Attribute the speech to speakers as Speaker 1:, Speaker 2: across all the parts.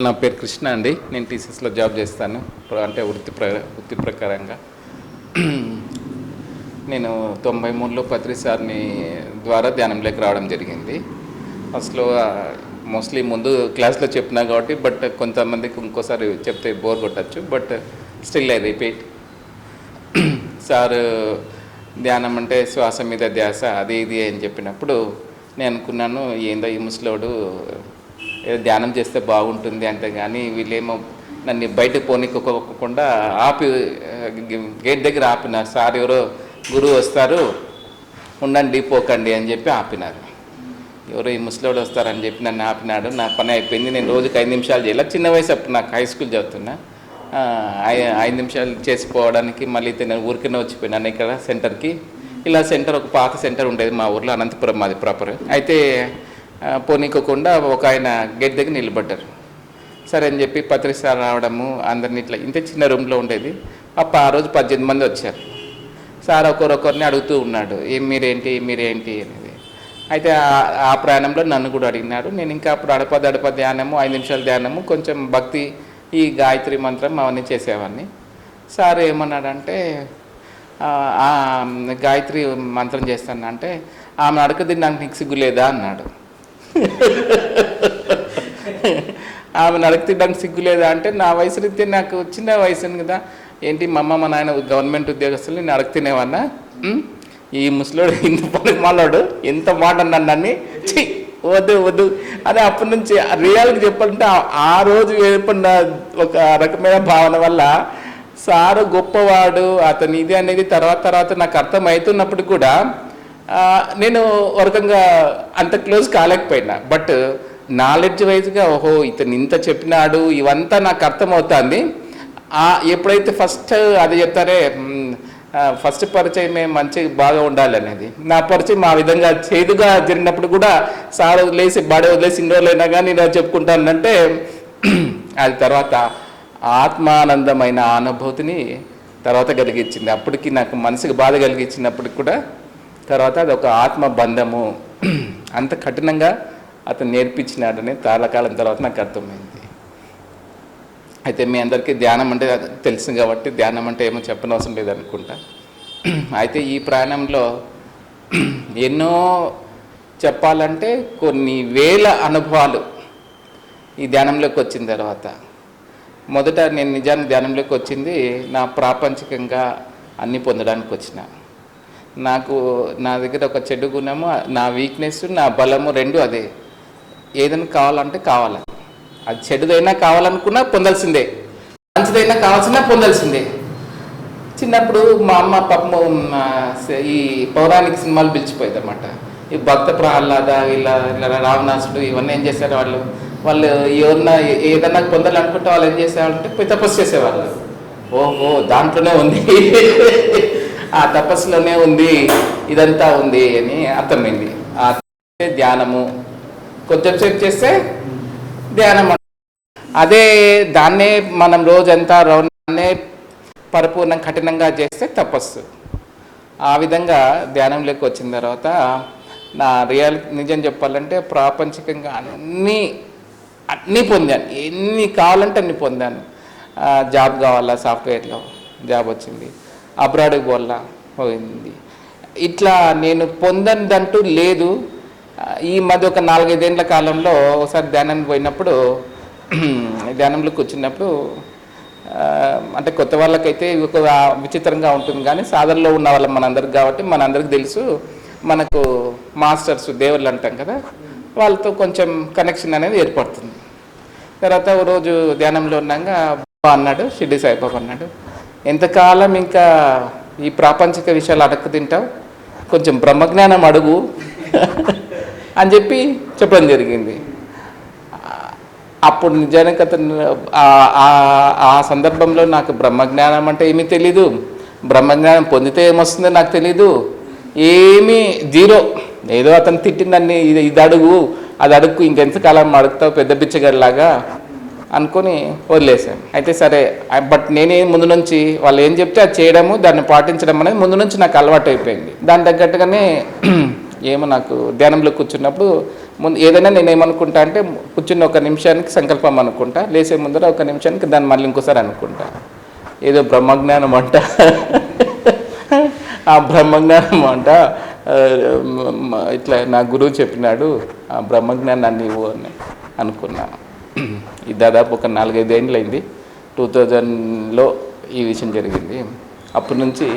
Speaker 1: నా పేరు కృష్ణ అండి. నేను టీసీఎస్లో జాబ్ చేస్తాను. అంటే వృత్తి ప్రకారంగా నేను 93లో పత్రి సార్ని ద్వారా ధ్యానంలోకి రావడం జరిగింది. ఫస్ట్లో మోస్ట్లీ ముందు క్లాస్లో చెప్పినా కాబట్టి, బట్ కొంతమందికి ఇంకోసారి చెప్తే బోర్ కొట్టచ్చు. But still I repeat. Sir ధ్యానం అంటే శ్వాస మీద ధ్యాస అది ఇది అని చెప్పినప్పుడు నేను అనుకున్నాను, ఏందో ఈ ముసలోడు ధ్యానం చేస్తే బాగుంటుంది అంటే, కానీ వీళ్ళేమో నన్ను బయటకు పోనీకోకుండా ఆపి గేట్ దగ్గర ఆపినారు. సార్ ఎవరో గురువు వస్తారు, ఉండండి పోకండి అని చెప్పి ఆపినారు. ఎవరో ఈ ముసలోడు వస్తారని చెప్పి నన్ను ఆపినాడు. నా పని అయిపోయింది. నేను రోజుకి 5 నిమిషాలు చేయాలి. చిన్న వయసు అప్పుడు నాకు హై స్కూల్ చదువుతున్నా. 5 నిమిషాలు చేసిపోవడానికి మళ్ళీ నేను ఊరికనే వచ్చిపోయినాను ఇక్కడ సెంటర్కి. ఇలా సెంటర్ ఒక పాత సెంటర్ ఉండేది మా ఊర్లో, అనంతపురం మాది ప్రాపర్. అయితే పోనీకోకుండా ఒక ఆయన గేట్ దగ్గర నిలబడ్డారు. సరే అని చెప్పి పత్రి సార్ రావడము, అందరినీ ఇట్లా ఇంత చిన్న రూమ్లో ఉండేది. ఆ రోజు 18 మంది వచ్చారు. సార్ ఒకరిని అడుగుతూ ఉన్నాడు, మీరేంటి అనేది. అయితే ఆ ప్రయాణంలో నన్ను కూడా అడిగినారు. నేను ఇంకా అప్పుడు అడప ధ్యానము, 5 నిమిషాల ధ్యానము, కొంచెం భక్తి, ఈ గాయత్రి మంత్రం అవన్నీ చేసేవాడిని. సార్ ఏమన్నాడంటే, గాయత్రి మంత్రం చేస్తాను అంటే, ఆమె అడగది నాకు నీకు సిగ్గులేదా అన్నాడు. ఆమెను అడిగితే నాకు సిగ్గులేదా అంటే, నా వయసు రీతే నాకు చిన్న వయసు కదా, ఏంటి మా అమ్మ మా నాయన గవర్నమెంట్ ఉద్యోగస్తులు, నేను అడుగుతూనేవన్నా, ఈ ముసలోడు ఇంత పనికి మాలాడు ఎంత మాట అన్నాను నన్ను, వద్దు అదే. అప్పటి నుంచి రియాలిటీ చెప్పాలంటే ఆ రోజు ఏర్పడిన ఒక రకమైన భావన వల్ల సారు గొప్పవాడు అతని ఇది అనేది తర్వాత నాకు అర్థమవుతున్నప్పుడు కూడా నేను ఒక రకంగా అంత క్లోజ్ కాలేకపోయినా. బట్ నాలెడ్జ్ వైజ్గా ఓహో ఇతను ఇంత చెప్పినాడు ఇవంతా నాకు అర్థమవుతుంది. ఎప్పుడైతే ఫస్ట్ అది చెప్తారే, ఫస్ట్ పరిచయమే మంచి బాగా ఉండాలి అనేది, నా పరిచయం ఆ విధంగా చేదుగా జరిగినప్పుడు కూడా సార్ వదిలేసి ఇన్ని రోజులైనా కానీ నేను చెప్పుకుంటానంటే అది తర్వాత ఆత్మానందమైన అనుభూతిని తర్వాత కలిగించింది. అప్పటికి నాకు మనసుకు బాధ కలిగించినప్పటికి కూడా తర్వాత అది ఒక ఆత్మబంధము అంత కఠినంగా అతను నేర్పించినాడని చాలా కాలం తర్వాత నాకు అర్థమైంది. అయితే మీ అందరికీ ధ్యానం అంటే తెలుసు కాబట్టి ధ్యానం అంటే ఏమో చెప్పనవసరం లేదనుకుంటా. అయితే ఈ ప్రయాణంలో ఎన్నో చెప్పాలంటే కొన్ని వేల అనుభవాలు ఈ ధ్యానంలోకి వచ్చిన తర్వాత. మొదట నేను నిజానికి ధ్యానంలోకి వచ్చింది నా ప్రాపంచికంగా అన్నీ పొందడానికి వచ్చిన. నా దగ్గర ఒక చెడు గుణము, నా వీక్నెస్, నా బలము రెండు అదే. ఏదైనా కావాలంటే కావాలి, అది చెడుదైనా కావాలనుకున్నా పొందాల్సిందే, మంచిదైనా కావాల్సినా పొందాల్సిందే. చిన్నప్పుడు మా అమ్మ పాపము ఈ పౌరాణిక సినిమాలు పిలిచిపోయేది అనమాట. ఈ భక్త ప్రహ్లాద ఇలా రావణాసుడు ఇవన్నీ ఏం చేశారు, వాళ్ళు ఎవరన్నా ఏదన్నా పొందాలనుకుంటే వాళ్ళు ఏం చేసేవాళ్ళంటే పోయి తపస్సు చేసేవాళ్ళు. ఓహో దాంట్లోనే ఉంది, ఆ తపస్సులోనే ఉంది ఇదంతా ఉంది అని అర్థమైంది. ఆ ధ్యానము కొంచెం సేపు చేస్తే ధ్యానం, అదే దాన్నే మనం రోజంతా దాన్నే పరిపూర్ణంగా కఠినంగా చేస్తే తపస్సు. ఆ విధంగా ధ్యానంలోకి వచ్చిన తర్వాత నా నిజం చెప్పాలంటే ప్రాపంచికంగా అన్నీ పొందాను, ఎన్ని కావాలంటే అన్ని పొందాను. జాబ్ కావాలా, సాఫ్ట్వేర్లో జాబ్ వచ్చింది, అబ్రాడ్కి పోవాలా పోయింది. ఇట్లా నేను పొందనిదంటూ లేదు. ఈ మధ్య ఒక 4-5 ఏళ్ళ కాలంలో ఒకసారి ధ్యానానికి పోయినప్పుడు, ధ్యానంలోకి వచ్చినప్పుడు అంటే కొత్త వాళ్ళకైతే ఒక విచిత్రంగా ఉంటుంది, కానీ సాధనలో ఉన్న వాళ్ళం మనందరికి కాబట్టి మనందరికి తెలుసు, మనకు మాస్టర్స్ దేవుళ్ళు అంటాం కదా, వాళ్ళతో కొంచెం కనెక్షన్ అనేది ఏర్పడుతుంది. తర్వాత ఒక రోజు ధ్యానంలో ఉన్నాక అన్నాడు, షిర్డీ సాయిబాబా అన్నాడు, ఎంతకాలం ఇంకా ఈ ప్రాపంచిక విషయాలు అడక్కు తింటావు, కొంచెం బ్రహ్మజ్ఞానం అడుగు అని చెప్పి చెప్పడం జరిగింది. అప్పుడు నిజానికి అతను ఆ సందర్భంలో నాకు బ్రహ్మజ్ఞానం అంటే ఏమీ తెలీదు, బ్రహ్మజ్ఞానం పొందితే ఏమొస్తుందో నాకు తెలీదు, ఏమీ జీరో. ఏదో అతను తిట్టిందని ఇది అడుగు అది అడుగు, ఇంకెంతకాలం అడుగుతావు పెద్ద బిచ్చగాడిలాగా అనుకొని వదిలేసాను. అయితే సరే, బట్ నేనే ముందు నుంచి వాళ్ళు ఏం చెప్తే అది చేయడము, దాన్ని పాటించడం అనేది ముందు నుంచి నాకు అలవాటు అయిపోయింది. దాని తగ్గట్టుగానే ఏమో నాకు ధ్యానంలో కూర్చున్నప్పుడు ముందు ఏదైనా నేను ఏమనుకుంటా అంటే కూర్చుని ఒక నిమిషానికి సంకల్పం అనుకుంటా, లేచే ముందర ఒక నిమిషానికి దాన్ని మళ్ళీ ఇంకోసారి అనుకుంటా. ఏదో బ్రహ్మజ్ఞానం అంట ఆ బ్రహ్మజ్ఞానం అంట ఇట్లా నా గురువు చెప్పినాడు, ఆ బ్రహ్మజ్ఞానాన్ని ఇవ్వు అని అనుకున్నా. ఇది దాదాపు ఒక 4-5 ఏళ్ళు అయింది. 2000లో ఈ విషయం జరిగింది. అప్పటి నుంచి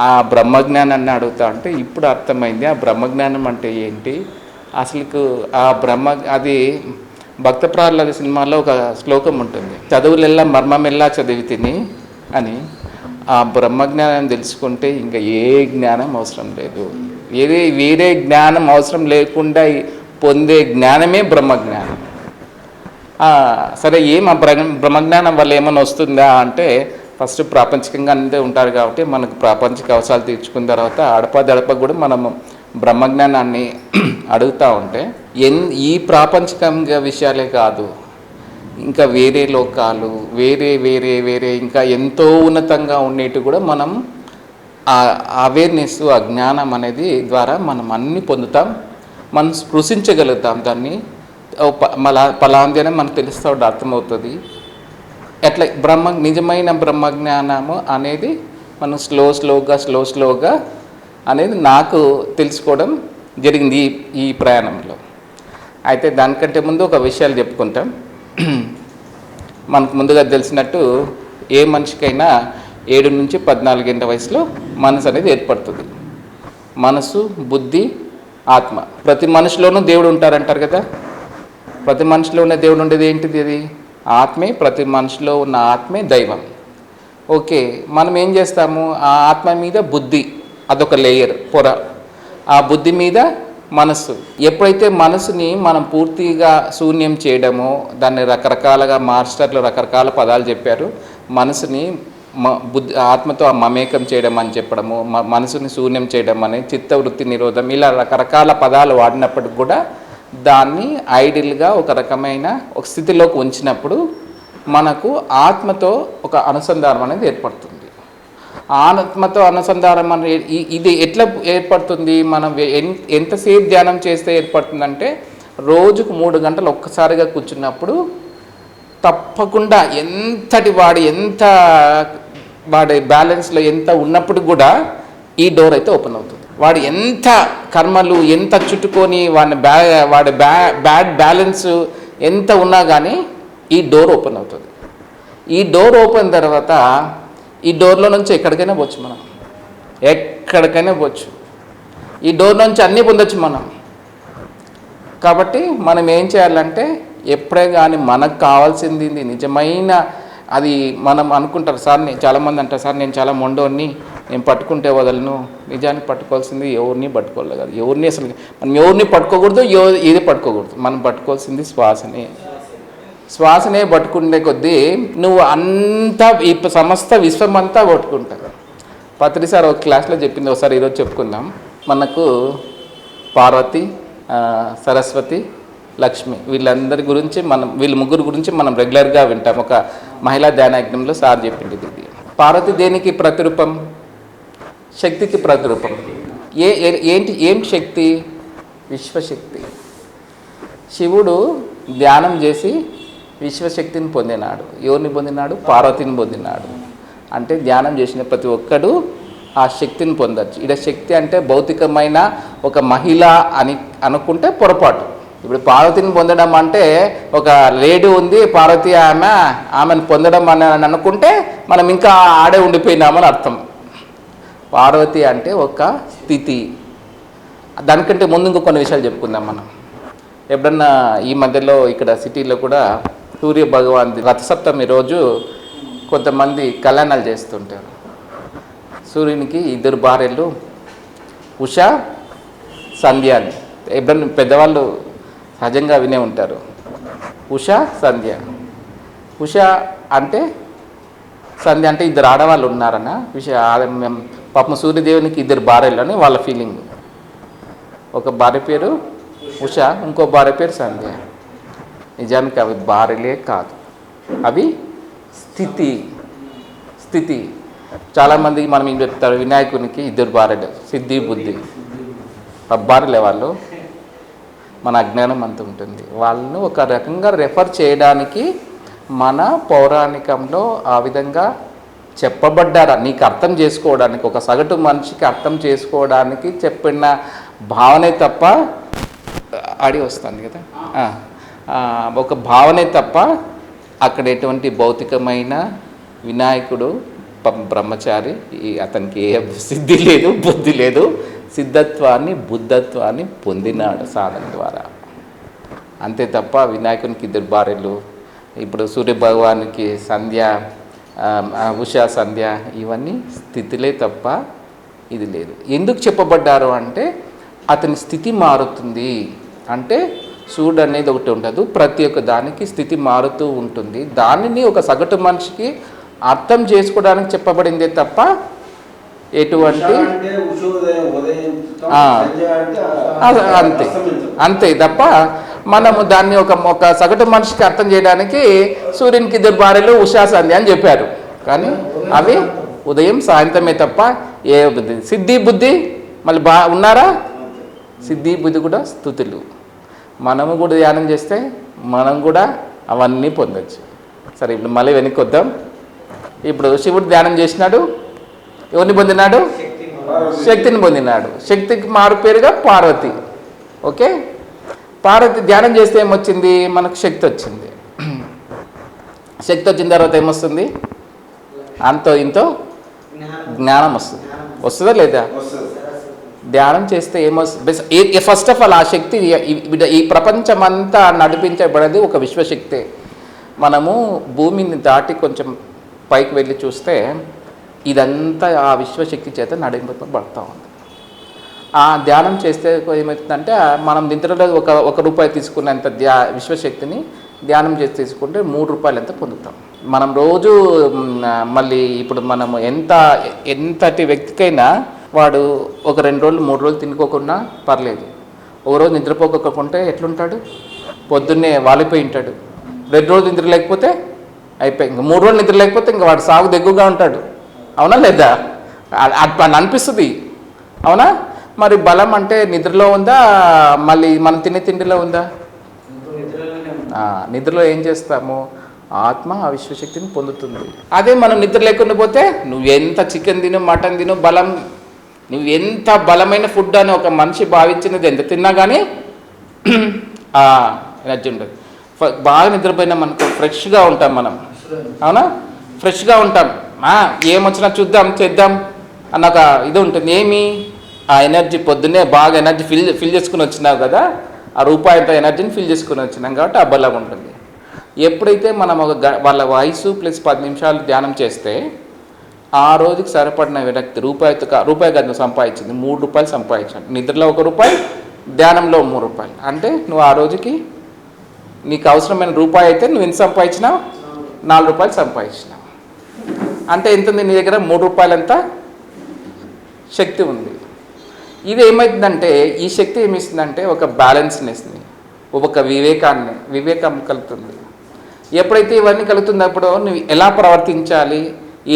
Speaker 1: ఆ బ్రహ్మజ్ఞానాన్ని అడుగుతా అంటే ఇప్పుడు అర్థమైంది ఆ బ్రహ్మజ్ఞానం అంటే ఏంటి అసలుకు. అది భక్త ప్రహ్లాద సినిమాలో ఒక శ్లోకం ఉంటుంది, చదువులెల్లా మర్మమెల్లా చదివి తిని అని. ఆ బ్రహ్మజ్ఞానం తెలుసుకుంటే ఇంకా ఏ జ్ఞానం అవసరం లేదు, వేరే జ్ఞానం అవసరం లేకుండా పొందే జ్ఞానమే బ్రహ్మజ్ఞానం. సరే ఆ బ్రహ్మజ్ఞానం వల్ల ఏమైనా వస్తుందా అంటే ఫస్ట్ ప్రాపంచికంగా అంతే ఉంటారు కాబట్టి మనకు ప్రాపంచిక అవసరాలు తీర్చుకున్న తర్వాత అడపదడప కూడా మనము బ్రహ్మజ్ఞానాన్ని అడుగుతూ ఉంటే ఈ ప్రాపంచికంగా విషయాలే కాదు, ఇంకా వేరే లోకాలు వేరే ఇంకా ఎంతో ఉన్నతంగా ఉండేవి కూడా మనం ఆ అవేర్నెస్ ఆ జ్ఞానం అనేది ద్వారా మనం అన్నీ పొందుతాం, మనం స్పృశించగలుగుతాం. దాన్ని పలాంది అని మనకు తెలుస్తూ అర్థమవుతుంది. అట్లా నిజమైన బ్రహ్మజ్ఞానము అనేది మనం స్లోగా అనేది నాకు తెలుసుకోవడం జరిగింది ఈ ప్రయాణంలో. అయితే దానికంటే ముందు ఒక విషయాలు చెప్పుకుంటాం. మనకు ముందుగా తెలిసినట్టు ఏ మనిషికైనా 7 నుంచి 14 ఏళ్ళ వయసులో మనసు అనేది ఏర్పడుతుంది. మనసు, బుద్ధి, ఆత్మ. ప్రతి మనిషిలోనూ దేవుడు ఉంటారంటారు కదా. ప్రతి మనిషిలో ఉన్న దేవుడు ఉండేది ఏంటిది? అది ఆత్మే. ప్రతి మనిషిలో ఉన్న ఆత్మే దైవం. ఓకే, మనం ఏం చేస్తాము, ఆ ఆత్మ మీద బుద్ధి, అదొక లేయర్, పొర. ఆ బుద్ధి మీద మనస్సు. ఎప్పుడైతే మనసుని మనం పూర్తిగా శూన్యం చేయడమో, దాన్ని రకరకాలుగా మాస్టర్లు రకరకాల పదాలు చెప్పారు, మనసుని ఆత్మతో మమేకం చేయడం అని చెప్పడము, మనసుని శూన్యం చేయడం అని, చిత్తవృత్తి నిరోధం, ఇలా రకరకాల పదాలు వాడినప్పటికి కూడా దాన్ని ఐడియల్గా ఒక రకమైన ఒక స్థితిలోకి ఉంచినప్పుడు మనకు ఆత్మతో ఒక అనుసంధానం అనేది ఏర్పడుతుంది. ఆత్మతో అనుసంధానం అనేది ఇది ఎట్లా ఏర్పడుతుంది? మనం ఎంతసేపు ధ్యానం చేస్తే ఏర్పడుతుందంటే రోజుకు 3 గంటలు ఒక్కసారిగా కూర్చున్నప్పుడు తప్పకుండా వాడి బ్యాలెన్స్లో ఎంత ఉన్నప్పుడు కూడా ఈ డోర్ అయితే ఓపెన్ అవుతుంది. వాడు ఎంత కర్మలు ఎంత చుట్టుకొని వాడి బ్యాడ్ బ్యాలెన్స్ ఎంత ఉన్నా కానీ ఈ డోర్ ఓపెన్ అవుతుంది. ఈ డోర్ ఓపెన్ తర్వాత ఈ డోర్లో నుంచి ఎక్కడికైనా పోవచ్చు, మనం ఎక్కడికైనా పోవచ్చు. ఈ డోర్ నుంచి అన్నీ పొందొచ్చు మనం. కాబట్టి మనం ఏం చేయాలంటే ఎప్పుడే కానీ మనకు కావాల్సింది నిజమైన అది మనం అనుకుంటారు. సార్ చాలామంది అంటారు, సార్ నేను చాలా మొండోని, నేను పట్టుకుంటే వదలను. నిజానికి పట్టుకోవాల్సింది ఎవరిని పట్టుకోలేదు కాదు, ఎవరిని అసలు మనం ఎవరిని పట్టుకోకూడదు, ఏది పట్టుకోకూడదు. మనం పట్టుకోవాల్సింది శ్వాసనే పట్టుకునే కొద్దీ నువ్వు అంతా ఈ సమస్త విశ్వమంతా పట్టుకుంటావు. పత్రి సార్ ఒక క్లాస్లో చెప్పింది, ఒకసారి ఈరోజు చెప్పుకుందాం. మనకు పార్వతి, సరస్వతి, లక్ష్మి, వీళ్ళందరి గురించి వీళ్ళ ముగ్గురు గురించి మనం రెగ్యులర్గా వింటాం. ఒక మహిళా ధ్యానయజ్ఞంలో సార్ చెప్పింది ఇది. పార్వతి దేనికి ప్రతిరూపం? శక్తికి ప్రతిరూపం. ఏం శక్తి? విశ్వశక్తి. శివుడు ధ్యానం చేసి విశ్వశక్తిని పొందినాడు. ఎవరిని పొందినాడు? పార్వతిని పొందినాడు. అంటే ధ్యానం చేసిన ప్రతి ఒక్కడు ఆ శక్తిని పొందొచ్చు. ఇక్కడ శక్తి అంటే భౌతికమైన ఒక మహిళ అని అనుకుంటే పొరపాటు. ఇప్పుడు పార్వతిని పొందడం అంటే ఒక లేడీ ఉంది, పార్వతి ఆమెను పొందడం అని అనుకుంటే మనం ఇంకా ఆడే ఉండిపోయినామని అర్థం. పార్వతి అంటే ఒక స్థితి. దానికంటే ముందు ఇంకో కొన్ని విషయాలు చెప్పుకుందాం మనం. ఎప్పుడన్నా ఈ మధ్యలో ఇక్కడ సిటీలో కూడా సూర్య భగవాన్ రథసప్తమి రోజు కొంతమంది కళ్యాణాలు చేస్తుంటారు. సూర్యునికి 2 భార్యలు, ఉష, సంధ్య అని. ఎప్పుడన్నా పెద్దవాళ్ళు సహజంగా వినే ఉంటారు. ఉష, సంధ్య. ఉష అంటే సంధ్య అంటే 2 ఆడవాళ్ళు ఉన్నారన్న విషయం. పాపం సూర్యదేవునికి 2 భార్యలు అని వాళ్ళ ఫీలింగ్. ఒక భార్య పేరు ఉష, ఇంకో భార్య పేరు సంధ్య. నిజానికి అవి భార్యలే కాదు, అవి స్థితి. చాలామంది మనం ఏం చెప్తారు, వినాయకునికి 2 భార్యలు, సిద్ధి, బుద్ధి. భార్యలే వాళ్ళు. మన అజ్ఞానం అంత ఉంటుంది. వాళ్ళను ఒక రకంగా రెఫర్ చేయడానికి మన పౌరాణికంలో ఆ విధంగా చెప్పబడ్డారా, నీకు అర్థం చేసుకోవడానికి, ఒక సగటు మనిషికి అర్థం చేసుకోవడానికి చెప్పిన భావనే తప్ప ఆడి వస్తుంది కదా, ఒక భావనే తప్ప అక్కడ ఎటువంటి భౌతికమైన వినాయకుడు బ్రహ్మచారి అతనికి ఏ సిద్ధి లేదు, బుద్ధి లేదు, సిద్ధత్వాన్ని బుద్ధత్వాన్ని పొందినాడు సాధన ద్వారా. అంతే తప్ప వినాయకునికి ఇద్దరు భార్యలు, ఇప్పుడు సూర్యభగవానికి సంధ్య, ఉషా సంధ్య, ఇవన్నీ స్థితిలే తప్ప ఇది లేదు. ఎందుకు చెప్పబడ్డారు అంటే అతని స్థితి మారుతుంది. అంటే సూర్యుడు అనేది ఒకటి ఉండదు, ప్రతి ఒక్క దానికి స్థితి మారుతూ ఉంటుంది. దానిని ఒక సగటు మనిషికి అర్థం చేసుకోవడానికి చెప్పబడిందే తప్ప ఎటువంటి అంతే అంతే తప్ప మనము దాన్ని ఒక సగటు మనిషికి అర్థం చేయడానికి సూర్యునికి ఇద్దరు భార్యలు ఉషా సంధ్య అని చెప్పారు. కానీ అవి ఉదయం సాయంత్రమే తప్ప ఏ బుద్ధి సిద్ధి బుద్ధి మళ్ళీ ఉన్నారా? సిద్ధి బుద్ధి కూడా స్థుతులు. మనము కూడా ధ్యానం చేస్తే మనం కూడా అవన్నీ పొందొచ్చు. సరే, ఇప్పుడు మళ్ళీ వెనక్కి వద్దాం. ఇప్పుడు శివుడు ధ్యానం చేసినాడు, ఎవరిని పొందినాడు? శక్తిని పొందినాడు. శక్తికి మారు పేరుగా పార్వతి. ఓకే, పార్వతి ధ్యానం చేస్తే ఏమొచ్చింది? మనకు శక్తి వచ్చింది. శక్తి వచ్చిన తర్వాత ఏమొస్తుంది? అంతో ఇంతో జ్ఞానం వస్తుంది. వస్తుందా లేదా? ధ్యానం చేస్తే ఏమొస్తుంది? ఫస్ట్ ఆఫ్ ఆల్ ఆ శక్తి, ఈ ప్రపంచమంతా నడిపించబడేది ఒక విశ్వశక్తే. మనము భూమిని దాటి కొంచెం పైకి వెళ్ళి చూస్తే ఇదంతా ఆ విశ్వశక్తి చేత నడిపించబడతా ఉంది. ఆ ధ్యానం చేస్తే ఏమవుతుందంటే మనం నిద్రలో ఒక రూపాయి తీసుకున్నంత విశ్వశక్తిని ధ్యానం చేసి తీసుకుంటే 3 రూపాయలు ఎంత పొందుతాం. మనం రోజు మళ్ళీ ఇప్పుడు మనము ఎంతటి వ్యక్తికైనా వాడు ఒక 2 రోజులు 3 రోజులు తినుకోకుండా పర్లేదు. ఒక రోజు నిద్రపోకపోకుంటే ఎట్లుంటాడు? పొద్దున్నే వాలిపోయి ఉంటాడు. 2 రోజులు నిద్ర లేకపోతే అయిపోయి, ఇంక 3 రోజులు నిద్ర లేకపోతే ఇంక వాడు సాగు దగ్గుగా ఉంటాడు. అవునా లేదా? అది అనిపిస్తుంది. అవునా? మరి బలం అంటే నిద్రలో ఉందా, మళ్ళీ మనం తినే తిండిలో ఉందా? నిద్రలో ఏం చేస్తాము? ఆత్మ ఆ విశ్వశక్తిని పొందుతుంది. అదే మనం నిద్ర లేకుండా పోతే నువ్వెంత చికెన్ తిను, మటన్ తిను, బలం, నువ్వు ఎంత బలమైన ఫుడ్ అని ఒక మనిషి భావించినది ఎంత తిన్నా కానీ ఎనర్జీ ఉండదు. బాగా నిద్రపోయినా మనకు ఫ్రెష్గా ఉంటాం మనం. అవునా? ఫ్రెష్గా ఉంటాం. ఏమొచ్చినా చూద్దాం చేద్దాం అన్న ఒక ఇది ఉంటుంది. ఏమి? ఆ ఎనర్జీ పొద్దున్నే బాగా ఎనర్జీ ఫిల్ చేసుకుని వచ్చినావు కదా, ఆ రూపాయంత ఎనర్జీని ఫిల్ చేసుకుని వచ్చినాం కాబట్టి ఆ బలం ఉంటుంది. ఎప్పుడైతే మనం వాళ్ళ వయసు ప్లస్ 10 నిమిషాలు ధ్యానం చేస్తే ఆ రోజుకి సరిపడిన వ్యక్తి రూపాయి కాదు నువ్వు సంపాదించింది 3 రూపాయలు సంపాదించాను. నిద్రలో 1 రూపాయి, ధ్యానంలో 3 రూపాయలు. అంటే నువ్వు ఆ రోజుకి నీకు అవసరమైన రూపాయి అయితే నువ్వు ఎంత సంపాదించినావు? 4 రూపాయలు సంపాదించినావు. అంటే ఎంత ఉంది నీ దగ్గర? 3 రూపాయలంత శక్తి ఉంది. ఇది ఏమవుతుందంటే ఈ శక్తి ఏమిస్తుందంటే ఒక బ్యాలెన్స్ని ఇస్తుంది, ఒక వివేకం కలుగుతుంది. ఎప్పుడైతే ఇవన్నీ కలుగుతున్నప్పుడు నువ్వు ఎలా ప్రవర్తించాలి,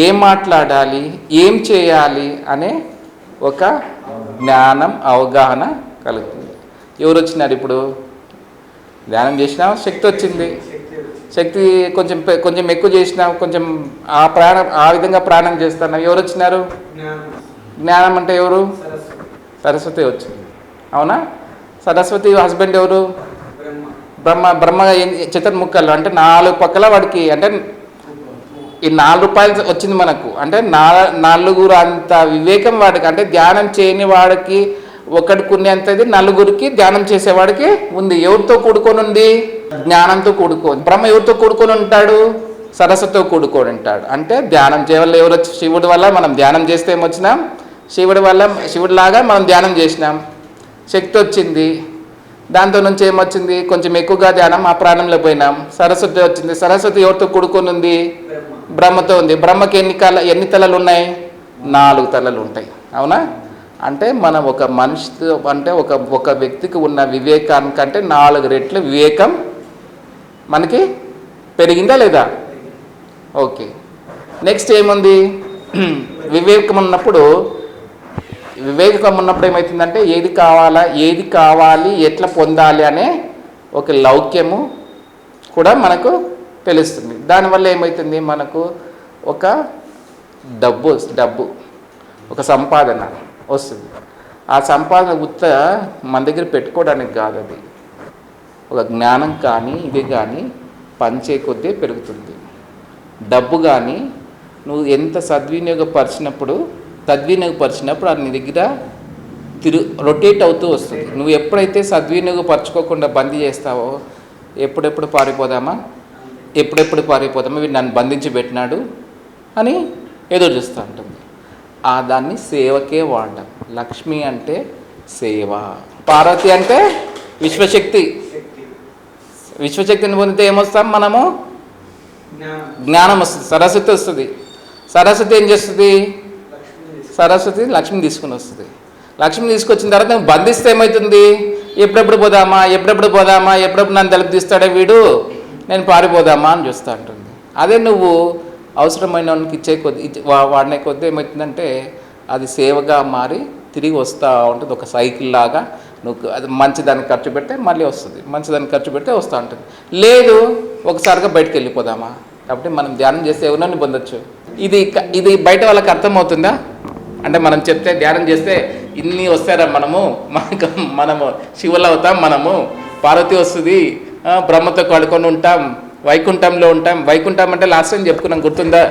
Speaker 1: ఏం మాట్లాడాలి, ఏం చేయాలి అనే ఒక జ్ఞానం, అవగాహన కలుగుతుంది. ఎవరు వచ్చినారు? ఇప్పుడు ధ్యానం చేసినా శక్తి వచ్చింది. శక్తి కొంచెం ఎక్కువ చేసినా కొంచెం ఆ విధంగా ప్రాణం చేస్తున్నావు. ఎవరు వచ్చినారు? జ్ఞానం అంటే ఎవరు? సరస్వతి వచ్చింది. అవునా? సరస్వతి హస్బెండ్ ఎవరు? బ్రహ్మ చతుర్ముఖాలు అంటే 4 పక్కల వాడికి, అంటే ఈ 4 రూపాయలు వచ్చింది మనకు. అంటే 4 అంత వివేకం వాడికి, అంటే ధ్యానం చేయని వాడికి ఒకటికి ఉండేంతది 4కి ధ్యానం చేసేవాడికి ఉంది. ఎవరితో కూడుకొని ఉంది? జ్ఞానంతో కూడుకొని. బ్రహ్మ ఎవరితో కూడుకొని ఉంటాడు? సరస్వతితో కూడుకొని ఉంటాడు. అంటే ధ్యానం చేయవల్ల ఎవరు? శివుడి వల్ల మనం ధ్యానం చేస్తే ఏమొచ్చినాం? శివుడిలాగా మనం ధ్యానం చేసినాం, శక్తి వచ్చింది. దాంతో నుంచి ఏమొచ్చింది? కొంచెం ఎక్కువగా ధ్యానం, ఆ ప్రాణంలో పోయినాం. సరస్వతి వచ్చింది. సరస్వతి ఎవరితో కూడుకొని ఉంది? బ్రహ్మతో ఉంది. బ్రహ్మకి ఎన్ని తలలు ఉన్నాయి? 4 తలలు ఉంటాయి. అవునా? అంటే మనం ఒక మనిషితో, అంటే ఒక వ్యక్తికి ఉన్న వివేకానికంటే 4 రెట్లు వివేకం మనకి పెరిగిందా లేదా? ఓకే, నెక్స్ట్ ఏముంది? వివేకం ఉన్నప్పుడు వివేకం ఉన్నప్పుడు ఏమవుతుందంటే ఏది కావాలి ఎట్లా పొందాలి అనే ఒక లౌక్యము కూడా మనకు తెలుస్తుంది. దానివల్ల ఏమవుతుంది, మనకు ఒక డబ్బు ఒక సంపాదన వస్తుంది. ఆ సంపాదన మన దగ్గర పెట్టుకోవడానికి కాదు, అది ఒక జ్ఞానం కానీ ఇది కానీ పంచే కొద్దీ పెరుగుతుంది. డబ్బు కానీ నువ్వు ఎంత తద్వినియోగపరిచినప్పుడు అది నీ దగ్గర రొటేట్ అవుతూ వస్తుంది. నువ్వు ఎప్పుడైతే సద్వినియోగపరచుకోకుండా బందీ చేస్తావో ఎప్పుడెప్పుడు పారిపోదామా వీడు నన్ను బంధించి పెట్టినాడు అని ఎదురు చూస్తూ ఉంటుంది. దాన్ని సేవకే వాడడం. లక్ష్మి అంటే సేవ, పార్వతి అంటే విశ్వశక్తిని పొందితే ఏమొస్తాం మనము, జ్ఞానం వస్తుంది, సరస్వతి వస్తుంది. సరస్వతి ఏం చేస్తుంది, లక్ష్మిని తీసుకుని వస్తుంది. లక్ష్మిని తీసుకొచ్చిన తర్వాత నువ్వు బంధిస్తే ఏమవుతుంది, ఎప్పుడెప్పుడు పోదామా ఎప్పుడెప్పుడు నన్ను తలుపు తీస్తాడే వీడు, నేను పారిపోదామా అని చూస్తూ ఉంటుంది. అదే నువ్వు అవసరమైన వానికి ఇచ్చే కొద్ది వాడినే కొద్ది ఏమవుతుందంటే అది సేవగా మారి తిరిగి వస్తూ ఉంటుంది. ఒక సైకిల్ లాగా నువ్వు అది మంచిదానికి ఖర్చు పెడితే మళ్ళీ వస్తుంది, మంచిదానికి ఖర్చు పెడితే వస్తూ ఉంటుంది. లేదు ఒకసారిగా బయటకు వెళ్ళిపోదామా. కాబట్టి మనం ధ్యానం చేస్తే ఎవరినైనా పొందొచ్చు. ఇది బయట వాళ్ళకి అర్థమవుతుందా అంటే, మనం చెప్తే ధ్యానం చేస్తే ఇన్ని వస్తారా, మనము శివులు అవుతాం, మనము పార్వతి వస్తుంది, బ్రహ్మతో కడుకొని ఉంటాం, వైకుంఠంలో ఉంటాం. వైకుంఠం అంటే లాస్ట్ టైం చెప్పుకున్నాం, గుర్తుందా?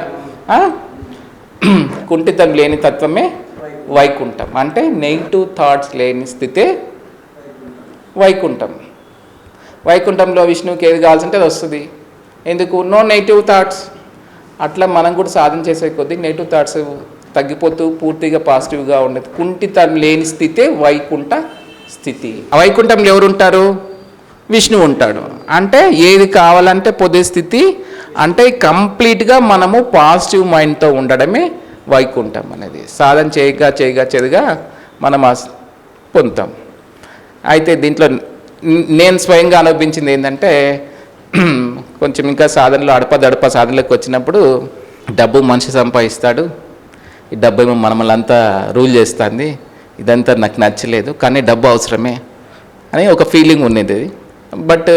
Speaker 1: కుంఠితం లేని తత్వమే వైకుంఠం. అంటే నెగిటివ్ థాట్స్ లేని స్థితే వైకుంఠం. వైకుంఠంలో విష్ణువుకి ఏది కావాల్సింటే అది వస్తుంది. ఎందుకు? No negative thoughts. అట్లా మనం కూడా సాధన చేసే కొద్దీ నెగిటివ్ థాట్స్ తగ్గిపోతూ పూర్తిగా పాజిటివ్గా ఉండేది. కుంఠితం లేని స్థితే వైకుంఠ స్థితి. ఆ వైకుంఠంలో ఎవరు ఉంటారు? విష్ణువు ఉంటాడు. అంటే ఏది కావాలంటే పొందే స్థితి. అంటే కంప్లీట్గా మనము పాజిటివ్ మైండ్తో ఉండడమే వైకుంఠం అనేది. సాధన చేయగా మనం పొందుతాం. అయితే దీంట్లో నేను స్వయంగా అనుభవించింది ఏంటంటే, కొంచెం ఇంకా సాధనలో అడపదడప సాధనలోకి వచ్చినప్పుడు డబ్బు మనిషి సంపాదిస్తాడు, ఈ డబ్బు ఏమో మనల్నంతా రూల్ చేస్తుంది, ఇదంతా నాకు నచ్చలేదు, కానీ డబ్బు అవసరమే అని ఒక ఫీలింగ్ ఉండేది. బట్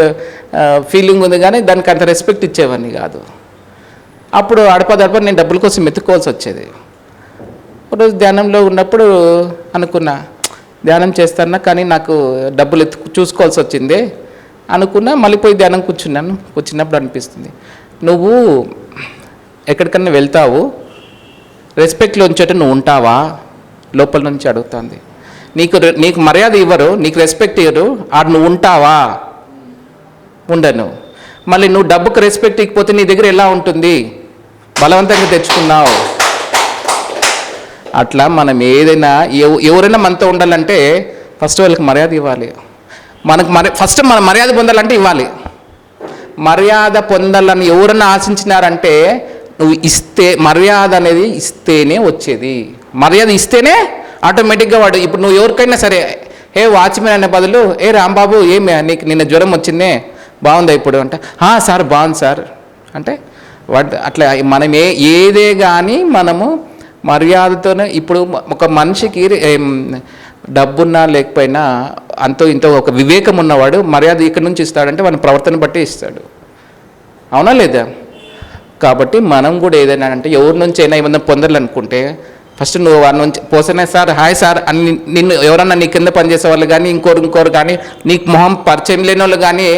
Speaker 1: ఫీలింగ్ ఉంది కానీ దానికి అంత రెస్పెక్ట్ ఇచ్చేవాడిని కాదు. అప్పుడు అడపదడప నేను డబ్బుల కోసం ఎత్తుకోవాల్సి వచ్చేది. ఒకరోజు ధ్యానంలో ఉన్నప్పుడు అనుకున్నా, ధ్యానం చేస్తానా కానీ నాకు డబ్బులు చూసుకోవాల్సి వచ్చింది అనుకున్నా. మళ్ళీ పోయి ధ్యానం కూర్చున్నప్పుడు అనిపిస్తుంది, నువ్వు ఎక్కడికన్నా వెళ్తావు, రెస్పెక్ట్లో ఉంచేట నువ్వు ఉంటావా? లోపల నుంచి అడుగుతుంది. నీకు మర్యాద ఇవ్వరు, నీకు రెస్పెక్ట్ ఇవ్వరు, నువ్వు ఉంటావా? ఉండను. మళ్ళీ నువ్వు డబ్బుకు రెస్పెక్ట్ ఇవ్వకపోతే నీ దగ్గర ఎలా ఉంటుంది? బలవంతంగా తెచ్చుకున్నావు. అట్లా మనం ఏదైనా ఎవరైనా మనతో ఉండాలంటే ఫస్ట్ వాళ్ళకి మర్యాద ఇవ్వాలి. ఫస్ట్ మనం మర్యాద పొందాలంటే ఇవ్వాలి. మర్యాద పొందాలని ఎవరన్నా ఆశించినారంటే నువ్వు ఇస్తే, మర్యాద అనేది ఇస్తేనే వచ్చేది. మర్యాద ఇస్తేనే ఆటోమేటిక్గా వాడు, ఇప్పుడు నువ్వు ఎవరికైనా సరే, వాచ్మెన్ అనే బదులు రాంబాబు నీకు నిన్న జ్వరం వచ్చిందే, బాగుందా ఇప్పుడు అంటే, సార్ బాగుంది సార్ అంటే వాడు అట్లా మనం ఏదే కానీ మనము మర్యాదతోనే. ఇప్పుడు ఒక మనిషికి డబ్బున్నా లేకపోయినా అంతో ఇంతో ఒక వివేకం ఉన్నవాడు మర్యాద ఇక్కడి నుంచి ఇస్తాడంటే వాని ప్రవర్తన బట్టి ఇస్తాడు, అవునా లేదా? కాబట్టి మనం కూడా ఏదైనా అంటే ఎవరి నుంచి అయినా ఏమన్నా పొందాలనుకుంటే ఫస్ట్ నువ్వు వారి నుంచి పోసనే సార్, హాయ్ సార్ అని నిన్ను ఎవరన్నా నీ కింద పనిచేసే వాళ్ళు కానీ ఇంకోరు కానీ నీకు మొహం పరిచయం లేని వాళ్ళు కానీ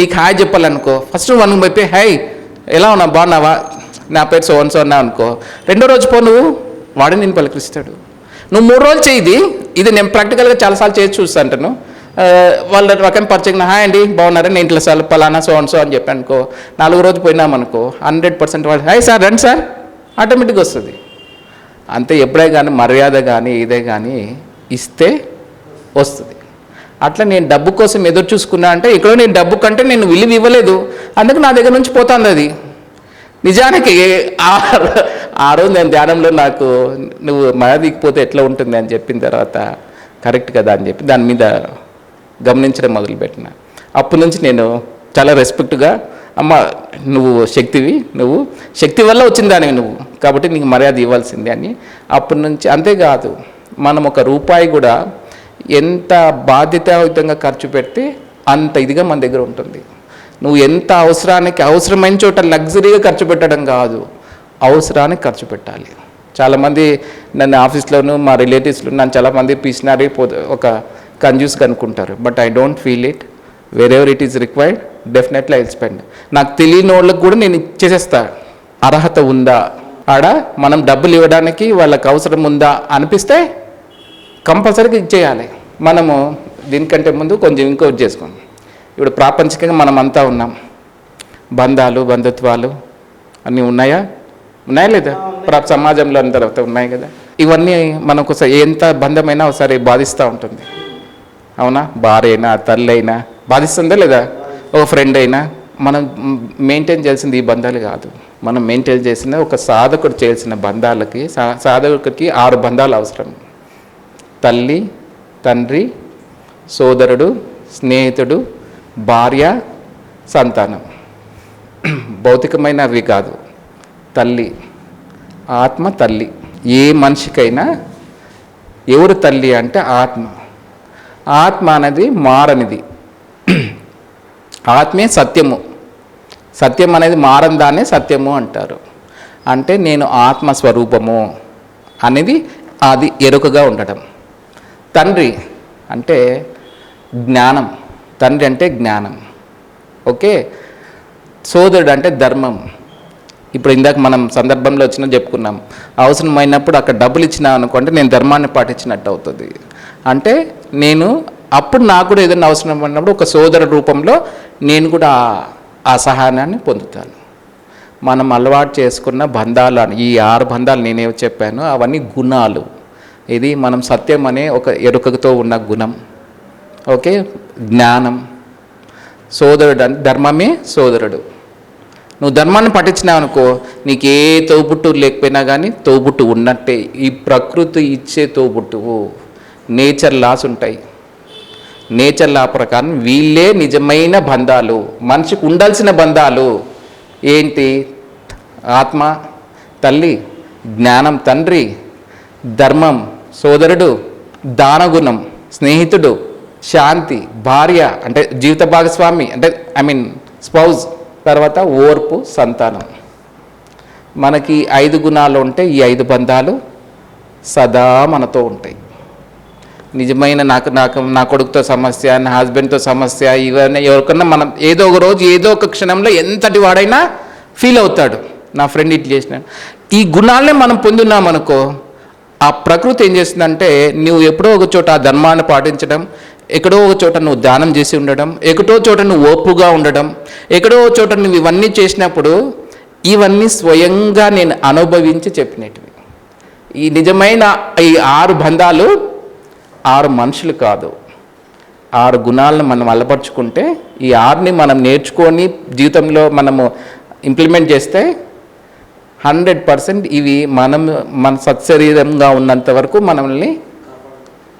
Speaker 1: నీకు హాయ్ చెప్పాలనుకో, ఫస్ట్ నువ్వు వాళ్ళని పోయి హాయ్ ఎలా ఉన్నావు, బాగున్నావా, నా పేరు సోన్సో అన్నా అనుకో. రెండో రోజు నువ్వు వాడు నేను పలకరిస్తాడు. నువ్వు 3 రోజులు చేయి. ఇది నేను ప్రాక్టికల్గా చాలాసార్లు చేసి చూస్తాంటాను. వాళ్ళ రకం పరిచయం, హాయ్ అండి బాగున్నారా, నేను ఇంట్లో సార్ పలానా సోన్సో అని చెప్పి అనుకో. 4వ రోజు పోయినామనుకో 100% వాళ్ళు హాయ్ సార్ రండి సార్ ఆటోమేటిక్గా వస్తుంది. అంతే. ఎప్పుడే కానీ మర్యాద కానీ ఇదే కానీ ఇస్తే వస్తుంది. అట్లా నేను డబ్బు కోసం ఎదురు చూసుకున్నా అంటే ఇక్కడ నేను డబ్బు కంటే నేను విలువ ఇవ్వలేదు, అందుకు నా దగ్గర నుంచి పోతుంది అది. నిజానికి ఆ రోజు నేను ధ్యానంలో నాకు నువ్వు మర్యాదకపోతే ఎట్లా ఉంటుంది అని చెప్పిన తర్వాత కరెక్ట్ కదా అని చెప్పి దాని మీద గమనించడం మొదలుపెట్టిన. అప్పటి నుంచి నేను చాలా రెస్పెక్ట్గా, అమ్మ నువ్వు శక్తివి, నువ్వు శక్తి వల్ల వచ్చిన దానివి నువ్వు, కాబట్టి నీకు మర్యాద ఇవ్వాల్సిందే అని అప్పటి నుంచి. అంతేకాదు మనం ఒక రూపాయి కూడా ఎంత బాధ్యతాయుతంగా ఖర్చు పెడితే అంత ఇదిగా మన దగ్గర ఉంటుంది. నువ్వు ఎంత అవసరమైన చోట లగ్జరీగా ఖర్చు పెట్టడం కాదు, అవసరానికి ఖర్చు పెట్టాలి. చాలామంది నన్ను ఆఫీస్లోను మా రిలేటివ్స్లో నన్ను చాలామంది పిసినారి ఒక కంజ్యూస్గా అనుకుంటారు. But I don't feel it. Wear ever it is required definitely I will spend. నాకు తెలియని వాళ్ళకి కూడా నేను ఇచ్చేసేస్తా. అర్హత ఉందా, ఆడ మనం డబ్బులు ఇవ్వడానికి వాళ్ళకి అవసరం ఉందా అనిపిస్తే కంపల్సరీగా ఇచ్చేయాలి. మనము దీనికంటే ముందు కొంచెం ఇంకోటి చేసుకోండి. ఇప్పుడు ప్రాపంచికంగా మనం అంతా ఉన్నాం, బంధాలు బంధుత్వాలు అన్నీ ఉన్నాయా లేదా? సమాజంలో తర్వాత ఉన్నాయి కదా. ఇవన్నీ మనకు ఎంత బంధమైనా ఒకసారి బాధిస్తూ ఉంటుంది. అవునా? భార్య అయినా తల్లి అయినా బాధిస్తుందా లేదా? ఒక ఫ్రెండ్ అయినా. మనం మెయింటైన్ చేయాల్సింది ఈ బంధాలు కాదు. మనం మెయింటైన్ చేసిన ఒక సాధకుడు చేయాల్సిన బంధాలకి సాధకుడికి 6 బంధాలు అవసరం. తల్లి, తండ్రి, సోదరుడు, స్నేహితుడు, భార్య, సంతానం. భౌతికమైనవి కాదు. తల్లి, ఆత్మ తల్లి. ఏ మనిషికైనా ఎవరు తల్లి అంటే ఆత్మ. ఆత్మ అనేది మారనిది. ఆత్మే సత్యము. సత్యం అనేది మారని దాన్నే సత్యము అంటారు. అంటే నేను ఆత్మస్వరూపము అనేది అది ఎరుకగా ఉండడం. తండ్రి అంటే జ్ఞానం. తండ్రి అంటే జ్ఞానం. ఓకే. సోదరుడు అంటే ధర్మం. ఇప్పుడు ఇందాక మనం సందర్భంలో వచ్చినా చెప్పుకున్నాం, అవసరమైనప్పుడు అక్కడ డబ్బులు ఇచ్చినా అనుకోండి నేను ధర్మాన్ని పాటించినట్టు అవుతుంది. అంటే నేను అప్పుడు నాకు కూడా ఏదైనా అవసరం పడినప్పుడు ఒక సోదర రూపంలో నేను కూడా ఆ సహాయాన్ని పొందుతాను. మనం అలవాటు చేసుకున్న బంధాలు, ఈ 6 బంధాలు నేనేవి చెప్పాను అవన్నీ గుణాలు. ఇది మనం సత్యం అనే ఒక ఎరుకతో ఉన్న గుణం. ఓకే. జ్ఞానం. సోదరుడు అంటే ధర్మమే సోదరుడు. నువ్వు ధర్మాన్ని పట్టించినావు అనుకో, నీకు ఏ తోబుట్టు లేకపోయినా కానీ తోబుట్టు ఉన్నట్టే. ఈ ప్రకృతి ఇచ్చే తోబుట్టువు. నేచర్ లాస్ ఉంటాయి. నేచర్ లా ప్రకారం వీళ్ళే నిజమైన బంధాలు, మనిషికి ఉండాల్సిన బంధాలు. ఏంటి? ఆత్మ తల్లి, జ్ఞానం తండ్రి, ధర్మం సోదరుడు, దానగుణం స్నేహితుడు, శాంతి భార్య అంటే జీవిత భాగస్వామి అంటే స్పౌజ్, తర్వాత ఓర్పు సంతానం. మనకి 5 గుణాలు ఉంటే ఈ 5 బంధాలు సదా మనతో ఉంటాయి. నిజమైన నా కొడుకుతో సమస్య, నా హస్బెండ్తో సమస్య, ఇవన్నీ ఎవరికన్నా మనం ఏదో ఒక రోజు ఏదో ఒక క్షణంలో ఎంతటి వాడైనా ఫీల్ అవుతాడు, నా ఫ్రెండ్ ఇట్లా చేసినాడు. ఈ గుణాలనే మనం పొందున్నామనుకో, ఆ ప్రకృతి ఏం చేస్తుందంటే నువ్వు ఎప్పుడో ఒక చోట ఆ ధర్మాన్ని పాటించడం, ఎక్కడో ఒక చోట నువ్వు దానం చేసి ఉండడం, ఎక్కడో చోట నువ్వు ఓపుగా ఉండడం, ఎక్కడో చోట నువ్వు ఇవన్నీ చేసినప్పుడు ఇవన్నీ స్వయంగా నేను అనుభవించి చెప్పినట్టువి. ఈ నిజమైన ఈ 6 బంధాలు 6 మనుషులు కాదు, 6 గుణాలను మనం అలపరుచుకుంటే ఈ 6ని మనం నేర్చుకొని జీవితంలో మనము ఇంప్లిమెంట్ చేస్తే 100% ఇవి మన సత్శరీరంగా ఉన్నంత వరకు మనల్ని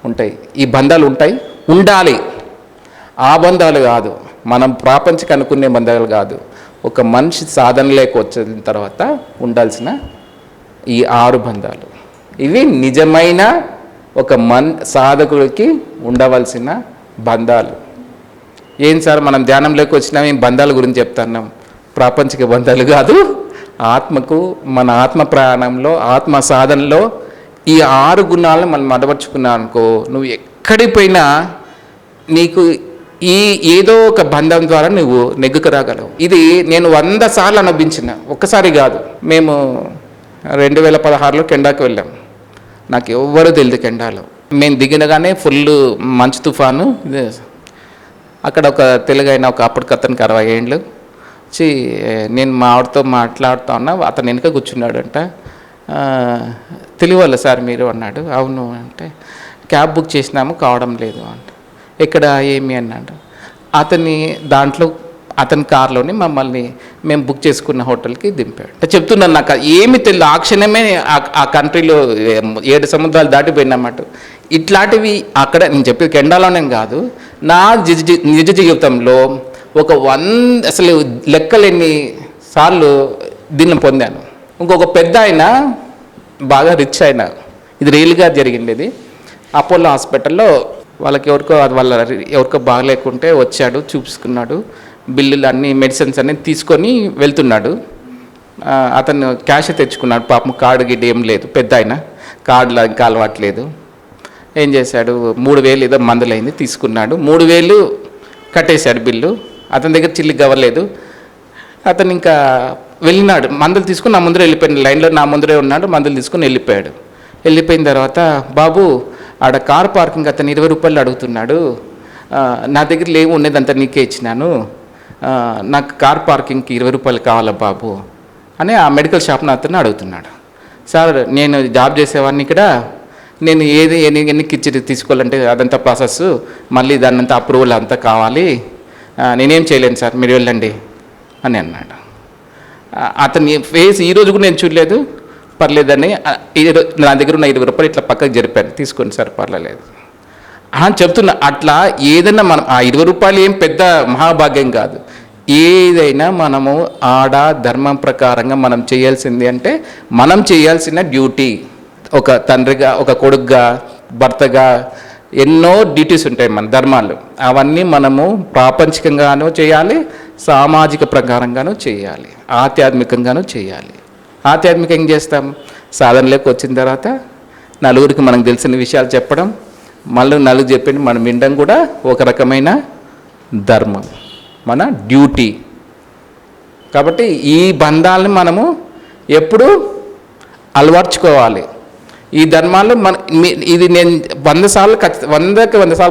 Speaker 1: ఉంటాయి. ఈ బంధాలు ఉంటాయి, ఉండాలి. ఆ బంధాలు కాదు, మనం ప్రాపంచిక అనుకునే బంధాలు కాదు. ఒక మనిషి సాధనలోకి వచ్చిన తర్వాత ఉండాల్సిన ఈ 6 బంధాలు, ఇవి నిజమైన ఒక సాధకుడికి ఉండవలసిన బంధాలు. ఏం సార్ మనం ధ్యానంలోకి వచ్చినాం, ఈ బంధాల గురించి చెప్తున్నాం. ప్రాపంచిక బంధాలు కాదు, ఆత్మకు మన ఆత్మ ప్రయాణంలో ఆత్మ సాధనలో ఈ 6 గుణాలను మనం అలవర్చుకున్నావు అనుకో, నువ్వు ఎక్కడికి పోయినా నీకు ఏదో ఒక బంధం ద్వారా నువ్వు నెగ్గుకు రాగలవు. ఇది నేను 100 సార్లు అనుభవించిన, ఒక్కసారి కాదు. మేము 2016లో కెండాకి వెళ్ళాం. నాకు ఎవ్వరూ తెలియదు కెండాలో. మేము దిగినగానే ఫుల్ మంచు తుఫాను. అక్కడ ఒక తెలుగైన ఒక అప్పటికతనికి 60 ఏళ్ళు వచ్చి నేను మా ఆవిడతో మాట్లాడుతూ ఉన్నా, అతను వెనుక కూర్చున్నాడంట. తెలియవాళ్ళ సార్ మీరు అన్నాడు. అవును అంటే క్యాబ్ బుక్ చేసినాము కావడం లేదు అంట. ఎక్కడ ఏమి అన్నాడు. అతని కార్లోనే మమ్మల్ని మేము బుక్ చేసుకున్న హోటల్కి దింపాడు. అంటే చెప్తున్నాను, నాకు ఏమి తెలియదు. ఆ క్షణమే ఆ కంట్రీలో 7 సముద్రాలు దాటిపోయినమాట. ఇట్లాంటివి అక్కడ నేను చెప్పేది కెండాలోనే కాదు, నా నిజ జీవితంలో ఒక 100 అసలు లెక్కలేని సార్లు దీన్ని పొందాను. ఇంకొక పెద్ద ఆయన బాగా రిచ్ అయిన ఇది రియల్గా జరిగింది. అపోలో హాస్పిటల్లో వాళ్ళకి ఎవరికో బాగలేకుంటే వచ్చాడు, చూపించుకున్నాడు, బిల్లులు అన్నీ మెడిసిన్స్ అన్నీ తీసుకొని వెళ్తున్నాడు. అతను క్యాష్ తెచ్చుకున్నాడు, పాపం కార్డు గిడ్డ ఏం లేదు, పెద్ద ఆయన కార్డులో ఇంకా అలవాట్లేదు. ఏం చేశాడు, 3,000 ఏదో మందులైంది తీసుకున్నాడు, 3,000 కట్టేశాడు బిల్లు. అతని దగ్గర చిల్లి గవ్వలేదు. అతను ఇంకా వెళ్ళినాడు, మందులు తీసుకుని నా ముందరే వెళ్ళిపోయాడు, లైన్లో నా ముందరే ఉన్నాడు, మందులు తీసుకుని వెళ్ళిపోయాడు. వెళ్ళిపోయిన తర్వాత, బాబు ఆడ కార్ పార్కింగ్ అతను 20 రూపాయలు అడుగుతున్నాడు, నా దగ్గర లేవు, ఉండేదంతా నీకే ఇచ్చినాను, నాకు కార్ పార్కింగ్కి 20 రూపాయలు కావాలా బాబు అని ఆ మెడికల్ షాప్ని అతను అడుగుతున్నాడు. సార్ నేను జాబ్ చేసేవాడిని ఇక్కడ, నేను ఎన్ని కిచ్చి తీసుకోవాలంటే అదంతా ప్రాసెస్, మళ్ళీ దాన్నంతా అప్రూవల్ అంతా కావాలి, నేనేం చేయలేను సార్, మీరు వెళ్ళండి అని అన్నాడు. అతని ఫేస్ ఈరోజు కూడా నేను చూడలేదు, పర్లేదని నా దగ్గర ఉన్న 20 రూపాయలు ఇట్లా పక్కకు జరిపాను, తీసుకోండి సార్ పర్లేదు చెప్తున్నా. అట్లా ఏదైనా మనం ఆ 20 రూపాయలు ఏం పెద్ద మహాభాగ్యం కాదు. ఏదైనా మనము ఆడ ధర్మం ప్రకారంగా మనం చేయాల్సింది అంటే మనం చేయాల్సిన డ్యూటీ. ఒక తండ్రిగా, ఒక కొడుకుగా, భర్తగా ఎన్నో డ్యూటీస్ ఉంటాయి మన ధర్మాలు. అవన్నీ మనము ప్రాపంచికంగానూ చేయాలి, సామాజిక ప్రకారంగానూ చేయాలి, ఆధ్యాత్మికంగానూ చేయాలి. ఆధ్యాత్మికంగా చేస్తాం, సాధనలోకి వచ్చిన తర్వాత నలుగురికి మనకు తెలిసిన విషయాలు చెప్పడం, మళ్ళీ నలుగురు చెప్పండి మనం వినడం కూడా ఒక రకమైన ధర్మం, మన డ్యూటీ. కాబట్టి ఈ బంధాలను మనము ఎప్పుడు అలవర్చుకోవాలి. ఈ ధర్మాలు ఇది నేను 100 సార్లు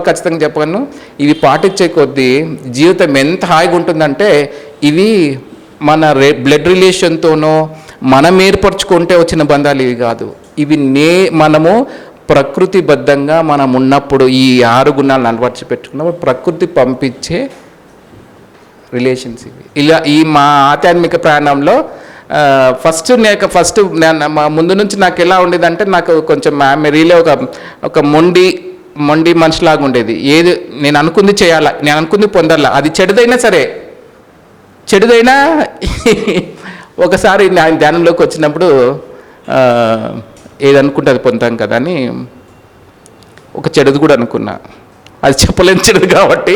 Speaker 1: ఖచ్చితంగా చెప్పగలను. ఇవి పాటించే కొద్దీ జీవితం ఎంత హాయిగా ఉంటుందంటే, ఇవి మన బ్లడ్ రిలేషన్తోనో మనం ఏర్పరచుకుంటే వచ్చిన బంధాలు ఇవి కాదు. ఇవి మనము ప్రకృతిబద్ధంగా మనం ఉన్నప్పుడు ఈ 6 గుణాలను అలవర్చి పెట్టుకున్నప్పుడు ప్రకృతి పంపించే రిలేషన్స్ ఇవి. ఇలా ఈ మా ఆధ్యాత్మిక ప్రయాణంలో ఫస్ట్ ముందు నుంచి నాకు ఎలా ఉండేదంటే, నాకు కొంచెం మెమరీలో ఒక మొండి మనిషిలాగా ఉండేది. ఏది నేను అనుకుంది చేయాలా, నేను అనుకుంది పొందాలా, అది చెడుదైనా సరే, చెడుదైనా ఒకసారి నేను ధ్యానంలోకి వచ్చినప్పుడు ఏదనుకుంటే అది పొందాం కదా అని ఒక చెడుది కూడా అనుకున్నా. అది చెప్పలేని చెడుది కాబట్టి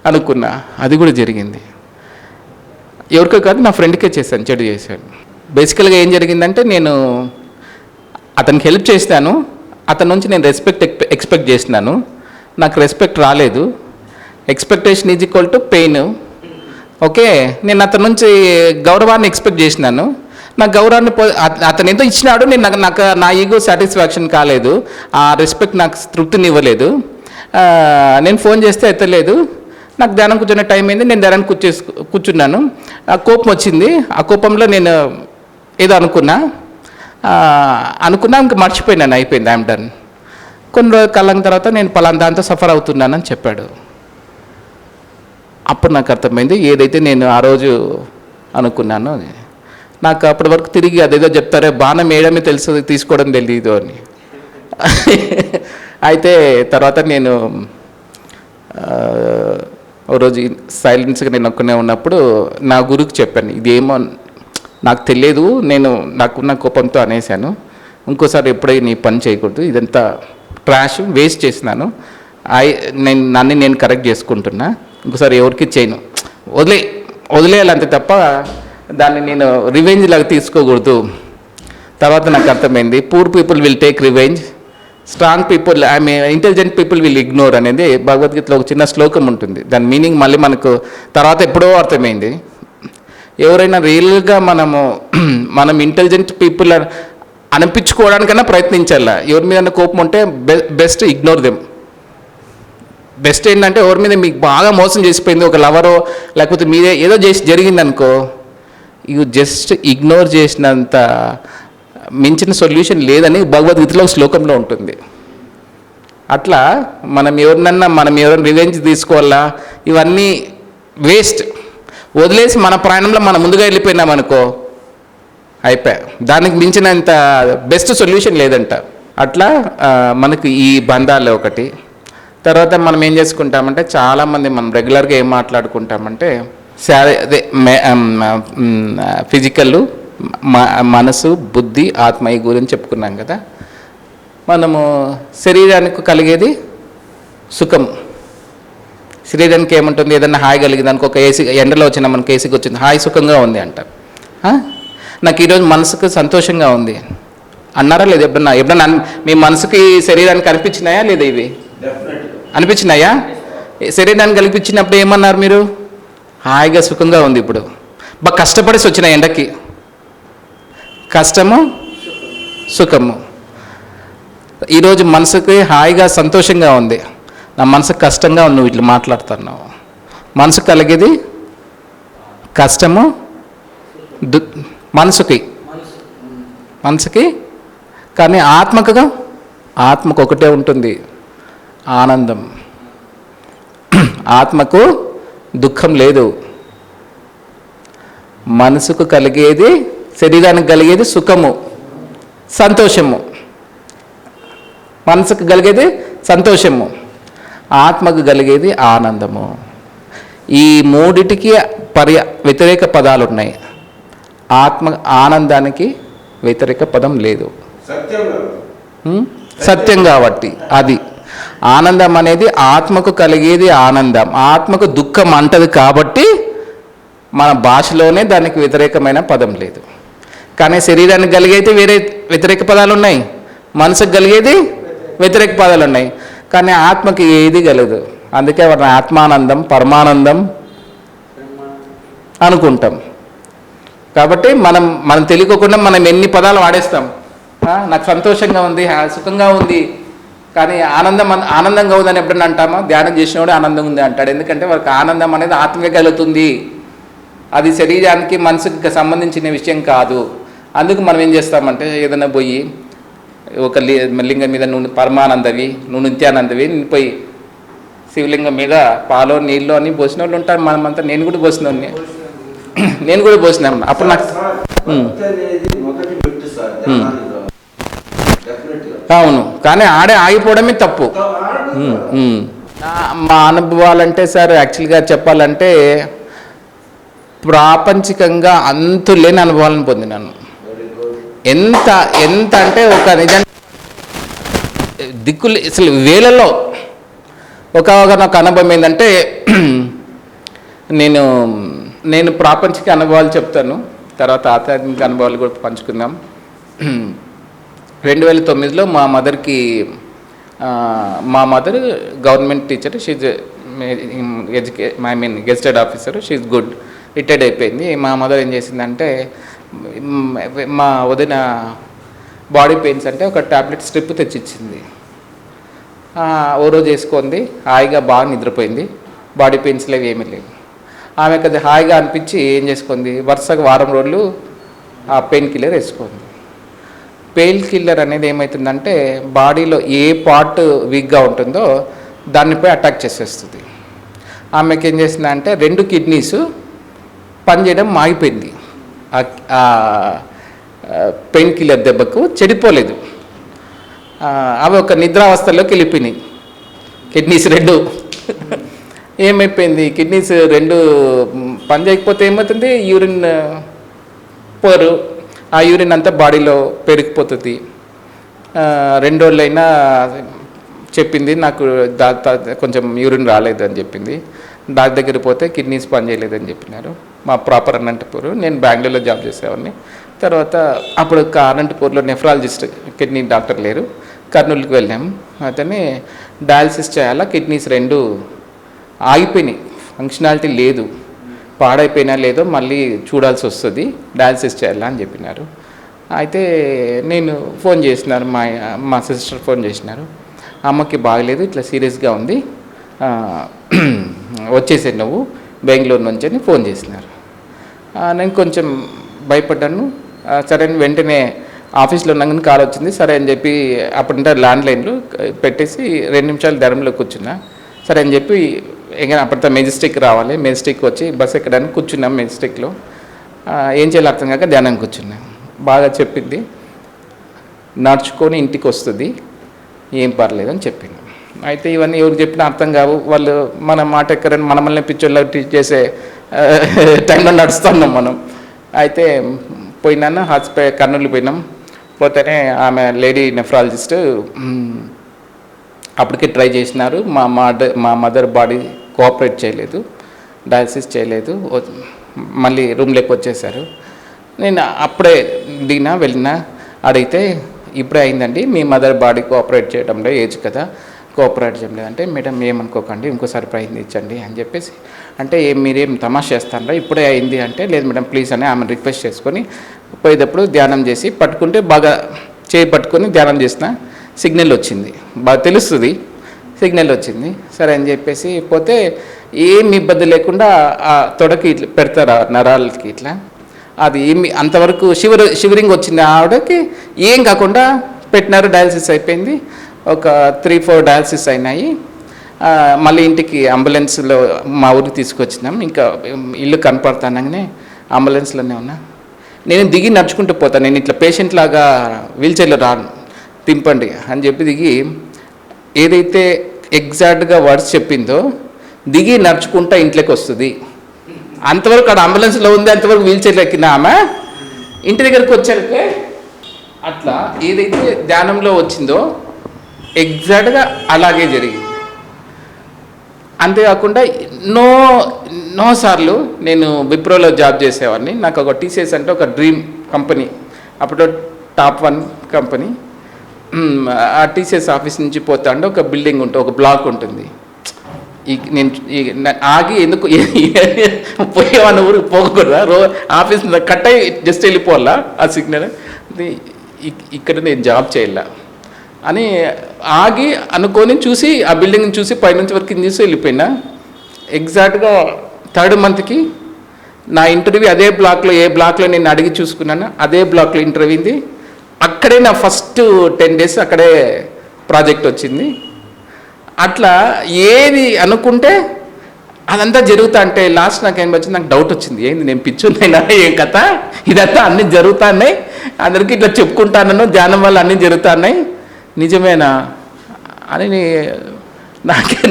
Speaker 1: అనుకున్నా, అది కూడా జరిగింది. ఎవరికో కాదు, నా ఫ్రెండ్కే చేశాను, చెడు చేశాను. బేసికల్గా ఏం జరిగిందంటే, నేను అతనికి హెల్ప్ చేస్తాను, అతని నుంచి నేను ఎక్స్పెక్ట్ చేసినాను, నాకు రెస్పెక్ట్ రాలేదు. Expectation is equal to pain. Okay, నేను అతని నుంచి గౌరవాన్ని ఎక్స్పెక్ట్ చేసినాను, నా గౌరవాన్ని అతను ఎంతో ఇచ్చినాడు, నాకు నా ఈగో సాటిస్ఫాక్షన్ కాలేదు, ఆ రెస్పెక్ట్ నాకు తృప్తిని ఇవ్వలేదు. నేను ఫోన్ చేస్తే ఎత్తలేదు, నాకు ధ్యానం కూర్చునే టైం అయింది, నేను ధ్యానం కూర్చున్నాను. ఆ కోపం వచ్చింది, ఆ కోపంలో నేను ఏదో అనుకున్నా ఇంక మర్చిపోయినాను, అయిపోయింది, ఐఎమ్ డన్. కొన్ని రోజుల కాలం తర్వాత నేను పలానా దాంతో సఫర్ అవుతున్నానని చెప్పాడు. అప్పుడు నాకు అర్థమైంది, ఏదైతే నేను ఆ రోజు అనుకున్నానో నాకు అప్పటి వరకు తిరిగి అదేదో చెప్తారే, బాణం వేయడమే తెలుసు, తీసుకోవడం తెలియదు అని. అయితే తర్వాత నేను ఓ రోజు సైలెన్స్గా నేను ఒక్కనే ఉన్నప్పుడు నా గురువుకి చెప్పాను, ఇదేమో నాకు తెలియదు, నాకున్న కోపంతో అనేసాను, ఇంకోసారి ఎప్పుడైనా నీ పని చేయకూడదు, ఇదంతా ట్రాష్ వేస్ట్ చేసినాను, నన్ను నేను కరెక్ట్ చేసుకుంటున్నా, ఇంకోసారి ఎవరికి చేయను, వదిలేయాలి అంతే తప్ప దాన్ని నేను రివెంజ్ లాగా తీసుకోకూడదు. తర్వాత నాకు అర్థమైంది, poor people will take revenge, strong people intelligent people will ignore అనేది భగవద్గీతలో ఒక చిన్న శ్లోకం ఉంటుంది. దాని మీనింగ్ మళ్ళీ మనకు తర్వాత ఎప్పుడో అర్థమైంది. ఎవరైనా రియల్గా మనం ఇంటెలిజెంట్ పీపుల్ అనిపించుకోవడానికైనా ప్రయత్నించాలా. ఎవరి మీద కోపం ఉంటే బెస్ట్ ఇగ్నోర్ దెమ్. బెస్ట్ ఏంటంటే, ఎవరి మీద మీకు బాగా మోసం చేసిపోయింది, ఒక లవరో లేకపోతే మీదే ఏదో జరిగిందనుకో, ఇవి జస్ట్ ఇగ్నోర్ చేసినంత మించిన సొల్యూషన్ లేదని భగవద్గీతలో శ్లోకంలో ఉంటుంది. అట్లా మనం ఎవరైనా రివెంజ్ తీసుకోవాలా, ఇవన్నీ వేస్ట్. వదిలేసి మన ప్రయాణంలో మనం ముందుగా వెళ్ళిపోయినామనుకో, అయిపోయా, దానికి మించినంత బెస్ట్ సొల్యూషన్ లేదంట. అట్లా మనకు ఈ బంధాలు ఒకటి. తర్వాత మనం ఏం చేసుకుంటామంటే, చాలామంది మనం రెగ్యులర్గా ఏం మాట్లాడుకుంటామంటే, అదే ఫిజికల్, మనసు, బుద్ధి, ఆత్మ ఈ గురించి చెప్పుకున్నాం కదా. మనము శరీరానికి కలిగేది సుఖం. శరీరానికి ఏముంటుంది, ఏదన్నా హాయి కలిగింది అనుకో, ఒక ఏసీ ఎండలో వచ్చిన మనకు ఏసీకి వచ్చింది, హాయి సుఖంగా ఉంది అంటారు. నాకు ఈరోజు మనసుకు సంతోషంగా ఉంది అన్నారా లేదు? ఎప్పుడన్నా మీ మనసుకి శరీరానికి అనిపించినాయా లేదా? ఇవి అనిపించినాయా? శరీరాన్ని కల్పించినప్పుడు ఏమన్నారు మీరు? హాయిగా సుఖంగా ఉంది. ఇప్పుడు బాగా కష్టపడేసి వచ్చిన ఎండకి కష్టము సుఖము. ఈరోజు మనసుకి హాయిగా సంతోషంగా ఉంది, నా మనసుకు కష్టంగా ఉంది. నువ్వు ఇట్లా మాట్లాడుతున్నావు. మనసు కలిగేది కష్టము మనసుకి కానీ ఆత్మకు ఒకటే ఉంటుంది, ఆనందం. ఆత్మకు దుఃఖం లేదు. మనసుకు కలిగేది, శరీరానికి కలిగేది సుఖము సంతోషము. మనసుకు కలిగేది సంతోషము, ఆత్మకు కలిగేది ఆనందము. ఈ మూడిటికి వ్యతిరేక పదాలు ఉన్నాయి. ఆనందానికి వ్యతిరేక పదం లేదు. సత్యం కాబట్టి అది ఆనందం అనేది ఆత్మకు కలిగేది ఆనందం. ఆత్మకు దుఃఖం అంటది కాబట్టి మన భాషలోనే దానికి వ్యతిరేకమైన పదం లేదు. కానీ శరీరానికి కలిగేది వేరే వ్యతిరేక పదాలు ఉన్నాయి, మనసుకు కలిగేది వ్యతిరేక పదాలు ఉన్నాయి. కానీ ఆత్మకి ఏది కలదు. అందుకే వాటిని ఆత్మానందం, పరమానందం అనుకుంటాం. కాబట్టి మనం తెలియకుండా మనం ఎన్ని పదాలు వాడేస్తాం. నాకు సంతోషంగా ఉంది, సుఖంగా ఉంది, కానీ ఆనందంగా ఉందని ఎప్పుడన్నా అంటామా? ధ్యానం చేసినవాడు ఆనందం ఉంది అంటాడు. ఎందుకంటే వారికి ఆనందం అనేది ఆత్మకే కలుగుతుంది, అది శరీరానికి మనసుకి సంబంధించిన విషయం కాదు. అందుకు మనం ఏం చేస్తామంటే ఏదైనా పోయి ఒక లింగం మీద నువ్వు పరమానందవి, నువ్వు నిత్యానందవి, నేను పోయి శివలింగం మీద పాలో నీళ్ళు అని పోసిన వాళ్ళు ఉంటారు. మనమంతా నేను కూడా పోసినాను. అప్పుడు నాకు అవును, కానీ ఆడే ఆగిపోవడమే తప్పు. మా అనుభవాలంటే సార్ యాక్చువల్గా చెప్పాలంటే ప్రాపంచికంగా అంతులేని అనుభవాలను పొందినాను. ఎంత అంటే ఒక నిజం దిక్కులు అసలు వేలలో నాకు అనుభవం ఏంటంటే నేను ప్రాపంచిక అనుభవాలు చెప్తాను, తర్వాత ఆధ్యాత్మిక అనుభవాలు కూడా పంచుకుందాం. 2009లో మా mother government teacher, she's గెస్టెడ్ officer, she's good, retired అయిపోయింది. మా మదర్ ఏం చేసిందంటే మా వదిన బాడీ పెయిన్స్ అంటే ఒక టాబ్లెట్ స్ట్రిప్ తెచ్చిచ్చింది. ఓ రోజు వేసుకుంది, హాయిగా బాగా నిద్రపోయింది, బాడీ పెయిన్స్ లేవు, ఏమీ లేవు. ఆమెకు అది హాయిగా అనిపించి ఏం చేసుకుంది, వరుసగా వారం రోజులు ఆ పెయిన్ కిల్లర్ వేసుకుంది. పెయిన్ కిల్లర్ అనేది ఏమవుతుందంటే బాడీలో ఏ పార్ట్ వీక్గా ఉంటుందో దానిపై అటాక్ చేసేస్తుంది. ఆమెకి ఏం చేసిందంటే 2 కిడ్నీస్ పనిచేయడం ఆగిపోయింది. పెయిన్ కిల్లర్ దెబ్బకు చెడిపోలేదు, అవి ఒక నిద్రావస్థలోకి వెళ్ళిపోయినాయి. కిడ్నీస్ 2 ఏమైపోయింది, కిడ్నీస్ 2 పని చేయకపోతే ఏమవుతుంది, యూరిన్ పోరు, ఆ యూరిన్ అంతా బాడీలో పెరిగిపోతుంది. 2 రోజులైనా చెప్పింది నాకు కొంచెం యూరిన్ రాలేదు అని చెప్పింది. డాక్టర్ దగ్గర పోతే కిడ్నీస్ పని చేయలేదని చెప్పినారు. మా ప్రాపర్ అనంతపూర్, నేను బెంగళూరులో జాబ్ చేసేవాడిని. తర్వాత అప్పుడు అనంతపూర్లో నెఫ్రాలజిస్ట్ కిడ్నీ డాక్టర్ లేరు, కర్నూలుకి వెళ్ళాము. అతన్ని డయాలసిస్ చేయాలా, కిడ్నీస్ 2 ఆగిపోయినాయి, ఫంక్షనాలిటీ లేదు, పాడైపోయినా లేదో మళ్ళీ చూడాల్సి వస్తుంది, డయాలసిస్ చేయాలా అని చెప్పినారు. అయితే నేను ఫోన్ చేసినారు, మా సిస్టర్ ఫోన్ చేసినారు, అమ్మకి బాగలేదు, ఇట్లా సీరియస్గా ఉంది, వచ్చేసే నువ్వు బెంగళూరు నుంచి అని ఫోన్ చేసినారు. నేను కొంచెం భయపడ్డాను. సరే వెంటనే ఆఫీస్లో ఉన్నాను, కాల్ వచ్చింది, సరే అని చెప్పి అప్పుడంటే ల్యాండ్లైన్లు పెట్టేసి 2 నిమిషాలు ధరంలో కూర్చున్నా. సరే అని చెప్పి అప్పటితో మెజెస్టిక్ రావాలి, మెజెస్టిక్ వచ్చి బస్ ఎక్కడానికి కూర్చున్నాం. మెజెస్టిక్లో ఏం చేయాలి అర్థం కాక ధ్యానం కూర్చున్నాం. బాగా చెప్పింది, నడుచుకొని ఇంటికి వస్తుంది, ఏం పర్లేదు అని చెప్పింది. అయితే ఇవన్నీ ఎవరు చెప్పినా అర్థం కావు, వాళ్ళు మన మాట ఎక్కరని మనల్ని పిచ్చోళ్ళ టీచ్ చేసే టైంలో నడుస్తున్నాం మనం. అయితే పోయినాను, కర్నూలు పోయినాం. పోతేనే ఆమె లేడీ నెఫ్రాలజిస్ట్ అప్పటికే ట్రై చేసినారు, మా మదర్ బాడీ కోఆపరేట్ చేయలేదు, డయాలసిస్ చేయలేదు, మళ్ళీ రూమ్లోకి వచ్చేసారు. నేను అప్పుడే వెళ్ళినా అడిగితే ఇప్పుడే అయిందండి, మీ మదర్ బాడీ కోఆపరేట్ చేయడంలో ఏజ్ కదా, కోఆపరేట్ చేయడం లేదంటే మేడం ఏమనుకోకండి ఇంకోసారి ప్రయత్నించండి అని చెప్పేసి, అంటే మీరేం తమాషా చేస్తారా ఇప్పుడే అయింది అంటే, లేదు మేడం ప్లీజ్ అని ఆమె రిక్వెస్ట్ చేసుకొని పోయేటప్పుడు ధ్యానం చేసి పట్టుకుంటే బాగా చేయి పట్టుకొని ధ్యానం చేసిన సిగ్నల్ వచ్చింది, బాగా తెలుస్తుంది సిగ్నల్ వచ్చింది. సరే అని చెప్పేసి పోతే ఏం ఇబ్బంది లేకుండా ఆ తొడకి ఇట్లా పెడతారు నరాలకి ఇట్లా, అది ఏమి అంతవరకు షివరింగ్ వచ్చింది ఆవిడకి, ఏం కాకుండా పెట్టినారు. డయాలసిస్ అయిపోయింది, ఒక 3-4 డయాలసిస్ అయినాయి. మళ్ళీ ఇంటికి అంబులెన్స్లో మా ఊరికి తీసుకొచ్చినాం. ఇంకా ఇల్లు కనపడతానగానే అంబులెన్స్లోనే ఉన్నా. నేను దిగి నడుచుకుంటూ పోతాను, నేను ఇట్లా పేషెంట్ లాగా వీల్చైర్లో రాను, తింపండి అని చెప్పి దిగి ఏదైతే ఎగ్జాక్ట్గా వర్డ్స్ చెప్పిందో దిగి నడుచుకుంటా ఇంట్లోకి వస్తుంది. అంతవరకు అక్కడ అంబులెన్స్లో ఉంది, అంతవరకు వీల్చైర్లో ఎక్కిన ఆమె ఇంటి దగ్గరికి వచ్చాకే అట్లా ఏదైతే ధ్యానంలో వచ్చిందో ఎగ్జాక్ట్గా అలాగే జరిగింది. అంతేకాకుండా ఎన్నో సార్లు నేను విప్రోలో జాబ్ చేసేవాడిని. నాకు ఒక టీసీఎస్ అంటే ఒక డ్రీమ్ కంపెనీ, అప్పుడు టాప్ 1 కంపెనీ. ఆ టీసీఎస్ ఆఫీస్ నుంచి పోతా అంటే ఒక బిల్డింగ్ ఉంటుంది, ఒక బ్లాక్ ఉంటుంది. నేను ఆగి ఎందుకు పోయేవాడిని ఊరికి పోకూడదా, ఆఫీస్ కట్ అయ్యి జస్ట్ వెళ్ళిపోవాలా ఆ సిగ్నల్, ఇక్కడ నేను జాబ్ చేయాల అని ఆగి అనుకొని చూసి ఆ బిల్డింగ్ని చూసి పైనుంచి వరకు చూసి వెళ్ళిపోయినా. ఎగ్జాక్ట్గా 3rd మంత్కి నా ఇంటర్వ్యూ అదే బ్లాక్లో, ఏ బ్లాక్లో నేను అడిగి చూసుకున్నాను అదే బ్లాక్లో ఇంటర్వ్యూ ఉంది. అక్కడే నా ఫస్ట్ 10 days అక్కడే ప్రాజెక్ట్ వచ్చింది. అట్లా ఏది అనుకుంటే అదంతా జరుగుతా అంటే లాస్ట్ నాకు ఏం వచ్చింది, నాకు డౌట్ వచ్చింది, ఏంది నేను పిచ్చున్నాయినా ఏం కథ, ఇదంతా అన్నీ జరుగుతున్నాయి, అందరికీ ఇట్లా చెప్పుకుంటాను ధ్యానం వల్ల అన్నీ జరుగుతున్నాయి, నిజమేనా అని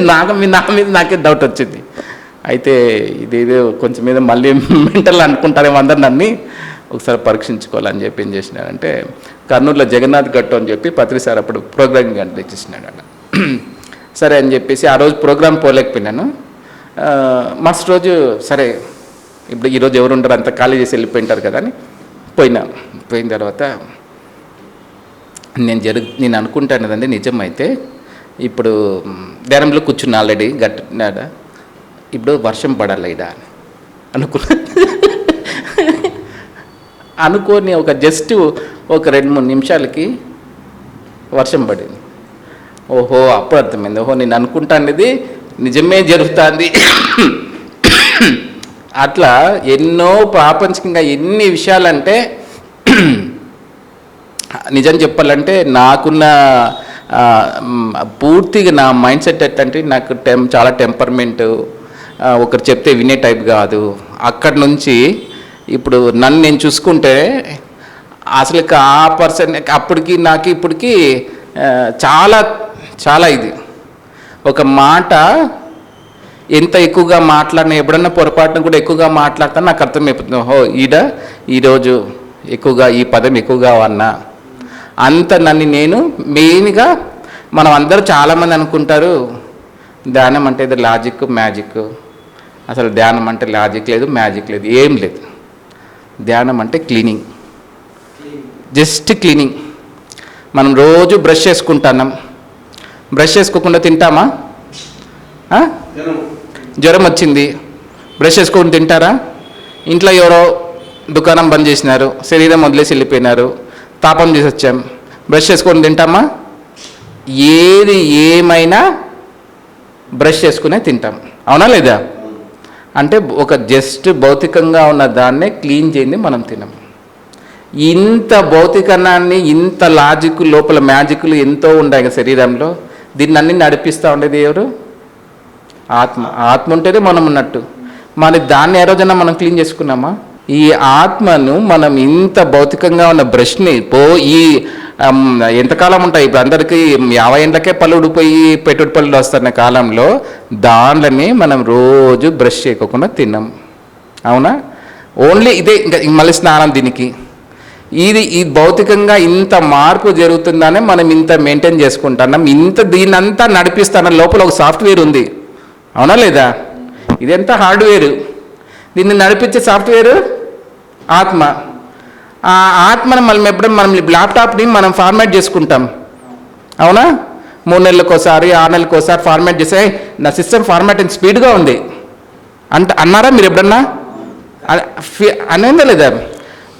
Speaker 1: నా మీద నాకే డౌట్ వచ్చింది. అయితే ఇదేదో కొంచెం మీద మళ్ళీ మెంటల్ అనుకుంటారేమో అందరు నన్ను, ఒకసారి పరీక్షించుకోవాలని చెప్పి ఏం చేసినాడంటే కర్నూలులో జగన్నాథ్ గట్టు అని చెప్పి పత్రి సార్ అప్పుడు ప్రోగ్రామింగ్ అంటే ఇచ్చేసినాడు అన్న. సరే అని చెప్పేసి ఆ రోజు ప్రోగ్రామ్ పోలేకపోయినాను. మస్ట్ రోజు సరే ఇప్పుడు ఈరోజు ఎవరు ఉంటారు అంత ఖాళీ చేసి వెళ్ళిపోయింటారు కదా అని పోయిన తర్వాత నేను అనుకుంటాను కదండి నిజమైతే ఇప్పుడు ధ్యానంలో కూర్చున్నా ఆల్రెడీ గట్టినాడ, ఇప్పుడు వర్షం పడాలి ఇడా అనుకోని ఒక జస్ట్ ఒక 2-3 నిమిషాలకి వర్షం పడింది. ఓహో అప్పుడు అర్థమైంది, ఓహో నేను అనుకుంటానేది నిజమే జరుగుతుంది. అట్లా ఎన్నో ప్రాపంచికంగా ఎన్ని విషయాలంటే నిజం చెప్పాలంటే నాకున్న పూర్తిగా నా మైండ్ సెట్ ఎట్లంటే నాకు చాలా టెంపర్మెంటు, ఒకరు చెప్తే వినే టైప్ కాదు. అక్కడి నుంచి ఇప్పుడు నన్ను నేను చూసుకుంటే అసలు ఆ పర్సన్ అప్పటికి నాకు ఇప్పటికి చాలా చాలా ఇది ఒక మాట ఎంత ఎక్కువగా మాట్లాడినా ఎప్పుడన్నా పొరపాటున కూడా ఎక్కువగా మాట్లాడతాను నాకు అర్థమైపోతుంది, ఓహో ఈరోజు ఎక్కువగా ఈ పదం ఎక్కువగా అన్నా అంత నన్ను నేను మెయిన్గా మనం అందరూ చాలామంది అనుకుంటారు ధ్యానం అంటే ఇది లాజిక్ మ్యాజిక్, అసలు ధ్యానం అంటే లాజిక్ లేదు మ్యాజిక్ లేదు ఏం లేదు. ధ్యానం అంటే క్లీనింగ్, జస్ట్ క్లీనింగ్. మనం రోజు బ్రష్ చేసుకుంటున్నాం, బ్రష్ చేసుకోకుండా తింటామా? జ్వరం వచ్చింది బ్రష్ చేసుకోకుండా తింటారా? ఇంట్లో ఎవరో దుకాణం బంద్ చేసినారు, శరీరం వదిలేసి వెళ్ళిపోయినారు, తాపం చేసి వచ్చాం, బ్రష్ చేసుకొని తింటామా? ఏది ఏమైనా బ్రష్ చేసుకునే తింటాం, అవునా లేదా? అంటే ఒక జస్ట్ భౌతికంగా ఉన్న దాన్నే క్లీన్ చేయండి మనం తినం. ఇంత భౌతికనాన్ని ఇంత లాజిక్ లోపల మ్యాజిక్లు ఎంతో ఉన్నాయి శరీరంలో, దీన్ని అన్ని నడిపిస్తూ ఉండేది ఎవరు? ఆత్మ. ఆత్మ ఉంటేనే మనం ఉన్నట్టు. మరి దాన్ని ఏ రోజైనా మనం క్లీన్ చేసుకున్నామా? ఈ ఆత్మను మనం ఇంత భౌతికంగా ఉన్న బ్రష్ని ఈ ఎంతకాలం ఉంటాయి ఇప్పుడు అందరికీ 50 ఏళ్ళకే పళ్ళు ఊడిపోయి పెట్టుడు పళ్ళు వస్తున్న కాలంలో దానిని మనం రోజు బ్రష్ చేయకుండా తిన్నాం, అవునా? ఓన్లీ ఇదే ఇంకా మళ్ళీ స్నానం దీనికి ఈ భౌతికంగా ఇంత మార్పు జరుగుతుందనే మనం ఇంత మెయింటైన్ చేసుకుంటున్నాం, దీన్నంతా నడిపిస్తాన లోపల ఒక సాఫ్ట్వేర్ ఉంది, అవునా లేదా? ఇదంతా హార్డ్వేరు, దీన్ని నడిపించే సాఫ్ట్వేరు ఆత్మ. ఆ ఆత్మను మనం ల్యాప్టాప్ని మనం ఫార్మాట్ చేసుకుంటాం, అవునా? 3 నెలలకోసారి 6 నెలలకోసారి ఫార్మాట్ చేస్తే నా సిస్టమ్ ఫార్మాటింగ్ స్పీడ్గా ఉంది అన్నారా మీరు ఎప్పుడన్నా? అనేందా లేదా?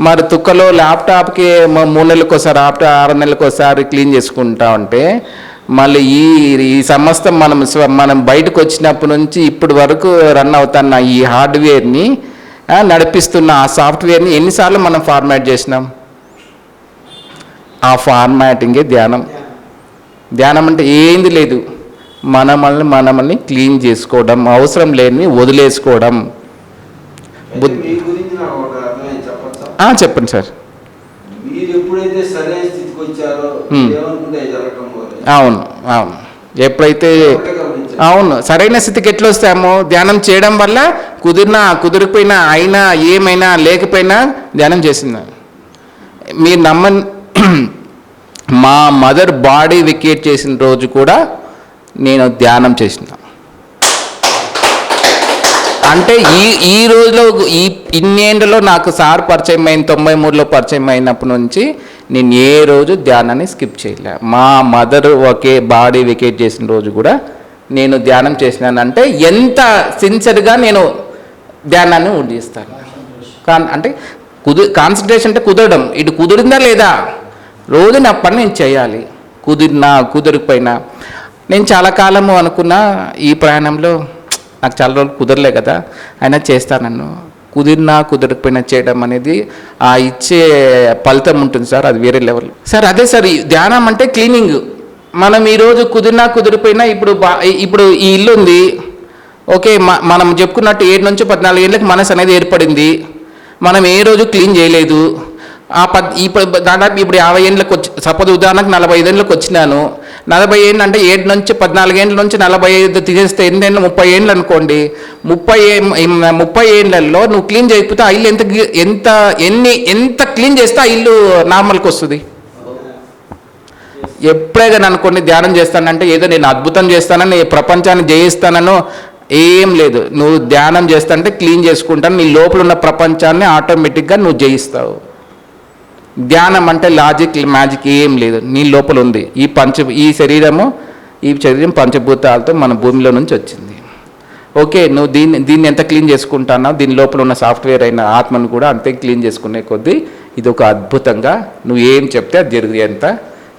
Speaker 1: మరి తుక్కలో ల్యాప్టాప్కి 3 నెలలకోసారి 6 నెలలకోసారి క్లీన్ చేసుకుంటా ఉంటే మళ్ళీ ఈ సమస్తం మనం బయటకు వచ్చినప్పటి నుంచి ఇప్పటి వరకు రన్ అవుతున్న ఈ హార్డ్వేర్ని నడిపిస్తున్న ఆ సాఫ్ట్వేర్ని ఎన్నిసార్లు మనం ఫార్మాట్ చేసినాం? ఆ ఫార్మాటింగే ధ్యానం. ధ్యానం అంటే ఏంది లేదు, మనల్ని క్లీన్ చేసుకోవడం, అవసరం లేని వదిలేసుకోవడం. చెప్పండి సార్. అవును అవును, ఎప్పుడైతే అవును సరైన స్థితికి ఎట్లా వస్తామో ధ్యానం చేయడం వల్ల కుదిరిపోయినా అయినా ఏమైనా లేకపోయినా ధ్యానం చేసింది. మీరు మా మదర్ బాడీ వికేట్ చేసిన రోజు కూడా నేను ధ్యానం చేసిన. అంటే ఈ రోజులో ఇన్నేళ్ళలో నాకు సార్ పరిచయం అయిన 93లో పరిచయం అయినప్పటి నుంచి నేను ఏ రోజు ధ్యానాన్ని స్కిప్ చేయలే. మా మదర్ ఒకే బాడీ వికేట్ చేసిన రోజు కూడా నేను ధ్యానం చేసినానంటే ఎంత సిన్సియర్గా నేను ధ్యానాన్ని ఉండిస్తాను. అంటే కాన్సన్ట్రేషన్ అంటే కుదరడం, ఇటు కుదిరిందా లేదా, రోజు నా పని నేను చేయాలి, కుదిరిపోయినా. నేను చాలా కాలము అనుకున్నా ఈ ప్రయాణంలో నాకు చాలా రోజులు కుదరలే కదా, అయినా చేస్తానన్ను. కుదరకపోయినా చేయడం అనేది ఆ ఇచ్చే ఫలితం ఉంటుంది సార్, అది వేరే లెవెల్ సార్. అదే సార్ ధ్యానం అంటే క్లీనింగ్. మనం ఈరోజు కుదిరిపోయినా ఇప్పుడు ఈ ఇల్లు ఉంది, ఓకే, మనం చెప్పుకున్నట్టు 7 నుంచి 14 ఏళ్ళకి మనసు అనేది ఏర్పడింది, మనం ఏ రోజు క్లీన్ చేయలేదు. దాదాపు ఇప్పుడు 50 ఏళ్ళకి సపోజ్ ఉదాహరణకు 45 ఏళ్ళకి వచ్చినాను. 40 ఏళ్ళు అంటే 7 నుంచి 14 ఏళ్ళ నుంచి 45 తీసేస్తే 8 ఏళ్ళు 30 ఏళ్ళు అనుకోండి. 30 ఏళ్ళల్లో నువ్వు క్లీన్ చేయకపోతే ఆ ఇల్లు ఎంత క్లీన్ చేస్తే ఆ ఇల్లు నార్మల్కి వస్తుంది. ఎప్పుడైనా అనుకోండి ధ్యానం చేస్తానంటే ఏదో నేను అద్భుతం చేస్తానని, ప్రపంచాన్ని జయిస్తానో ఏం లేదు. నువ్వు ధ్యానం చేస్తానంటే క్లీన్ చేసుకుంటాను, నీ లోపల ఉన్న ప్రపంచాన్ని ఆటోమేటిక్గా నువ్వు జయిస్తావు. ధ్యానం అంటే లాజిక్ మ్యాజిక్ ఏం లేదు, నీ లోపల ఉంది. ఈ శరీరం పంచభూతాలతో మన భూమిలో నుంచి వచ్చింది. ఓకే, నువ్వు దీన్ని ఎంత క్లీన్ చేసుకుంటున్నావు, దీని లోపల ఉన్న సాఫ్ట్వేర్ అయిన ఆత్మను కూడా అంతే క్లీన్ చేసుకునే కొద్దీ ఇది ఒక అద్భుతంగా నువ్వు ఏం చెప్తే అది జరిగేంత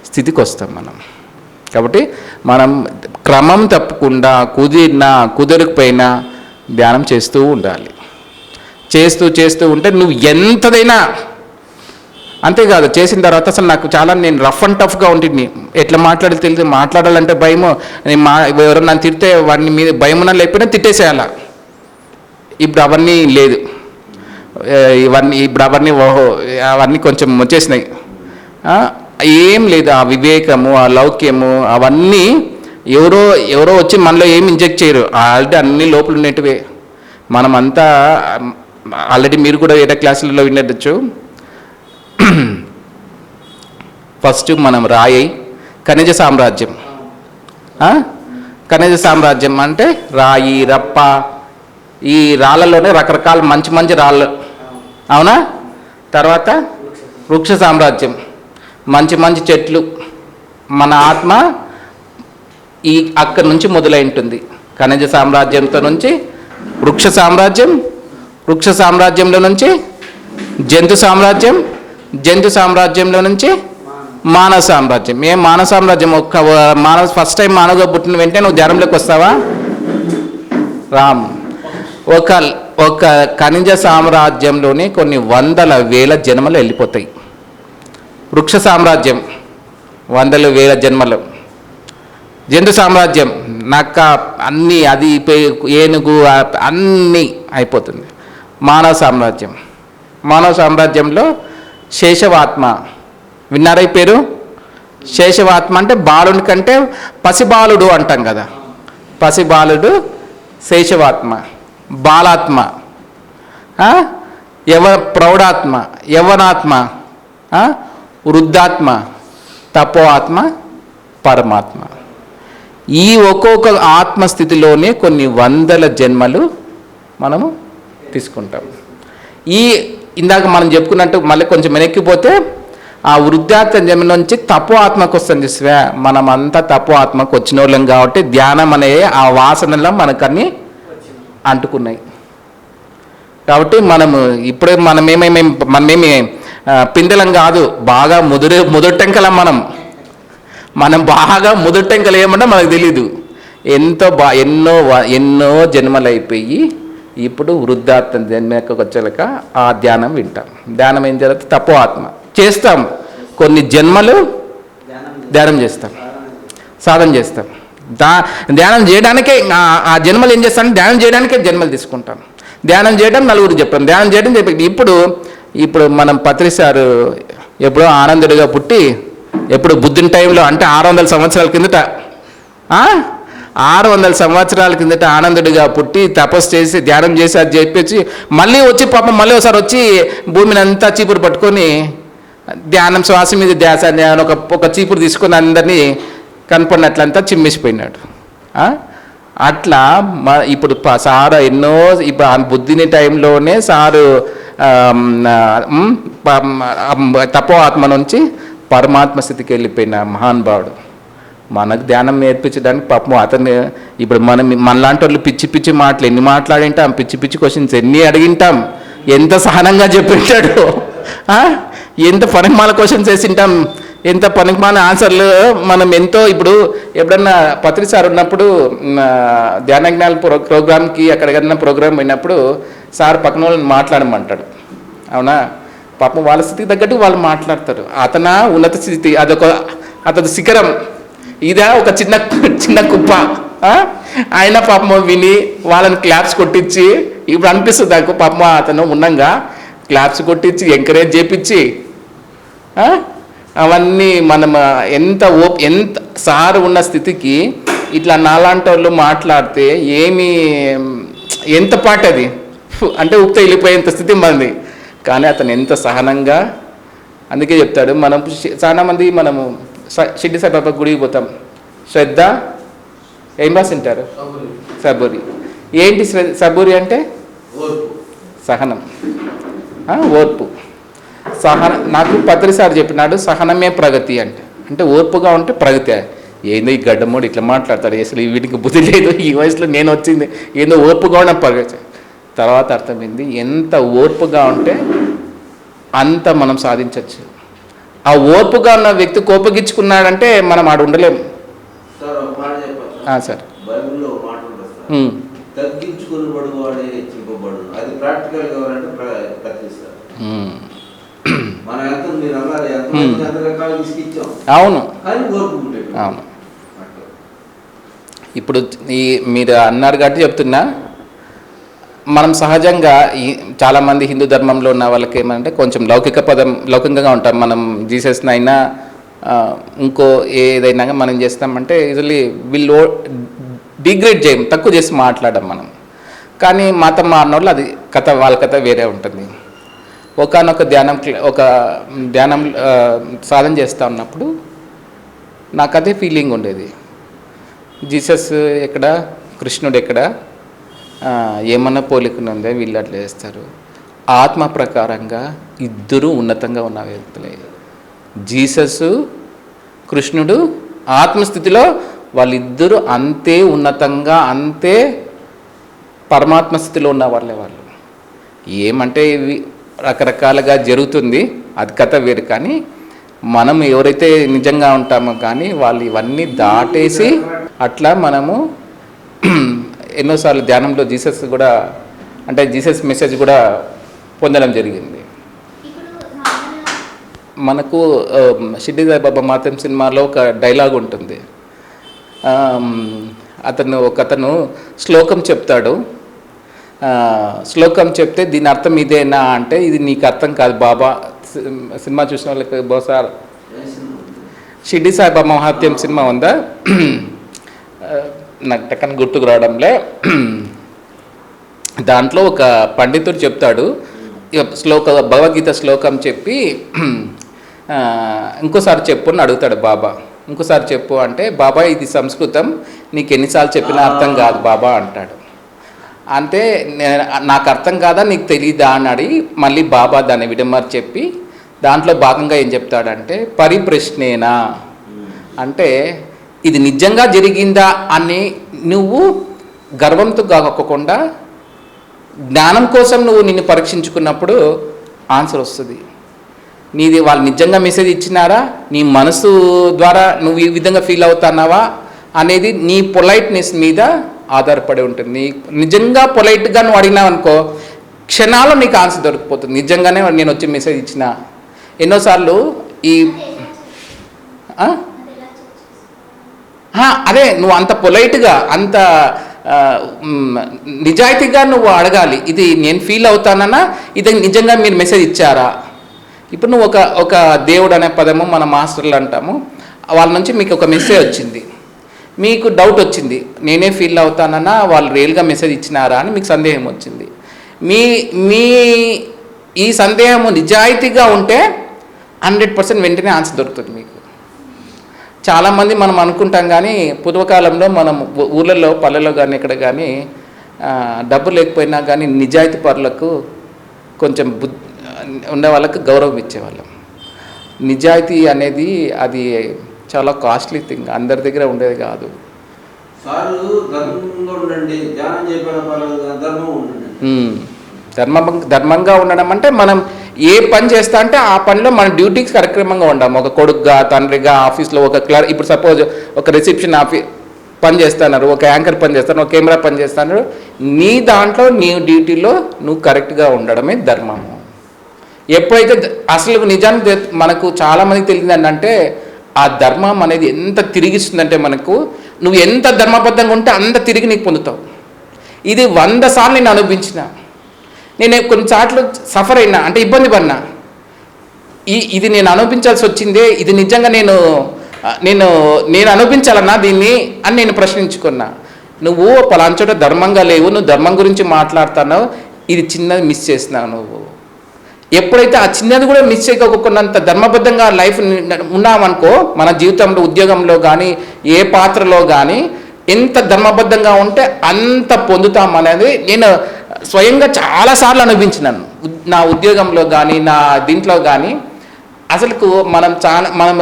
Speaker 1: స్థితికి వస్తాం మనం. కాబట్టి మనం క్రమం తప్పకుండా కుదరకపోయినా ధ్యానం చేస్తూ ఉండాలి. చేస్తూ ఉంటే నువ్వు ఎంతదైనా. అంతేకాదు, చేసిన తర్వాత అసలు నాకు నేను రఫ్ అండ్ టఫ్గా ఉంటుంది. ఎట్లా తెలియదు, మాట్లాడాలంటే భయము. ఎవరు నన్ను తిడితే వాడిని మీద భయమున్నా లేకపోయినా తిట్టేసేయాల. ఇప్పుడు అవన్నీ లేదు, అవన్నీ కొంచెం వచ్చేసినాయి. ఏం లేదు, ఆ వివేకము, ఆ లౌక్యము, అవన్నీ ఎవరో వచ్చి మనలో ఏమి ఇంజెక్ట్ చేయరు. ఆల్రెడీ అన్ని లోపల ఉండేటివే. మనమంతా ఆల్రెడీ మీరు కూడా వేరే క్లాసులలో వినవచ్చు. ఫస్ట్ మనం రాయి ఖనిజ సామ్రాజ్యం. ఖనిజ సామ్రాజ్యం అంటే రాయి, రప్ప, ఈ రాళ్ళలోనే రకరకాల మంచి రాళ్ళు, అవునా? తర్వాత వృక్ష సామ్రాజ్యం, మంచి చెట్లు. మన ఆత్మ అక్కడి నుంచి మొదలై ఉంటుంది. ఖనిజ సామ్రాజ్యంతో నుంచి వృక్ష సామ్రాజ్యంలో నుంచి జంతు సామ్రాజ్యంలో నుంచి మానవ సామ్రాజ్యం. మానవ సామ్రాజ్యం ఫస్ట్ టైం మానవుగా పుట్టిన వెంటనే నువ్వు ధ్యానంలోకి వస్తావా? రామ్. ఒక ఖనిజ సామ్రాజ్యంలోనే కొన్ని 100,000 జన్మలు వెళ్ళిపోతాయి. వృక్ష సామ్రాజ్యం 100,000 జన్మలు. జంతు సామ్రాజ్యం నక్క, అన్నీ, అది ఏనుగు, అన్నీ అయిపోతుంది. మానవ సామ్రాజ్యంలో శేషవాత్మ. విన్నారా ఈ పేరు? శేషవాత్మ అంటే బాలుని కంటే పసిబాలుడు అంటాం కదా, పసిబాలుడు శేషవాత్మ. బాలాత్మ, ప్రౌఢాత్మ, యవ్వనాత్మ, వృద్ధాత్మ, తపో ఆత్మ, పరమాత్మ. ఈ ఒక్కొక్క ఆత్మస్థితిలోనే కొన్ని వందల జన్మలు మనము తీసుకుంటాం. ఇందాక మనం చెప్పుకున్నట్టు మళ్ళీ కొంచెం వెనక్కిపోతే ఆ వృద్ధాత్మ జన్మ నుంచి తపో ఆత్మకు వస్తుంది చూసా. మనమంతా తపో ఆత్మకు వచ్చిన వాళ్ళం కాబట్టి ధ్యానం అనే ఆ వాసనలో మనకన్నీ అంటుకున్నాయి. కాబట్టి మనము ఇప్పుడే మనమేమి పిందెలం కాదు, బాగా ముదుటెంకలం. మనం బాగా ముదుటెంకలు ఏమంటే మనకు తెలీదు. ఎన్నో జన్మలు అయిపోయి ఇప్పుడు వృద్ధాత్మ జన్మకు వచ్చాక ఆ ధ్యానం వింటాం. ధ్యానం ఏం జరుగుతుంది? తపో ఆత్మ చేస్తాం, కొన్ని జన్మలు ధ్యానం చేస్తాం, సాధన చేస్తాం. ధ్యానం చేయడానికే ఆ జన్మలు ఏం చేస్తాం? ధ్యానం చేయడానికే జన్మలు తీసుకుంటాం. ధ్యానం చేయడం నలుగురు చెప్పాం, ధ్యానం చేయడం చెప్పి ఇప్పుడు మనం పత్రిసారు ఎప్పుడో ఆనందుడిగా పుట్టి, ఎప్పుడు బుద్ధుని టైంలో అంటే 600 సంవత్సరాల కిందట 600 సంవత్సరాల కిందట ఆనందుడిగా పుట్టి తపస్సు చేసి ధ్యానం చేసి అది చెప్పేసి మళ్ళీ వచ్చి పాపం మళ్ళీ ఒకసారి వచ్చి భూమిని అంతా చీపురు పట్టుకొని ధ్యానం శ్వాస మీద ధ్యాస ఒక చీపురు తీసుకొని అందరినీ కనపడినట్లంతా చిమ్మేసిపోయినాడు. అట్లా ఇప్పుడు సారు ఇప్పుడు బుద్ధిని టైంలోనే సారు తపో ఆత్మ నుంచి పరమాత్మ స్థితికి వెళ్ళిపోయిన మహానుభావుడు. మనకు ధ్యానం నేర్పించడానికి పాపం అతను ఇప్పుడు మనలాంటి వాళ్ళు పిచ్చి పిచ్చి మాటలు ఎన్ని మాట్లాడింటాం, పిచ్చి పిచ్చి క్వశ్చన్స్ ఎన్ని అడిగింటాం, ఎంత సహనంగా చెప్పింటాడు, ఎంత పనికిమాల క్వశ్చన్స్ వేసింటాం, ఎంత పనికిమాల ఆన్సర్లు. మనం ఎంతో ఇప్పుడు ఎప్పుడన్నా పత్రి సార్ ఉన్నప్పుడు ధ్యానజ్ఞాన ప్రోగ్రామ్కి అక్కడికన్నా ప్రోగ్రామ్ పోయినప్పుడు సార్ పక్కన వాళ్ళని మాట్లాడమంటాడు. అవునా, పాపం వాళ్ళ స్థితికి తగ్గట్టు వాళ్ళు మాట్లాడతారు. ఉన్నత స్థితి అతని శిఖరం, ఇదా ఒక చిన్న కుప్ప. ఆయన పాపం విని వాళ్ళని క్లాప్స్ కొట్టించి, ఇప్పుడు అనిపిస్తుంది నాకు పాపం అతను ఉన్నంగా క్లాప్స్ కొట్టించి ఎంకరేజ్ చేపించి అవన్నీ మనం ఎంత సారు ఉన్న స్థితికి ఇట్లా నాలాంటి వాళ్ళు మాట్లాడితే ఎంత పాట అది అంటే ఉక్త వెళ్ళిపోయేంత స్థితి మంది. కానీ అతను ఎంత సహనంగా, అందుకే చెప్తాడు. మనం చాలామంది మనము షిర్డీ సాయిబాబా గుడికి పోతాం, శ్రద్ధ ఏం రాసింటారు? సబూరి. ఏంటి సబూరి అంటే? సహనం, ఓర్పు. నాకు పత్రిసారి చెప్పినాడు సహనమే ప్రగతి అంటే ఓర్పుగా ఉంటే ప్రగతి. ఏందో ఈ గడ్డమోడు ఇట్లా మాట్లాడతాడు, అసలు వీటికి బుద్ధి లేదు, ఈ వయసులో నేను వచ్చింది ఏందో ఓర్పుగా ఉన్న ప్రగతి. తర్వాత అర్థమైంది, ఎంత ఓర్పుగా ఉంటే అంత మనం సాధించవచ్చు. ఆ ఓర్పుగా ఉన్న వ్యక్తి కోపగించుకున్నాడంటే మనం ఆడు ఉండలేము. సార్ అవును అవును. ఇప్పుడు మీరు అన్నారు కాబట్టి చెప్తున్నా, మనం సహజంగా చాలామంది హిందూ ధర్మంలో ఉన్న వాళ్ళకి ఏమంటే కొంచెం లౌకికంగా ఉంటాం. మనం జీసస్ని అయినా ఇంకో ఏదైనా మనం చేస్తామంటే యూజువల్లీ డిగ్రేడ్ చేయం, తక్కువ చేసి మాట్లాడడం మనం. కానీ మతం మారిన వాళ్ళు అది వాళ్ళ కథ వేరే ఉంటుంది. ఒక ధ్యానం సాధన చేస్తూ ఉన్నప్పుడు నాకు అదే ఫీలింగ్ ఉండేది. జీసస్ ఎక్కడ, కృష్ణుడు ఎక్కడ, ఏమన్నా పోలికను ఉందే, వీళ్ళు అట్లా చేస్తారు. ఆత్మ ప్రకారంగా ఇద్దరు ఉన్నతంగా ఉన్న వ్యక్తులే. జీసస్, కృష్ణుడు ఆత్మస్థితిలో వాళ్ళిద్దరూ అంతే ఉన్నతంగా, అంతే పరమాత్మ స్థితిలో ఉన్న వాళ్ళే వాళ్ళు. ఏమంటే ఇవి రకరకాలుగా జరుగుతుంది, అది కథ వేరు. కానీ మనం ఎవరైతే నిజంగా ఉంటామో కానీ వాళ్ళు ఇవన్నీ దాటేసి అట్లా మనము ఎన్నోసార్లు ధ్యానంలో జీసస్ కూడా అంటే జీసస్ మెసేజ్ కూడా పొందడం జరిగింది. మనకు షిర్డీ సాయిబాబా మాతం సినిమాలో ఒక డైలాగ్ ఉంటుంది. ఒకతను శ్లోకం చెప్తాడు. శ్లోకం చెప్తే దీని అర్థం ఇదేనా అంటే, ఇది నీకు అర్థం కాదు బాబా. సినిమా చూసిన వాళ్ళకి బహుశా షిర్డీ సాయిబాబా మహాత్యం సినిమా ఉందా, నాకు టక్కన గుర్తుకు రావడంలే. దాంట్లో ఒక పండితుడు చెప్తాడు, భగవద్గీత శ్లోకం చెప్పి ఇంకోసారి చెప్పు అని అడుగుతాడు బాబా. ఇంకోసారి చెప్పు అంటే, బాబా ఇది సంస్కృతం, నీకు ఎన్నిసార్లు చెప్పినా అర్థం కాదు బాబా అంటాడు. అంటే నాకు అర్థం కాదా, నీకు తెలీదా అని అడిగి మళ్ళీ బాబా దాన్ని విడమరి చెప్పి దాంట్లో భాగంగా ఏం చెప్తాడంటే, పరిప్రశ్నేనా అంటే ఇది నిజంగా జరిగిందా అని నువ్వు గర్వంతో కాకుండా జ్ఞానం కోసం నువ్వు నిన్ను పరీక్షించుకున్నప్పుడు ఆన్సర్ వస్తుంది. నీది వాళ్ళు నిజంగా మెసేజ్ ఇచ్చినారా, నీ మనసు ద్వారా నువ్వు ఈ విధంగా ఫీల్ అవుతున్నావా అనేది నీ పొలైట్నెస్ మీద ఆధారపడి ఉంటుంది. నిజంగా పొలైట్గా నువ్వు అడిగినావు అనుకో, క్షణాల్లో నీకు ఆన్సర్ దొరికిపోతుంది. నిజంగానే నేను వచ్చి మెసేజ్ ఇచ్చిన. ఎన్నోసార్లు ఈ అదే నువ్వు అంత పొలైట్గా, అంత నిజాయితీగా నువ్వు అడగాలి, ఇది నేను ఫీల్ అవుతానన్నా, ఇది నిజంగా మీరు మెసేజ్ ఇచ్చారా. ఇప్పుడు నువ్వు ఒక దేవుడు అనే పదము మన మాస్టర్లు అంటాము, వాళ్ళ నుంచి మీకు ఒక మెసేజ్ వచ్చింది, మీకు డౌట్ వచ్చింది, నేనే ఫీల్ అవుతానన్నా వాళ్ళు రియల్గా మెసేజ్ ఇచ్చినారా అని మీకు సందేహం వచ్చింది. మీ ఈ సందేహము నిజాయితీగా ఉంటే 100% వెంటనే ఆన్సర్ దొరుకుతుంది మీకు. చాలామంది మనం అనుకుంటాం కానీ పూర్వకాలంలో మనం ఊళ్ళల్లో పల్లెల్లో కానీ ఇక్కడ కానీ డబ్బు లేకపోయినా కానీ నిజాయితీ పరులకు కొంచెం ఉండే వాళ్ళకి గౌరవం ఇచ్చేవాళ్ళం. నిజాయితీ అనేది అది చాలా కాస్ట్లీ థింగ్, అందరి దగ్గర ఉండేది కాదు. ధర్మంగా ఉండడం అంటే మనం ఏ పని చేస్తా అంటే ఆ పనిలో మన డ్యూటీకి కార్యక్రమంగా ఉండాము. ఒక కొడుకుగా, తండ్రిగా, ఆఫీస్లో ఒక క్లర్క్, ఇప్పుడు సపోజ్ ఒక రిసెప్షన్ పని చేస్తున్నారు, ఒక యాంకర్ పని చేస్తున్నారు, ఒక కెమెరా పని చేస్తున్నారు, నీ దాంట్లో నీ డ్యూటీలో నువ్వు కరెక్ట్గా ఉండడమే ధర్మము. ఎప్పుడైతే అసలు నిజానికి మనకు చాలామందికి తెలియదు అంటే ఆ ధర్మం అనేది ఎంత తిరిగిస్తుందంటే మనకు, నువ్వు ఎంత ధర్మబద్ధంగా ఉంటే అంత తిరిగి నీకు పొందుతావు. ఇది 100 సార్లు నేను అనుభవించిన. నేను కొన్నిసార్లు సఫర్ అయినా, అంటే ఇబ్బంది పడినా, ఇది నేను అనుభవించాల్సి వచ్చిందే, ఇది నిజంగా నేను అనుభవించాలన్నా దీన్ని అని నేను ప్రశ్నించుకున్నా. నువ్వు పలానా చోట ధర్మంగా లేవు, నువ్వు ధర్మం గురించి మాట్లాడుతున్నావు, ఇది చిన్నది మిస్ చేసినావు నువ్వు. ఎప్పుడైతే ఆ చిన్నది కూడా మిస్ చేయకపోకున్నంత ధర్మబద్ధంగా లైఫ్ ఉన్నామనుకో, మన జీవితంలో, ఉద్యోగంలో కానీ ఏ పాత్రలో కానీ ఎంత ధర్మబద్ధంగా ఉంటే అంత పొందుతాం అనేది నేను స్వయంగా చాలాసార్లు అనుభవించినాను. నా ఉద్యోగంలో కానీ నా దీంట్లో కానీ అసలుకు మనం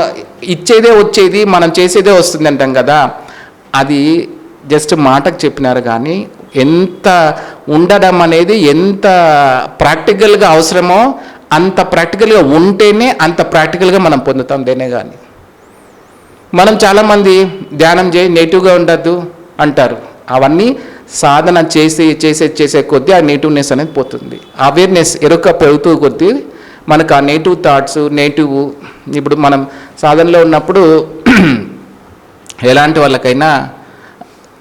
Speaker 1: ఇచ్చేదే వచ్చేది, మనం చేసేదే వస్తుంది అంటాం కదా, అది జస్ట్ మాటకు చెప్పినారు. కానీ ఎంత ఉండడం అనేది ఎంత ప్రాక్టికల్గా అవసరమో అంత ప్రాక్టికల్గా ఉంటేనే అంత ప్రాక్టికల్గా మనం పొందుతాం దేనే. కానీ మనం చాలామంది ధ్యానం చేయి, నెగిటివ్గా ఉండద్దు అంటారు. అవన్నీ సాధన చేసే కొద్దీ ఆ నెగిటివ్నెస్ అనేది పోతుంది. అవేర్నెస్ ఎరుక పెరుగుతూ కొద్దీ మనకు ఆ నెగిటివ్ థాట్స్, ఇప్పుడు మనం సాధనలో ఉన్నప్పుడు ఎలాంటి వాళ్ళకైనా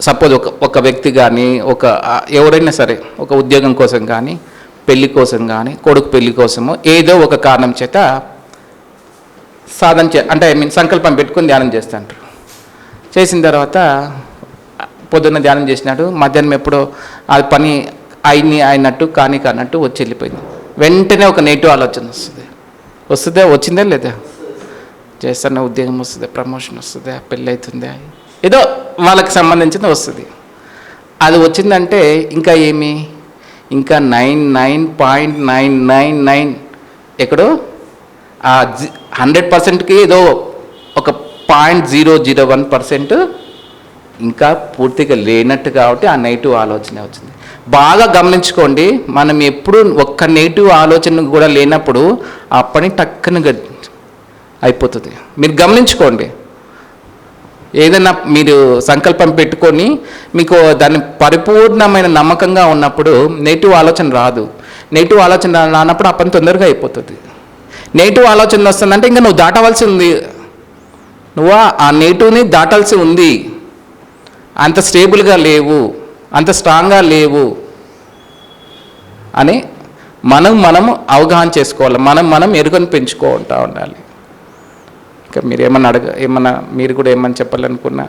Speaker 1: సపోజ్ ఒక వ్యక్తి కానీ ఎవరైనా సరే ఒక ఉద్యోగం కోసం కానీ, పెళ్లి కోసం కానీ, కొడుకు పెళ్లి కోసమో ఏదో ఒక కారణం చేత సాధన అంటే సంకల్పం పెట్టుకొని ధ్యానం చేస్తుంటారు. చేసిన తర్వాత పొద్దున్న ధ్యానం చేసినాడు, మధ్యాహ్నం ఎప్పుడో అది పని అయినట్టు కానట్టు వచ్చి వెళ్ళిపోయింది. వెంటనే ఒక నెగిటివ్ ఆలోచన వచ్చిందా లేదా, చేస్తున్న ఉద్యోగం వస్తుంది, ప్రమోషన్ వస్తుంది, పెళ్ళి అవుతుందా, ఏదో వాళ్ళకి సంబంధించింది వస్తుంది. అది వచ్చిందంటే ఇంకా ఇంకా 99.999 ఎక్కడో ఆ 100%కి ఏదో ఒక 0.001% ఇంకా పూర్తిగా లేనట్టు, కాబట్టి ఆ నెగిటివ్ ఆలోచన వచ్చింది. బాగా గమనించుకోండి, మనం ఎప్పుడు ఒక్క నెగిటివ్ ఆలోచన కూడా లేనప్పుడు ఆ పని టక్కన అయిపోతుంది. మీరు గమనించుకోండి, ఏదైనా మీరు సంకల్పం పెట్టుకొని మీకు దాన్ని పరిపూర్ణమైన నమ్మకంగా ఉన్నప్పుడు నెగిటివ్ ఆలోచన రాదు. నెగిటివ్ ఆలోచన రానప్పుడు ఆ పని తొందరగా అయిపోతుంది. నెగిటివ్ ఆలోచన వస్తుందంటే ఇంకా నువ్వు దాటవలసి ఉంది, నువ్వు ఆ నెగిటివ్ని దాటాల్సి ఉంది. అంత స్టేబుల్గా లేవు, అంత స్ట్రాంగ్గా లేవు అని మనం అవగాహన చేసుకోవాలి. మనం ఎరుకని పెంచుకుంటూ ఉండాలి. ఇంకా మీరు ఏమన్నా మీరు కూడా ఏమని చెప్పాలనుకున్నా?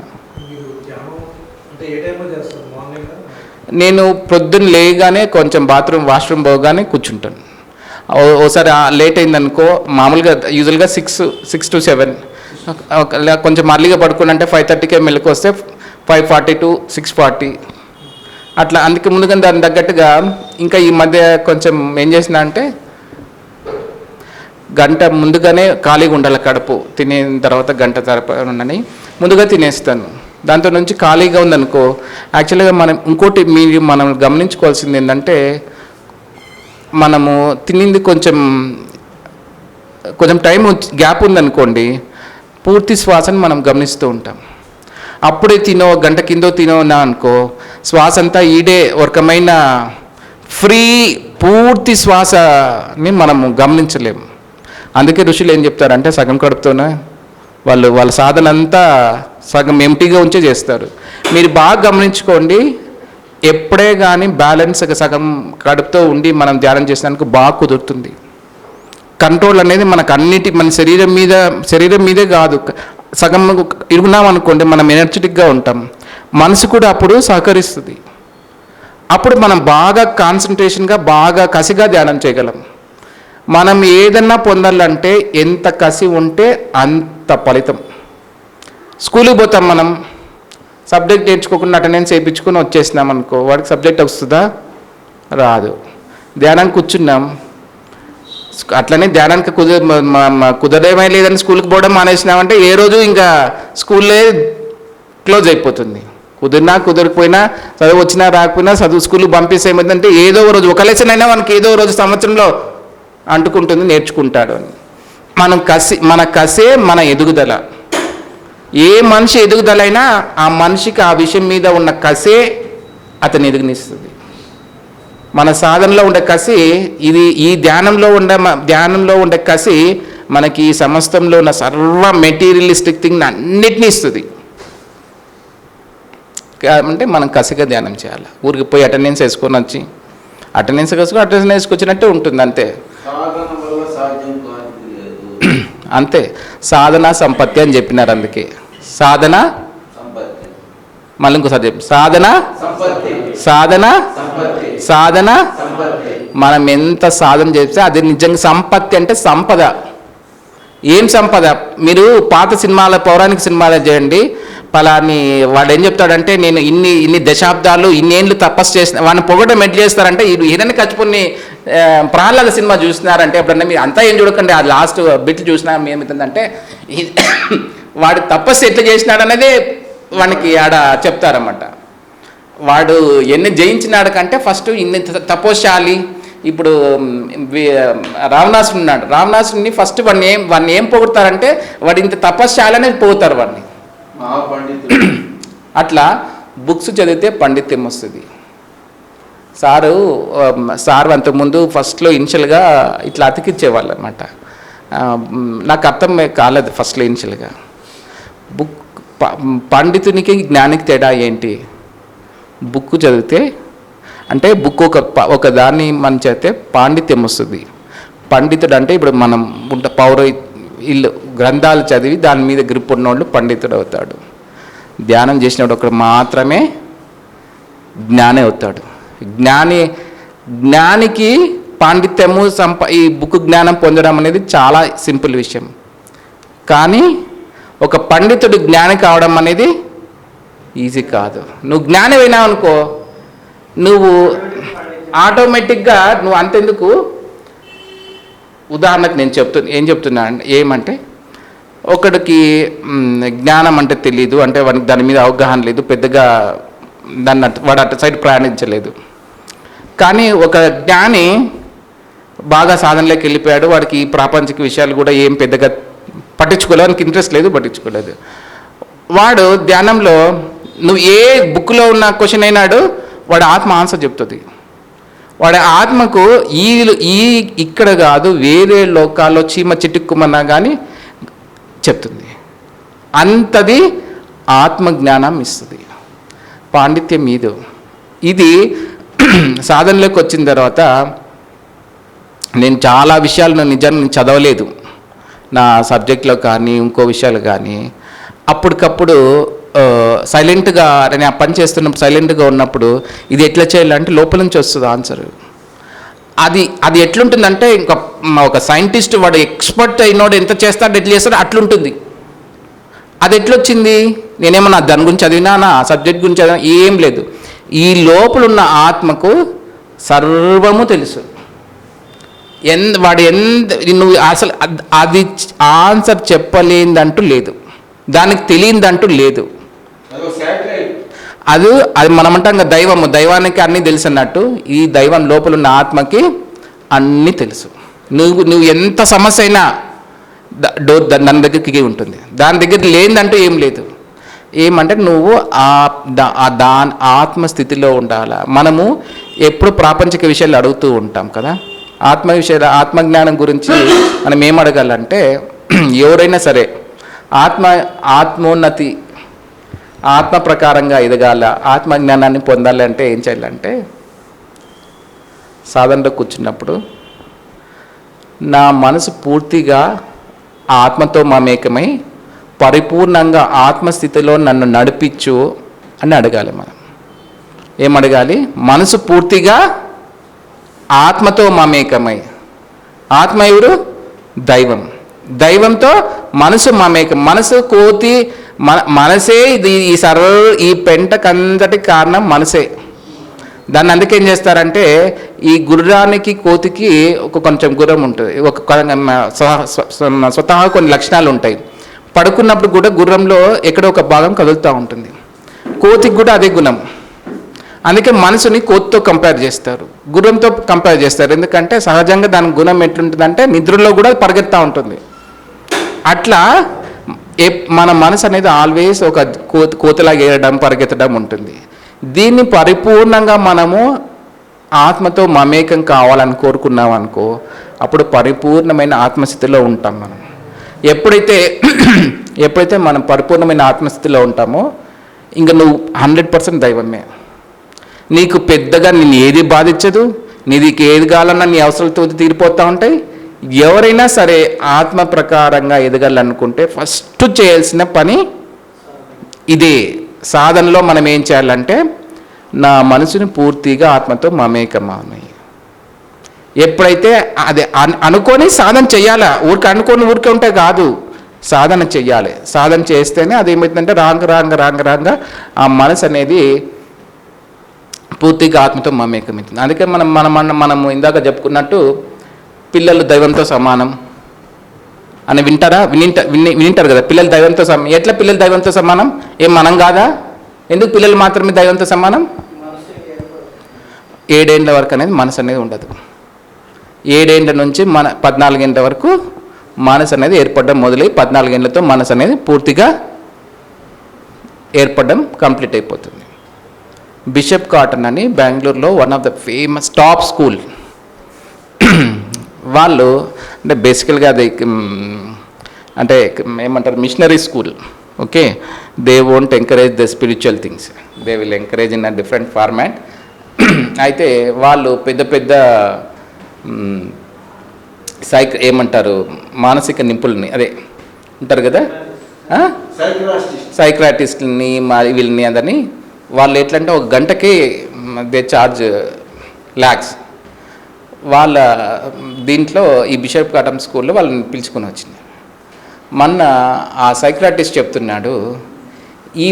Speaker 1: నేను పొద్దున్న లేగానే కొంచెం వాష్రూమ్ పోగానే కూర్చుంటాను. ఓసారి లేట్ అయిందనుకో, మామూలుగా యూజువల్గా 6 to 7, కొంచెం అర్లీగా పడుకున్నంటే 5:30కే మెలకు వస్తే 5:40 to 6:40 అట్లా. అందుకే ముందుగా దాని తగ్గట్టుగా ఇంకా ఈ మధ్య కొంచెం ఏం చేసిన అంటే గంట ముందుగానే ఖాళీగా ఉండాలి, కడుపు తినేన తర్వాత గంట తరపని ముందుగా తినేస్తాను. దాంతో నుంచి ఖాళీగా ఉందనుకో, యాక్చువల్గా ఇంకోటి మనం గమనించుకోవాల్సింది ఏంటంటే, మనము తినింది కొంచెం టైం గ్యాప్ ఉందనుకోండి, పూర్తి శ్వాసను మనం గమనిస్తూ ఉంటాం. అప్పుడే గంట కిందో తినోనా అనుకో, శ్వాస అంతా ఈడే ఒక రకమైన పూర్తి శ్వాసని మనము గమనించలేము. అందుకే ఋషులు ఏం చెప్తారంటే, సగం కడుపుతోనే వాళ్ళ సాధన అంతా సగం ఎంటీగా ఉంచే చేస్తారు. మీరు బాగా గమనించుకోండి, ఎప్పుడే కానీ బ్యాలెన్స్గా సగం కడుపుతో ఉండి మనం ధ్యానం చేసినందుకు బాగా కుదురుతుంది. కంట్రోల్ అనేది మనకు మన శరీరం మీదే కాదు, సగం ఇరుగున్నాం అనుకోండి మనం ఎనర్జెటిక్గా ఉంటాం, మనసు కూడా అప్పుడు సహకరిస్తుంది. అప్పుడు మనం బాగా కాన్సన్ట్రేషన్గా బాగా కసిగా ధ్యానం చేయగలం. మనం ఏదన్నా పొందాలంటే ఎంత కసి ఉంటే అంత ఫలితం. స్కూల్కి పోతాం, మనం సబ్జెక్ట్ నేర్చుకోకుండా అటెండెన్స్ వేయించుకొని వచ్చేసినాం అనుకో, వాడికి సబ్జెక్ట్ వస్తుందా? రాదు. ధ్యానానికి కూర్చున్నాం, అట్లనే ధ్యానానికి కుదరడమే లేదని స్కూల్కి పోవడం మానేసినామంటే ఏ రోజు ఇంకా స్కూల్లే క్లోజ్ అయిపోతుంది. కుదరకపోయినా చదువు వచ్చినా రాకపోయినా స్కూల్కి పంపిస్తే ఏమైందంటే ఏదో రోజు ఒక లెసన్ అయినా మనకి ఏదో రోజు సంవత్సరంలో అంటుకుంటుంది, నేర్చుకుంటాడు అని. మన కసే మన ఎదుగుదల. ఏ మనిషి ఎదుగుదలైనా ఆ మనిషికి ఆ విషయం మీద ఉన్న కసే అతని ఎదుగునిస్తుంది. మన సాధనలో ఉండే కసి ఈ ధ్యానంలో ఉండే కసి మనకి ఈ సమస్తంలో ఉన్న సర్వ మెటీరియలిస్టిక్ థింగ్ అన్నిటినీ ఇస్తుంది. అంటే మనం కసిగా ధ్యానం చేయాలి. ఊరికి పోయి అటెండెన్స్ వేసుకొచ్చినట్టే ఉంటుంది, అంతే అంతే. సాధన సంపత్తి అని చెప్పినారు. అందుకే సాధన, మళ్ళీ ఇంకోసారి చెప్పి సాధన మనం ఎంత సాధన చేస్తే అది నిజంగా సంపత్తి. అంటే సంపద. ఏం సంపద? మీరు పాత పౌరాణిక సినిమాలు చేయండి, పలాని వాడు ఏం చెప్తాడంటే, నేను ఇన్ని దశాబ్దాలు ఇన్నేళ్ళు తపస్సు చేసిన వాడిని పొగడం ఎట్లా చేస్తారంటే, హిరణ్యకశిపుని ప్రహ్లాద సినిమా చూసినారంటే ఎప్పుడన్నా మీరు అంతా ఏం చూడకండి, ఆ లాస్ట్ బిట్లు చూసినా ఏమవుతుందంటే వాడు తపస్సు ఎట్లా చేసినాడు అనేది వానికి ఆడ చెప్తారన్నమాట. వాడు ఎన్ని జయించినాడు కంటే ఫస్ట్ ఇన్ని తపోశాలి. ఇప్పుడు రావణాసుడు ఉన్నాడు, రావణాసుడిని ఫస్ట్ వాడిని ఏం పొగుడతారంటే వాడు ఇంత తపస్శాలి అనేది పొగుతారు వాడిని. అట్లా బుక్స్ చదివితే పండిత్యం వస్తుంది. సారు అంతకుముందు ఫస్ట్లో ఇనిషియల్గా ఇట్లా అతికిచ్చేవాళ్ళు అనమాట. నాకు అర్థం కాలేదు ఫస్ట్లో ఇనిషియల్గా. పండితునికి జ్ఞానికి తేడా ఏంటి? బుక్ చదివితే అంటే బుక్ ఒక దాన్ని మనం చదివితే పాండిత్యం వస్తుంది. పండితుడు అంటే ఇప్పుడు మనం గ్రంథాలు చదివి దాని మీద గ్రిప్ ఉన్నవాళ్ళు పండితుడు అవుతాడు. ధ్యానం చేసినప్పుడు ఒకడు మాత్రమే జ్ఞాని అవుతాడు. జ్ఞానికి పాండిత్యము ఈ బుక్ జ్ఞానం పొందడం అనేది చాలా సింపుల్ విషయం. కానీ ఒక పండితుడు జ్ఞాని కావడం అనేది ఈజీ కాదు. నువ్వు జ్ఞాని అయినావు అనుకో, నువ్వు ఆటోమేటిక్గా నువ్వు అంతెందుకు. ఉదాహరణకు నేను ఏం చెప్తున్నా ఏమంటే, ఒకడికి జ్ఞానం అంటే తెలియదు, అంటే వాడికి దాని మీద అవగాహన లేదు, పెద్దగా వాడు అటు సైడ్ ప్రయాణించలేదు. కానీ ఒక జ్ఞాని బాగా సాధనలోకి వెళ్ళిపోయాడు, వాడికి ఈ ప్రాపంచిక విషయాలు కూడా ఏం పెద్దగా పట్టించుకోలేదు, వానికి ఇంట్రెస్ట్ లేదు, పట్టించుకోలేదు. వాడు ధ్యానంలో నువ్వు ఏ బుక్లో ఉన్న క్వశ్చన్ అయినాడు వాడు ఆత్మ ఆన్సర్ చెప్తుంది. వాడి ఆత్మకు ఇక్కడ కాదు వేరే లోకాల్లో చీమ చిట్టుక్కుమన్నా కానీ చెప్తుంది. అంతది ఆత్మజ్ఞానం ఇస్తుంది, పాండిత్యం మీదు. ఇది సాధనలోకి వచ్చిన తర్వాత నేను చాలా విషయాలు నిజంగా చదవలేదు నా సబ్జెక్ట్లో కానీ ఇంకో విషయాలు కానీ. అప్పటికప్పుడు సైలెంట్గా నేను ఆ పని చేస్తున్నప్పుడు సైలెంట్గా ఉన్నప్పుడు ఇది ఎట్లా చేయాలంటే లోపల నుంచి వస్తుంది ఆన్సర్. అది అది ఎట్లుంటుందంటే ఇంకా ఒక సైంటిస్ట్ వాడు ఎక్స్పర్ట్ అయినోడు ఎంత చేస్తాడు ఎట్లా చేస్తాడు అట్లుంటుంది. అది ఎట్లొచ్చింది? నేనేమన్నా దాని గురించి చదివినా నా సబ్జెక్ట్ గురించి చదివినా ఏం లేదు. ఈ లోపల ఉన్న ఆత్మకు సర్వము తెలుసు. వాడు నువ్వు అసలు అది ఆన్సర్ చెప్పలేనిదంటూ లేదు, దానికి తెలియనిదంటూ లేదు. అది మనం అంటాం కదా దైవానికి అన్నీ తెలుసు అన్నట్టు, ఈ దైవం లోపల ఉన్న ఆత్మకి అన్నీ తెలుసు. నువ్వు ఎంత సమస్య అయినా డోర్ దాని దగ్గరికి ఉంటుంది, దాని దగ్గర లేనిదంటూ ఏం లేదు. ఏమంటే నువ్వు దాని ఆత్మస్థితిలో ఉండాలి. మనము ఎప్పుడు ప్రాపంచిక విషయాలు అడుగుతూ ఉంటాం కదా, ఆత్మజ్ఞానం గురించి మనం ఏం అడగాలంటే, ఎవరైనా సరే ఆత్మోన్నతి ఆత్మ ప్రకారంగా ఎదగాల, ఆత్మజ్ఞానాన్ని పొందాలంటే ఏం చేయాలంటే, సాధనలో కూర్చున్నప్పుడు నా మనసు పూర్తిగా ఆత్మతో మమేకమై పరిపూర్ణంగా ఆత్మస్థితిలో నన్ను నడిపించు అని అడగాలి. మనం ఏమడగాలి? మనసు పూర్తిగా ఆత్మతో మమేకమై, ఆత్మ ఎవరు? దైవం. దైవంతో మనసు మమేకం. మనసు కోతి మనసే ఇది ఈ పెంటకంతటి కారణం మనసే. దాన్ని అందుకే ఏం చేస్తారంటే, ఈ గుర్రానికి కోతికి కొంచెం గుర్రం ఉంటుంది, స్వతహా కొన్ని లక్షణాలు ఉంటాయి. పడుకున్నప్పుడు కూడా గుర్రంలో ఎక్కడో ఒక భాగం కదులుతూ ఉంటుంది. కోతికి కూడా అదే గుణం. అందుకే మనసుని కోతితో కంపేర్ చేస్తారు, గుర్రంతో కంపేర్ చేస్తారు. ఎందుకంటే సహజంగా దాని గుణం ఎట్లుంటుందంటే నిద్రలో కూడా పరిగెత్తా ఉంటుంది. అట్లా మన మనసు అనేది ఆల్వేస్ ఒక కోతిలాగా ఏడడం పరిగెత్తడం ఉంటుంది. దీన్ని పరిపూర్ణంగా మనము ఆత్మతో మమేకం కావాలని కోరుకున్నాం అనుకో, అప్పుడు పరిపూర్ణమైన ఆత్మస్థితిలో ఉంటాం మనం. ఎప్పుడైతే మనం పరిపూర్ణమైన ఆత్మస్థితిలో ఉంటామో ఇంకా నువ్వు 100% దైవమే. నీకు పెద్దగా నిన్ను ఏది బాధించదు, నీకు ఏది కావాలన్నా నీ అవసరాలతో తీరిపోతూ ఉంటాయి. ఎవరైనా సరే ఆత్మ ప్రకారంగా ఎదగాలనుకుంటే ఫస్ట్ చేయాల్సిన పని ఇదే. సాధనలో మనం ఏం చేయాలంటే, నా మనసుని పూర్తిగా ఆత్మతో మమేకమాయి. ఎప్పుడైతే అదే అనుకొని సాధన చెయ్యాలా, అనుకొని ఊరికే ఉంటే కాదు, సాధన చెయ్యాలి. సాధన చేస్తేనే అది ఏమవుతుందంటే రాంగ ఆ మనసు అనేది పూర్తిగా ఆత్మతో మమేకమవుతుంది. అందుకే మనము ఇందాక చెప్పుకున్నట్టు పిల్లలు దైవంతో సమానం అని వినింటారు కదా. పిల్లలు దైవంతో సమానం. ఎట్లా పిల్లలు దైవంతో సమానం? ఏం మనం కాదా? ఎందుకు పిల్లలు మాత్రమే దైవంతో సమానం? 7 ఏళ్ళ వరకు అనేది మనసు అనేది ఉండదు. 7 ఏళ్ళ నుంచి 14 ఏళ్ళ వరకు మనసు అనేది ఏర్పడడం మొదలై 14 ఏళ్ళతో మనసు అనేది పూర్తిగా ఏర్పడడం కంప్లీట్ అయిపోతుంది. బిషప్ కాటన్ అని బెంగళూరులో one of the famous top school. వాళ్ళు అంటే బేసికల్గా అది అంటే ఏమంటారు, missionary school. Okay, they won't encourage the spiritual things, they will encourage in a different format. అయితే వాళ్ళు పెద్ద ఏమంటారు, మానసిక నిపుణుల్ని అదే ఉంటారు కదా, సైక్రాటిస్ట్ని వీళ్ళని అందరినీ వాళ్ళు ఎట్లంటే ఒక గంటకి దే చార్జ్ lakhs. వాళ్ళ దీంట్లో ఈ బిషప్ కాటన్ స్కూల్లో వాళ్ళని పిలుచుకొని వచ్చింది. మొన్న ఆ సైక్రాటిస్ట్ చెప్తున్నాడు, ఈ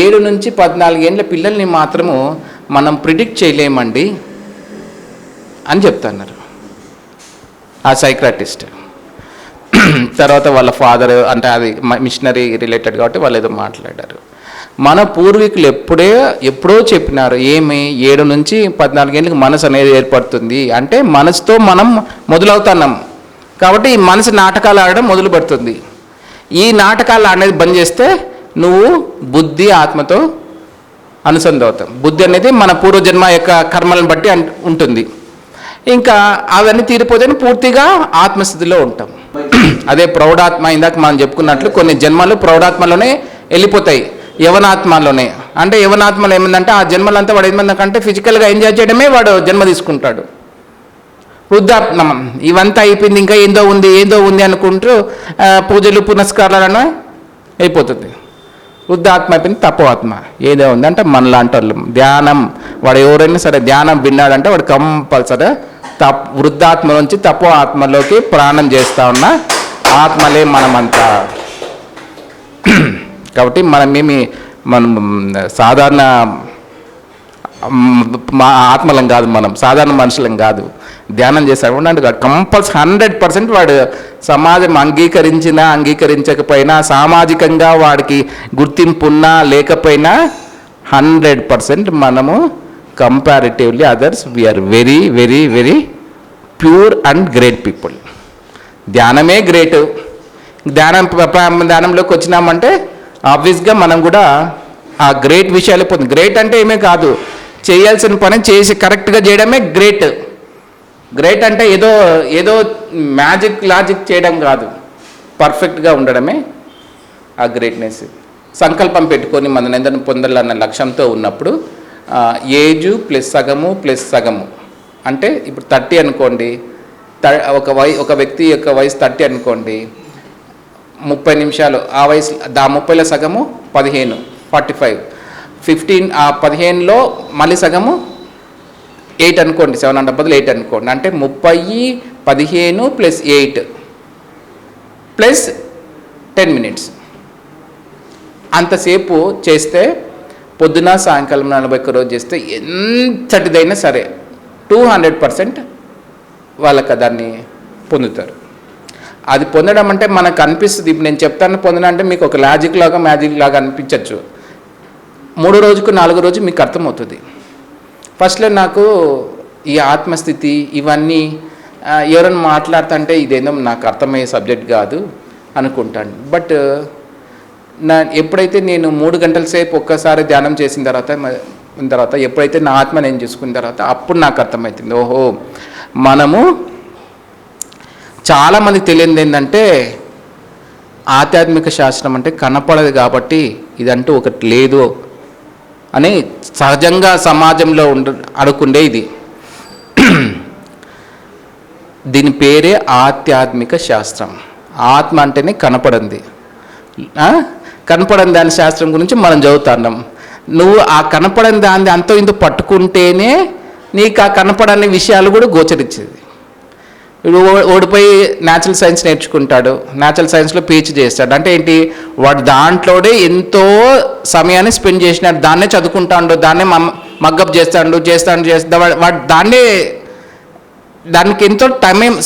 Speaker 1: 7 నుంచి 14 ఏళ్ళ పిల్లల్ని మాత్రము మనం ప్రిడిక్ట్ చేయలేమండి అని చెప్తున్నారు ఆ సైక్రాటిస్ట్. తర్వాత వాళ్ళ ఫాదర్ అంటే అది మిషనరీ రిలేటెడ్ కాబట్టి వాళ్ళు ఏదో మాట్లాడారు. మన పూర్వీకులు ఎప్పుడో చెప్పినారు, ఏమి 7 నుంచి 14 ఏళ్ళకి మనసు అనేది ఏర్పడుతుంది అంటే మనసుతో మనం మొదలవుతున్నాం కాబట్టి ఈ మనసు నాటకాలు ఆడడం మొదలు పెడుతుంది. ఈ నాటకాలు అనేది బంద్ చేస్తే నువ్వు బుద్ధి ఆత్మతో అనుసంధానం అవుతాం. బుద్ధి అనేది మన పూర్వజన్మ యొక్క కర్మలను బట్టి ఉంటుంది. ఇంకా అవన్నీ తీరిపోతే పూర్తిగా ఆత్మస్థితిలో ఉంటాం. అదే ప్రౌఢాత్మ, ఇందాక మనం చెప్పుకున్నట్లు కొన్ని జన్మలు ప్రౌఢాత్మలోనే వెళ్ళిపోతాయి, యవనాత్మలోనే. అంటే యవనాత్మలో ఏమందంటే ఆ జన్మలంతా వాడు ఏమందంటే ఫిజికల్గా ఎంజాయ్ చేయడమే వాడు జన్మ తీసుకుంటాడు. వృద్ధాత్మ ఇవంతా అయిపోయింది, ఇంకా ఏందో ఉంది అనుకుంటూ పూజలు పునస్కారాలను అయిపోతుంది. వృద్ధాత్మ అయిపోయింది, తపోఆత్మ ఏదో ఉంది అంటే మనలాంటి వాళ్ళు ధ్యానం, వాడు ఎవరైనా సరే ధ్యానం విన్నాడంటే వాడు కంపల్సరీ వృద్ధాత్మ నుంచి తపో ఆత్మలోకి ప్రయాణం చేస్తూ ఉన్న ఆత్మలే మనమంతా. కాబట్టి మనం సాధారణ ఆత్మలం కాదు, మనం సాధారణ మనుషులం కాదు. ధ్యానం చేస్తాడు అంటే కంపల్సరీ 100% వాడు సమాజం అంగీకరించకపోయినా, సామాజికంగా వాడికి గుర్తింపు ఉన్నా లేకపోయినా 100% మనము comparatively others we are very very very pure and great people. ధ్యానమే గ్రేటు. ధ్యానంలోకి వచ్చినామంటే ఆబ్వియస్గా మనం కూడా ఆ గ్రేట్ విషయాలు పొంది. గ్రేట్ అంటే ఏమీ కాదు, చేయాల్సిన పని చేసి కరెక్ట్గా చేయడమే గ్రేట్. గ్రేట్ అంటే ఏదో లాజిక్ చేయడం కాదు, పర్ఫెక్ట్గా ఉండడమే ఆ గ్రేట్నెస్. సంకల్పం పెట్టుకొని మనం ఎందరిని పొందాలన్న లక్ష్యంతో ఉన్నప్పుడు ఏజు ప్లస్ సగము అంటే ఇప్పుడు 30 అనుకోండి, ఒక వ్యక్తి యొక్క వయసు 30 అనుకోండి, 30 నిమిషాలు ఆ వయసు 30లో సగము 15, 45, 15 ఆ 15లో మళ్ళీ సగము 8 అనుకోండి, 7 అంటే బదులు 8 అనుకోండి, అంటే 30, 15 + 8 + 10 minutes. అంతసేపు చేస్తే పొద్దున సాయంకాలం 41 రోజు చేస్తే ఎంతటిదైనా సరే 200% వాళ్ళకి దాన్ని పొందుతారు. అది పొందడం అంటే మనకు అనిపిస్తుంది, ఇప్పుడు నేను చెప్తాను పొందడం అంటే మీకు ఒక మ్యాజిక్ లాగా అనిపించవచ్చు. 3 రోజుకు 4 రోజు మీకు అర్థమవుతుంది. ఫస్ట్లో నాకు ఈ ఆత్మస్థితి ఇవన్నీ ఎవరైనా మాట్లాడుతుంటే ఇదేందో నాకు అర్థమయ్యే సబ్జెక్ట్ కాదు అనుకుంటాను. బట్ ఎప్పుడైతే నేను 3 గంటల సేపు ఒక్కసారి ధ్యానం చేసిన తర్వాత ఎప్పుడైతే నా ఆత్మ నేను చూసుకున్న తర్వాత అప్పుడు నాకు అర్థమవుతుంది, ఓహో మనము చాలామందికి తెలియదు ఏంటంటే ఆధ్యాత్మిక శాస్త్రం అంటే కనపడదు కాబట్టి ఇదంటూ ఒకటి లేదు అని సహజంగా సమాజంలో అనుకుండే ఇది. దీని పేరే ఆధ్యాత్మిక శాస్త్రం. ఆత్మ అంటేనే కనపడింది. కనపడని దాని శాస్త్రం గురించి మనం చదువుతున్నాం. నువ్వు ఆ కనపడని దాన్ని అంతో ఇంత పట్టుకుంటేనే నీకు ఆ కనపడని విషయాలు కూడా గోచరించేది. ఓడిపోయి న్యాచురల్ సైన్స్ నేర్చుకుంటాడు, న్యాచురల్ సైన్స్లో PhD చేస్తాడు. అంటే ఏంటి, వాడు దాంట్లోనే ఎంతో సమయాన్ని స్పెండ్ చేసినాడు, దాన్నే చదువుకుంటాడు, దాన్నే మగ్గప్ చేస్తాడు వాడు దానికి ఎంతో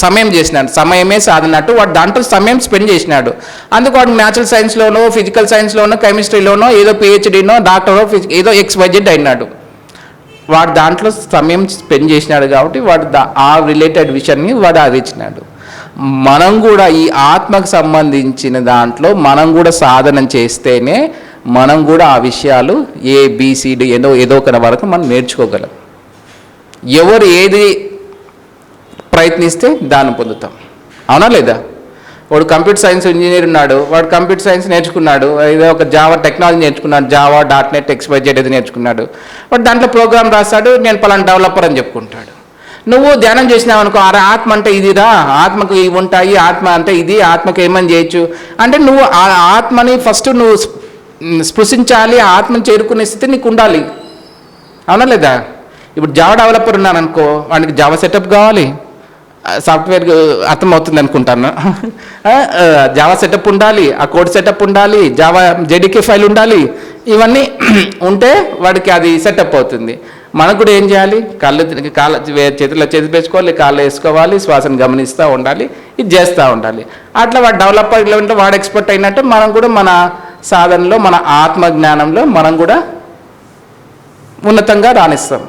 Speaker 1: సమయం చేసినాడు. సమయమే సాధనట్టు వాడు దాంట్లో సమయం స్పెండ్ చేసినాడు. అందుకు వాడు న్యాచురల్ సైన్స్లోనో, ఫిజికల్ సైన్స్లోనో, కెమిస్ట్రీలోనో, ఏదో PhDనో, డాక్టరో, ఏదో XYZ అయినాడు. వాడు దాంట్లో సమయం స్పెండ్ చేసినాడు కాబట్టి వాడు ఆ రిలేటెడ్ విషయాన్ని వాడు ఆదించినాడు. మనం కూడా ఈ ఆత్మకు సంబంధించిన దాంట్లో మనం కూడా సాధన చేస్తేనే మనం కూడా ఆ విషయాలు ABCD ఏదో ఒక వరకు మనం నేర్చుకోగలం. ఎవరు ఏది ప్రయత్నిస్తే దాన్ని పొందుతాం, అవునా లేదా? వాడు కంప్యూటర్ సైన్స్ ఇంజనీర్ ఉన్నాడు, వాడు కంప్యూటర్ సైన్స్ నేర్చుకున్నాడు, ఏదో ఒక జావా టెక్నాలజీ నేర్చుకున్నాడు, జావా .NET XYZ ఏది నేర్చుకున్నాడు, వాడు దాంట్లో ప్రోగ్రామ్ రాస్తాడు, నేను పలానా డెవలపర్ అని చెప్పుకుంటాడు. నువ్వు ధ్యానం చేసినావు అనుకో, అరే ఆత్మ అంటే ఇదిరా, ఆత్మకు ఇవి ఉంటాయి, ఆత్మ అంటే ఇది, ఆత్మకు ఏమని చేయొచ్చు అంటే నువ్వు ఆ ఆత్మని ఫస్ట్ నువ్వు స్పృశించాలి, ఆత్మని చేరుకునే స్థితి నీకు ఉండాలి, అవునా లేదా? ఇప్పుడు జావా డెవలపర్ ఉన్నాను అనుకో, వాడికి జావా సెటప్ కావాలి, సాఫ్ట్వేర్ అర్థమవుతుంది అనుకుంటాను. జావా సెటప్ ఉండాలి, ఆ కోడ్ సెటప్ ఉండాలి, జావా JDK ఫైల్ ఉండాలి, ఇవన్నీ ఉంటే వాడికి అది సెటప్ అవుతుంది. మనకు కూడా ఏం చేయాలి, చేతిలో పెంచుకోవాలి, కాళ్ళు వేసుకోవాలి, శ్వాసను గమనిస్తూ ఉండాలి, ఇది చేస్తూ ఉండాలి. అట్లా వాడు డెవలపర్లో ఉంటే వాడు ఎక్స్పర్ట్ అయినట్టు మనం కూడా మన సాధనలో, మన ఆత్మజ్ఞానంలో మనం కూడా ఉన్నతంగా రాణిస్తాం.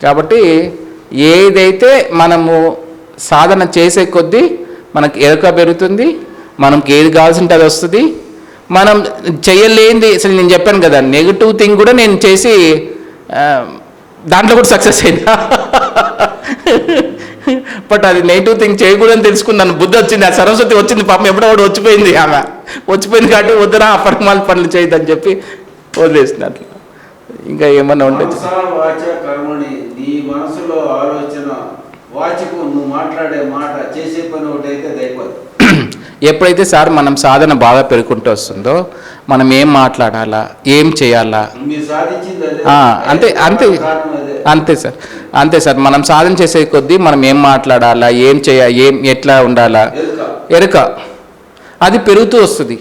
Speaker 1: కాబట్టి ఏదైతే మనము సాధన చేసే కొద్దీ మనకు ఎరుక పెరుగుతుంది, మనకి ఏది కావాల్సింటే అది వస్తుంది. మనం చేయలేనిది, అసలు నేను చెప్పాను కదా నెగిటివ్ థింగ్ కూడా నేను చేసి దాంట్లో కూడా సక్సెస్ అయినా, బట్ అది నెగిటివ్ థింగ్ చేయకూడదని తెలుసుకున్నాను. బుద్ధి వచ్చింది, ఆ సరస్వతి వచ్చింది, పాపం ఎప్పుడో కూడా వచ్చిపోయింది, ఆమె వచ్చిపోయింది కాబట్టి వద్దురా ఆ పరమాల పనులు చేయదని చెప్పి వదిలేసినట్లు. ఇంకా ఏమన్నా ఉండొచ్చు.
Speaker 2: నీ మనసులో ఆలోచన వాచికు నువ్వు మాట్లాడే మాట చేసే పని ఒకటైతే అయిపోతుంది.
Speaker 1: ఎప్పుడైతే సార్ మనం సాధన బాగా పెరుగుకుంటూ వస్తుందో మనం ఏం మాట్లాడాలా, ఏం చేయాలా, అంతే అంతే అంతే సార్. అంతే సార్, మనం సాధన చేసే కొద్దీ మనం ఏం మాట్లాడాలా, ఏం ఎట్లా ఉండాలా ఎరుక అది పెరుగుతూ వస్తుంది.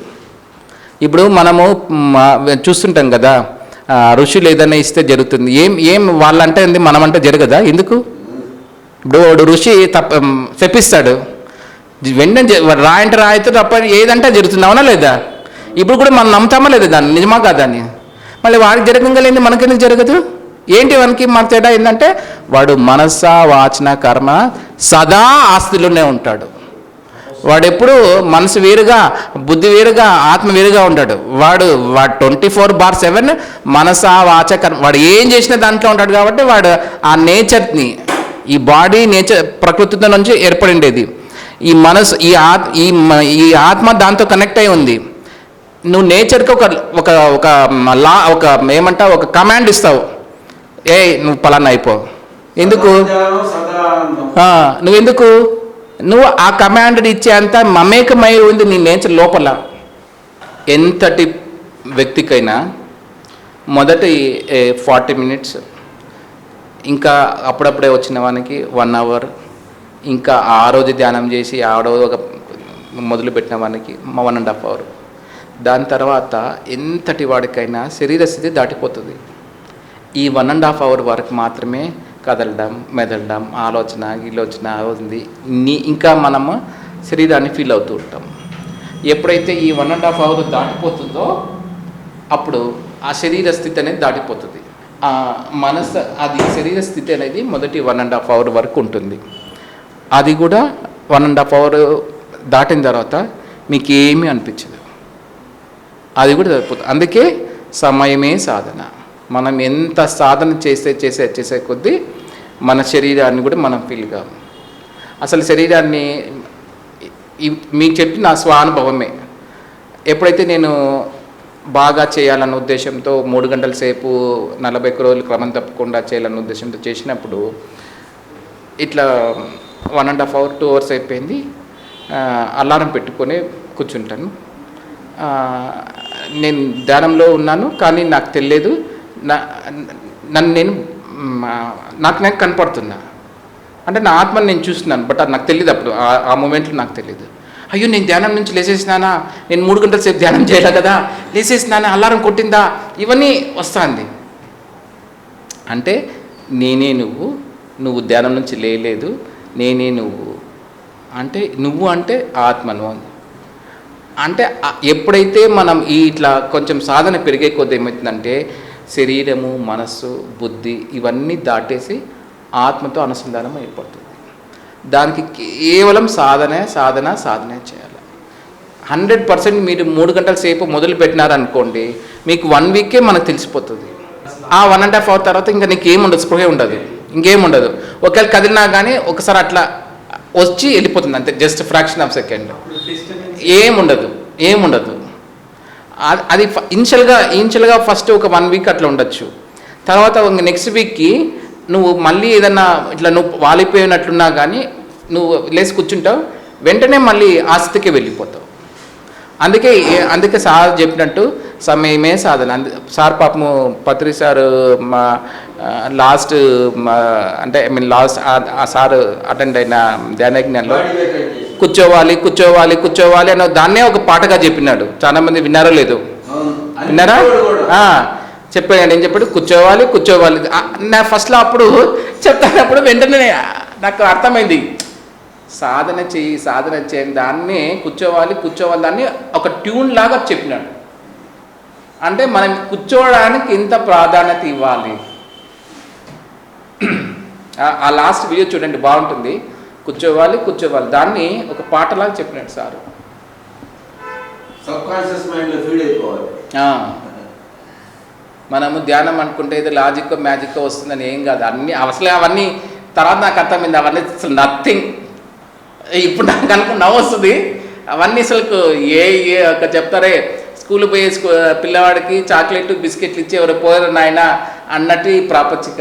Speaker 1: ఇప్పుడు మనము చూస్తుంటాం కదా, ఋషులు ఏదైనా ఇస్తే జరుగుతుంది. ఏం వాళ్ళంటే మనమంటే జరగదా? ఎందుకు? ఇప్పుడు వాడు ఋషి చెప్పిస్తాడు, వెంటనే రాయంటే రాయితే తప్ప ఏదంటే జరుగుతుంది, అవునా లేదా? ఇప్పుడు కూడా మనం నమ్ముతామా లేదా దాన్ని, నిజమా కాదా అని? మళ్ళీ వాడికి జరగలేంది మనకెందుకు జరగదు? ఏంటి వానికి మన తేడా ఏంటంటే వాడు మనస వాచన కర్మ సదా ఆస్తిలోనే ఉంటాడు. వాడు ఎప్పుడు మనసు వేరుగా, బుద్ధి వేరుగా, ఆత్మ వేరుగా ఉంటాడు. వాడు 24/7 మనస వాచ కర్మ, వాడు ఏం చేసినా దాంట్లో ఉంటాడు. కాబట్టి వాడు ఆ నేచర్ని, ఈ బాడీ నేచర్ ప్రకృతితో నుంచి ఏర్పడిండేది. ఈ మనసు ఈ ఆత్మ దాంతో కనెక్ట్ అయి ఉంది. నువ్వు నేచర్కి ఒక ఒక లా, ఒక ఏమంటావు, ఒక కమాండ్ ఇస్తావు, నువ్వు పలానా అయిపో. ఎందుకు? నువ్వెందుకు? నువ్వు ఆ కమాండ్ ఇచ్చేంత మమేకమై ఉంది నీ నేచర్ లోపల. ఎంతటి వ్యక్తికైనా మొదటి 40 minutes, ఇంకా అప్పుడప్పుడే వచ్చిన వానికి 1 hour, ఇంకా ఆ రోజు ధ్యానం చేసి ఒక మొదలుపెట్టిన వానికి 1.5 hour. దాని తర్వాత ఎంతటి వాడికైనా శరీర స్థితి దాటిపోతుంది. ఈ 1.5 hour వరకు మాత్రమే కదలడం, మెదలడం, ఆలోచన ఉంది. ఇంకా మనము శరీరాన్ని ఫీల్ అవుతూ ఉంటాం. ఎప్పుడైతే ఈ 1.5 hour దాటిపోతుందో అప్పుడు ఆ శరీర స్థితి అనేది దాటిపోతుంది. ఆ మనసు, అది శరీర స్థితి అనేది మొదటి 1.5 hour వరకు ఉంటుంది. అది కూడా 1.5 hour దాటిన తర్వాత మీకు ఏమీ అనిపించదు, అది కూడా సరిపోతుంది. అందుకే సమయమే సాధన. మనం ఎంత సాధన చేసే కొద్దీ మన శరీరాన్ని కూడా మనం ఫీల్ కాము. అసలు శరీరాన్ని మీకు చెప్పి నా స్వానుభవమే. ఎప్పుడైతే నేను బాగా చేయాలన్న ఉద్దేశంతో 3 గంటల సేపు 41 రోజులు క్రమం తప్పకుండా చేయాలన్న ఉద్దేశంతో చేసినప్పుడు ఇట్లా 1.5 hour 2 hours అయిపోయింది. అలారం పెట్టుకొని కూర్చుంటాను. నేను ధ్యానంలో ఉన్నాను, కానీ నాకు తెలియదు, నాకు నేను కనపడుతున్నా. అంటే నా ఆత్మని నేను చూస్తున్నాను, బట్ అది నాకు తెలియదు. అప్పుడు ఆ మూమెంట్లో నాకు తెలియదు. అయ్యో, నేను ధ్యానం నుంచి లేచేసినానా, నేను 3 గంటల సేపు ధ్యానం చేయాలి కదా, లేచేసినానా, అలారం కొట్టిందా, ఇవన్నీ వస్తుంది. అంటే నేనే నువ్వు ధ్యానం నుంచి లేలేదు, నేనే అంటే నువ్వు అంటే ఆత్మను. అంటే ఎప్పుడైతే మనం ఇట్లా కొంచెం సాధన పెరిగే కొద్ది ఏమవుతుందంటే శరీరము, మనస్సు, బుద్ధి ఇవన్నీ దాటేసి ఆత్మతో అనుసంధానం ఏర్పడుతుంది. దానికి కేవలం సాధనే చేయాలి. 100% మీరు 3 గంటల సేపు మొదలు పెట్టినారనుకోండి, మీకు 1 weekకే మనకు తెలిసిపోతుంది. ఆ 1.5 hour తర్వాత ఇంకా నీకు ఏముండదు, స్పృహే ఉండదు, ఇంకేముండదు. ఒకవేళ కదిలినా కానీ ఒకసారి అట్లా వచ్చి వెళ్ళిపోతుంది, అంతే, జస్ట్ ఫ్రాక్షన్ ఆఫ్ సెకండ్. ఏముండదు. అది ఇనిషియల్గా ఫస్ట్ ఒక 1 week అట్లా ఉండొచ్చు. తర్వాత నెక్స్ట్ వీక్కి నువ్వు మళ్ళీ ఏదన్నా ఇట్లా నువ్వు వాలిపోయినట్లున్నా కానీ నువ్వు లేచి కూర్చుంటావు, వెంటనే మళ్ళీ ఆ స్థితికి వెళ్ళిపోతావు. అందుకే సార్ చెప్పినట్టు సమయమే సాధన. సార్ పాపము పత్రి సార్ మా లాస్ట్ ఆ సార్ అటెండ్ అయిన ధ్యానజ్ఞానంలో కూర్చోవాలి అని దాన్నే ఒక పాటగా చెప్పినాడు. చాలా మంది విన్నారో లేదు? విన్నారా? చెప్పాను. ఏం చెప్పాడు? కూర్చోవాలి. నా ఫస్ట్లో అప్పుడు చెప్తానప్పుడు వెంటనే నాకు అర్థమైంది, సాధన చేయండి, దాన్ని కూర్చోవాలి దాన్ని ఒక ట్యూన్ లాగా చెప్పినాడు. అంటే మనం కూర్చోవడానికి ఎంత ప్రాధాన్యత ఇవ్వాలి. ఆ లాస్ట్ వీడియో చూడండి, బాగుంటుంది. కూర్చోవాలి దాన్ని ఒక పాటలాగా చెప్పినాడు సారు. మనము ధ్యానం అనుకుంటే ఏదో లాజిక్ మ్యాజిక్ వస్తుందని ఏం కాదు. అవన్నీ తర్వాత నాకు అర్థమైంది, అవన్నీ అసలు నథింగ్. ఇప్పుడు నాకు నవ్వు వస్తుంది. అవన్నీ అసలు ఒక చెప్తారే, స్కూల్ పోయే పిల్లవాడికి చాక్లెట్ బిస్కెట్లు ఇచ్చి ఎవరు పోయారు నాయన అన్నట్టు ప్రాపంచిక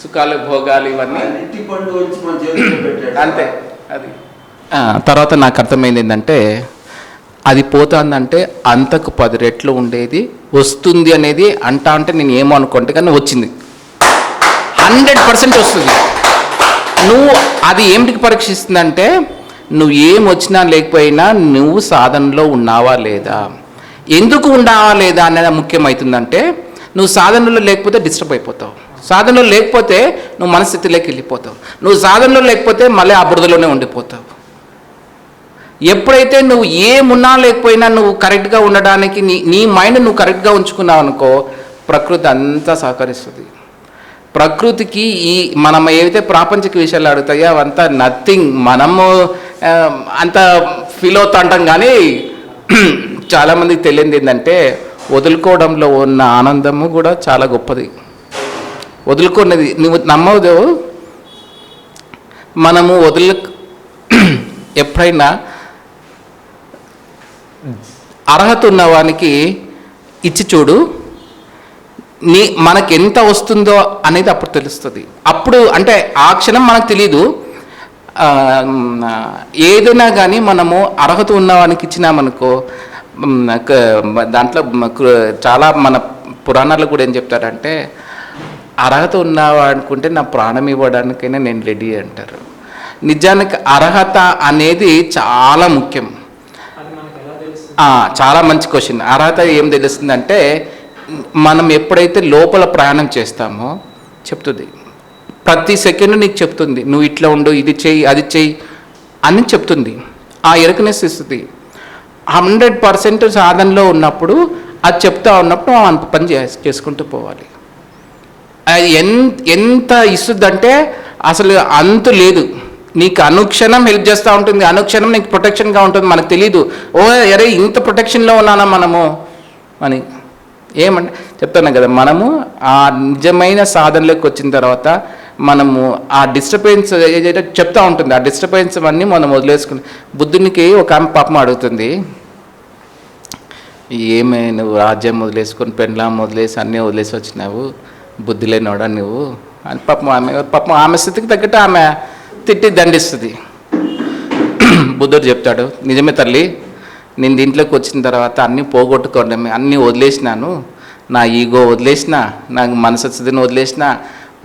Speaker 1: సుఖాలు, భోగాలు ఇవన్నీ అంతే. అది తర్వాత నాకు అర్థమైంది ఏంటంటే, అది పోతుందంటే అంతకు 10 రెట్లు ఉండేది వస్తుంది అనేది అంటే నేను ఏమో అనుకుంటే కానీ వచ్చింది. 100% వస్తుంది. నువ్వు అది ఏమిటికి పరీక్షిస్తుందంటే నువ్వు ఏం వచ్చినా లేకపోయినా నువ్వు సాధనలో ఉన్నావా లేదా, ఎందుకు ఉన్నావా లేదా అనేది ముఖ్యమవుతుందంటే నువ్వు సాధనలో లేకపోతే డిస్టర్బ్ అయిపోతావు, సాధనలో లేకపోతే నువ్వు మనస్థితిలోకి వెళ్ళిపోతావు, నువ్వు సాధనలో లేకపోతే మళ్ళీ ఆ బురదలోనే ఉండిపోతావు. ఎప్పుడైతే నువ్వు ఏమున్నా లేకపోయినా నువ్వు కరెక్ట్గా ఉండడానికి నీ మైండ్ నువ్వు కరెక్ట్గా ఉంచుకున్నావు అనుకో, ప్రకృతి అంతా సహకరిస్తుంది. ప్రకృతికి మనం ఏవైతే ప్రాపంచిక విషయాలు అడుగుతాయో అవంతా నథింగ్. మనము అంత ఫీల్ అవుతా అంటాం, కానీ చాలామందికి తెలియదు ఏంటంటే వదులుకోవడంలో ఉన్న ఆనందము కూడా చాలా గొప్పది. వదులుకున్నది నువ్వు నమ్మదు. మనము ఎప్పుడైనా అర్హత ఉన్నవానికి ఇచ్చి చూడు, మనకి ఎంత వస్తుందో అనేది అప్పుడు తెలుస్తుంది. అప్పుడు అంటే ఆ క్షణం మనకు తెలియదు. ఏదైనా కానీ మనము అర్హత ఉన్నవానికి ఇచ్చినామనుకో, దాంట్లో చాలా మన పురాణాలు కూడా ఏం చెప్తారంటే అర్హత ఉన్నావా అనుకుంటే నా ప్రాణం ఇవ్వడానికైనా నేను రెడీ అంటారు. నిజానికి అర్హత అనేది చాలా ముఖ్యం. చాలా మంచి క్వశ్చన్. అర్హత ఏం తెలుస్తుందంటే మనం ఎప్పుడైతే లోపల ప్రయాణం చేస్తామో చెప్తుంది, ప్రతి సెకండ్ నీకు చెప్తుంది, నువ్వు ఇట్లా ఉండు, ఇది చెయ్యి, అది చెయ్యి అని చెప్తుంది. ఆ ఎరుకనెస్ ఇస్తుంది. 100% సాధనలో ఉన్నప్పుడు అది చెప్తా ఉన్నప్పుడు అంత పని చేసుకుంటూ పోవాలి. అది ఎంత ఇస్తుందంటే అసలు అంతు లేదు. నీకు అనుక్షణం హెల్ప్ చేస్తూ ఉంటుంది, అనుక్షణం నీకు ప్రొటెక్షన్గా ఉంటుంది. మనకు తెలీదు, ఓ అరే ఇంత ప్రొటెక్షన్లో ఉన్నానా మనము అని. ఏమంటే చెప్తాను కదా, మనము ఆ నిజమైన సాధనలోకి వచ్చిన తర్వాత మనము ఆ డిస్టర్బెన్స్ ఏదైతే చెప్తా ఉంటుంది, ఆ డిస్టర్బెన్స్ అన్నీ మనం వదిలేసుకుని. బుద్ధునికి ఒక ఆమె పాపం అడుగుతుంది, ఏమే నువ్వు రాజ్యం వదిలేసుకొని పెండ్లాం వదిలేసి అన్నీ వదిలేసి వచ్చినావు, బుద్ధి లేనివాడా నువ్వు అని. పాపం ఆమె స్థితికి తగ్గట్టు ఆమె తిట్టి దండిస్తుంది. బుద్ధుడు చెప్తాడు, నిజమే తల్లి, నేను దీంట్లోకి వచ్చిన తర్వాత అన్నీ పోగొట్టుకోవడమే, అన్నీ వదిలేసినాను, నా ఈగో వదిలేసిన, నాకు మనసస్థితిని వదిలేసిన,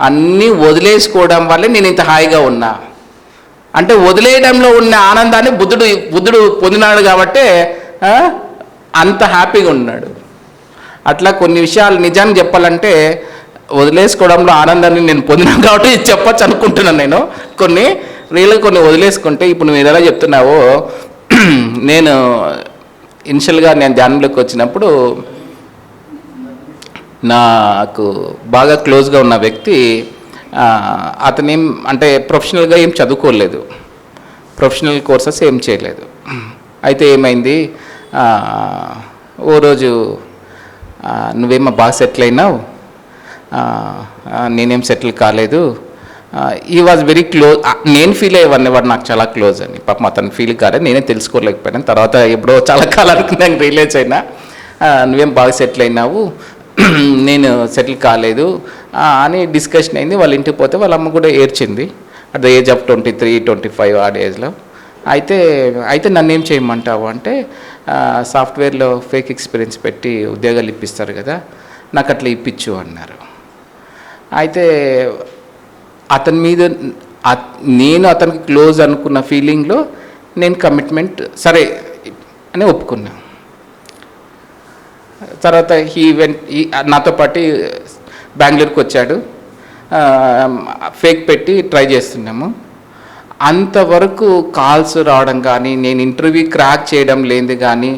Speaker 1: అన్నీ వదిలేసుకోవడం వల్లే నేను ఇంత హాయిగా ఉన్నా. అంటే వదిలేయడంలో ఉన్న ఆనందాన్ని బుద్ధుడు పొందినాడు కాబట్టి అంత హ్యాపీగా ఉన్నాడు. అట్లా కొన్ని విషయాలు నిజానికి చెప్పాలంటే వదిలేసుకోవడంలో ఆనందాన్ని నేను పొందినాను కాబట్టి చెప్పచ్చు అనుకుంటున్నాను. నేను కొన్ని వదిలేసుకుంటే ఇప్పుడు నువ్వు ఏదైనా చెప్తున్నావో, నేను ఇనిషియల్గా నేను ధ్యానంలోకి వచ్చినప్పుడు నాకు బాగా క్లోజ్గా ఉన్న వ్యక్తి, అతనేం అంటే ప్రొఫెషనల్గా ఏం చదువుకోలేదు, ప్రొఫెషనల్ కోర్సెస్ ఏం చేయలేదు. అయితే ఏమైంది, ఓ రోజు నువ్వేమో బాగా సెటిల్ అయినావు, నేనేం సెటిల్ కాలేదు. ఈ వాజ్ వెరీ క్లోజ్. నేను ఫీల్ అయ్యేవాడిని వాడు నాకు చాలా క్లోజ్ అని. పాపం అతను ఫీల్ కాలేదు, నేనే తెలుసుకోలేకపోయాను. తర్వాత ఎప్పుడో చాలా కాలానికి నేను రియలైజ్ అయినా, నువ్వేం బాగా సెటిల్ అయినావు, నేను సెటిల్ కాలేదు అని డిస్కషన్ అయింది. వాళ్ళ ఇంటికి పోతే వాళ్ళ అమ్మ కూడా ఏడ్చింది అట్ ద ఏజ్ ఆఫ్ 23-25 ఆ ఏజ్లో. అయితే నన్ను ఏం చేయమంటావు అంటే, సాఫ్ట్వేర్లో ఫేక్ ఎక్స్పీరియన్స్ పెట్టి ఉద్యోగాలు ఇప్పిస్తారు కదా, నాకు అట్లా ఇప్పించు అన్నారు. అయితే అతని మీద నేను అతనికి క్లోజ్ అనుకున్న ఫీలింగ్లో నేను కమిట్మెంట్ సరే అని ఒప్పుకున్నా. తర్వాత నాతో పాటు బెంగళూరుకి వచ్చాడు. ఫేక్ పెట్టి ట్రై చేస్తున్నాము. అంతవరకు కాల్స్ రావడం కానీ, నేను ఇంటర్వ్యూ క్రాక్ చేయడం లేదు కానీ,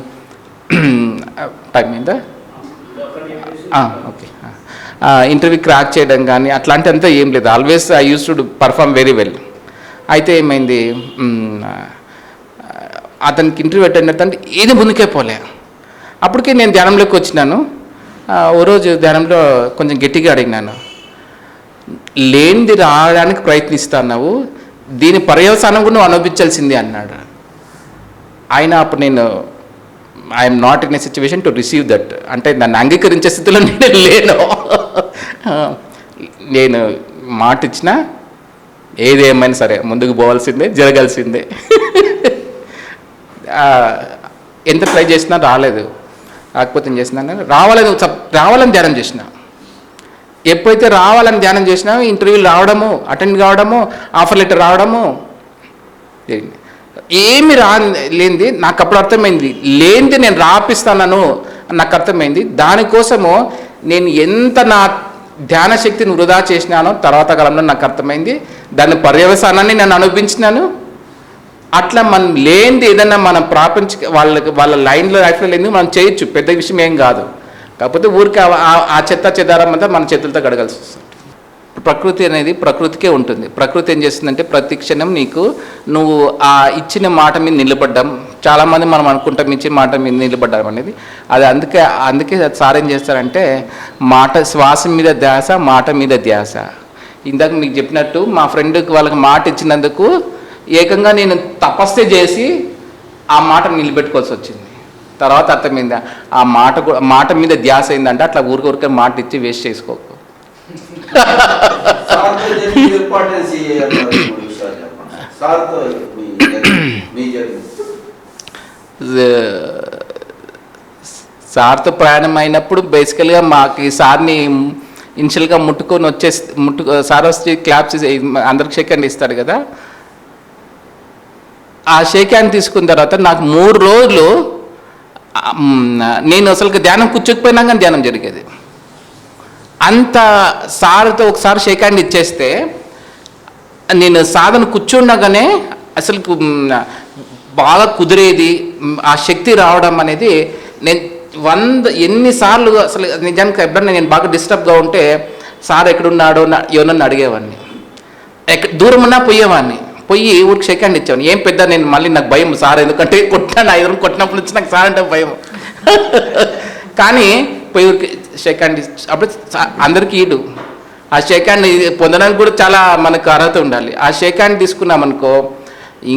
Speaker 1: టైం అయిందా? ఓకే. ఇంటర్వ్యూ క్రాక్ చేయడం కానీ అట్లాంటి అంతా ఏం లేదు. Always I use to perform very well. అయితే ఏమైంది, అతనికి ఇంటర్వ్యూ అటెండ్ అవుతుంటే ఏది ముందుకే పోలే. అప్పటికే నేను ధ్యానంలోకి వచ్చినాను. ఓ రోజు ధ్యానంలో కొంచెం గట్టిగా అడిగినాను, లేనిది రావడానికి ప్రయత్నిస్తున్నావు, దీని పర్యవసానం కూడా నువ్వు అనుభవించాల్సిందే అన్నాడు ఆయన. అప్పుడు నేను I'm not in a situation to receive that, అంటే నన్ను అంగీకరించే స్థితిలో నేను లేను. నేను మాట ఇచ్చినా ఏదేమైనా సరే ముందుకు పోవాల్సిందే, జరగాల్సిందే. ఎంత ట్రై చేసినా రాలేదు. కాకపోతే ఏం చేసినా రావాలని ధ్యానం చేసిన. ఎప్పుడైతే రావాలని ధ్యానం చేసినా ఇంటర్వ్యూలు రావడము, అటెండ్ కావడము, ఆఫర్ లెటర్ రావడము, ఏమి లేనిది నాకు అప్పుడు అర్థమైంది. లేనిది నేను రాపిస్తాను నాకు అర్థమైంది. దానికోసము నేను ఎంత నా ధ్యాన శక్తిని వృధా చేసినానో తర్వాత కాలంలో నాకు అర్థమైంది. దాని పర్యవసానాన్ని నేను అనుభవించినాను. అట్లా మనం లేనిది ఏదన్నా మనం వాళ్ళ లైన్లో లైఫ్లో లేని మనం చేయొచ్చు, పెద్ద విషయం ఏం కాదు. కాకపోతే ఊరికి ఆ చెత్త చెదారం అంతా మన చేతులతో గడగాల్సి వస్తుంది. ప్రకృతి అనేది ప్రకృతికే ఉంటుంది. ప్రకృతి ఏం చేస్తుందంటే ప్రతి క్షణం నువ్వు ఆ ఇచ్చిన మాట మీద నిలబడ్డం. చాలామంది మనం అనుకుంటాం ఇచ్చిన మాట మీద నిలబడ్డం అనేది, అది అందుకే సార్ ఏం చేస్తారంటే శ్వాస మీద ధ్యాస, మాట మీద ధ్యాస. ఇందాక మీకు చెప్పినట్టు మా ఫ్రెండ్కి వాళ్ళకి మాట ఇచ్చినందుకు ఏకంగా నేను తపస్సే చేసి ఆ మాట నిలబెట్టుకోవాల్సి వచ్చింది. తర్వాత అర్థమైందా ఆ మాట మీద ధ్యాస అయిందంటే అట్లా ఊరికే మాట ఇచ్చి వేస్ట్ చేసుకోకు. సార్తో ప్రయాణం అయినప్పుడు బేసికల్గా మాకు ఈ సార్ని ఇనిషియల్గా ముట్టుకొని సార్ వచ్చి క్లాప్స్ అందరికి షేక్ హ్యాండ్ ఇస్తాడు కదా. ఆ షేక్ హ్యాండ్ తీసుకున్న తర్వాత నాకు 3 రోజులు నేను అసలు ధ్యానం కూర్చోకపోయినా కానీ ధ్యానం జరిగేది. అంత సార్తో ఒకసారి షేక్ హ్యాండ్ ఇచ్చేస్తే నేను సాధన కూర్చుండగానే అసలు బాగా కుదిరేది, ఆ శక్తి రావడం అనేది. నేను ఎన్నిసార్లు అసలు నిజానికి ఎప్పుడన్నా నేను బాగా డిస్టర్బ్గా ఉంటే సార్ ఎక్కడున్నాడో ఎవరన్నా అడిగేవాడిని, దూరం ఉన్నా పోయి ఊరికి షేక్ హ్యాండ్ ఇచ్చాను. ఏం పెద్ద నేను మళ్ళీ నాకు భయం సార్, ఎందుకంటే కొట్టినప్పటి నుంచి నాకు సార్ అంటే భయం. కానీ పోయి ఊరికి షేక్ హ్యాండ్ అప్పుడు అందరికీ ఈడు ఆ షేక్ హ్యాండ్ పొందడానికి కూడా చాలా మనకు అర్హత ఉండాలి. ఆ షేక్ హ్యాండ్ తీసుకున్నామనుకో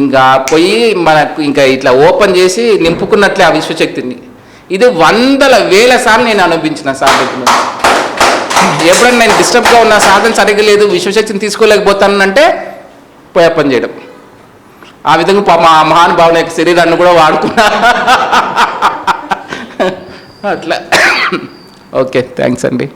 Speaker 1: ఇంకా పోయి మనకు ఇంకా ఇట్లా ఓపెన్ చేసి నింపుకున్నట్లే ఆ విశ్వశక్తిని. ఇది 100,000 సార్లు నేను అనుభవించిన సాధన. ఎప్పుడైనా నేను డిస్టర్బ్గా ఉన్న సాధన సరిగ్గా లేదు, విశ్వశక్తిని తీసుకోలేకపోతానంటే పోయి పని చేయడం. ఆ విధంగా మా మహానుభావుని యొక్క శరీరాన్ని కూడా వాడుకున్నా. అట్లా ఓకే, థ్యాంక్స్ అండి.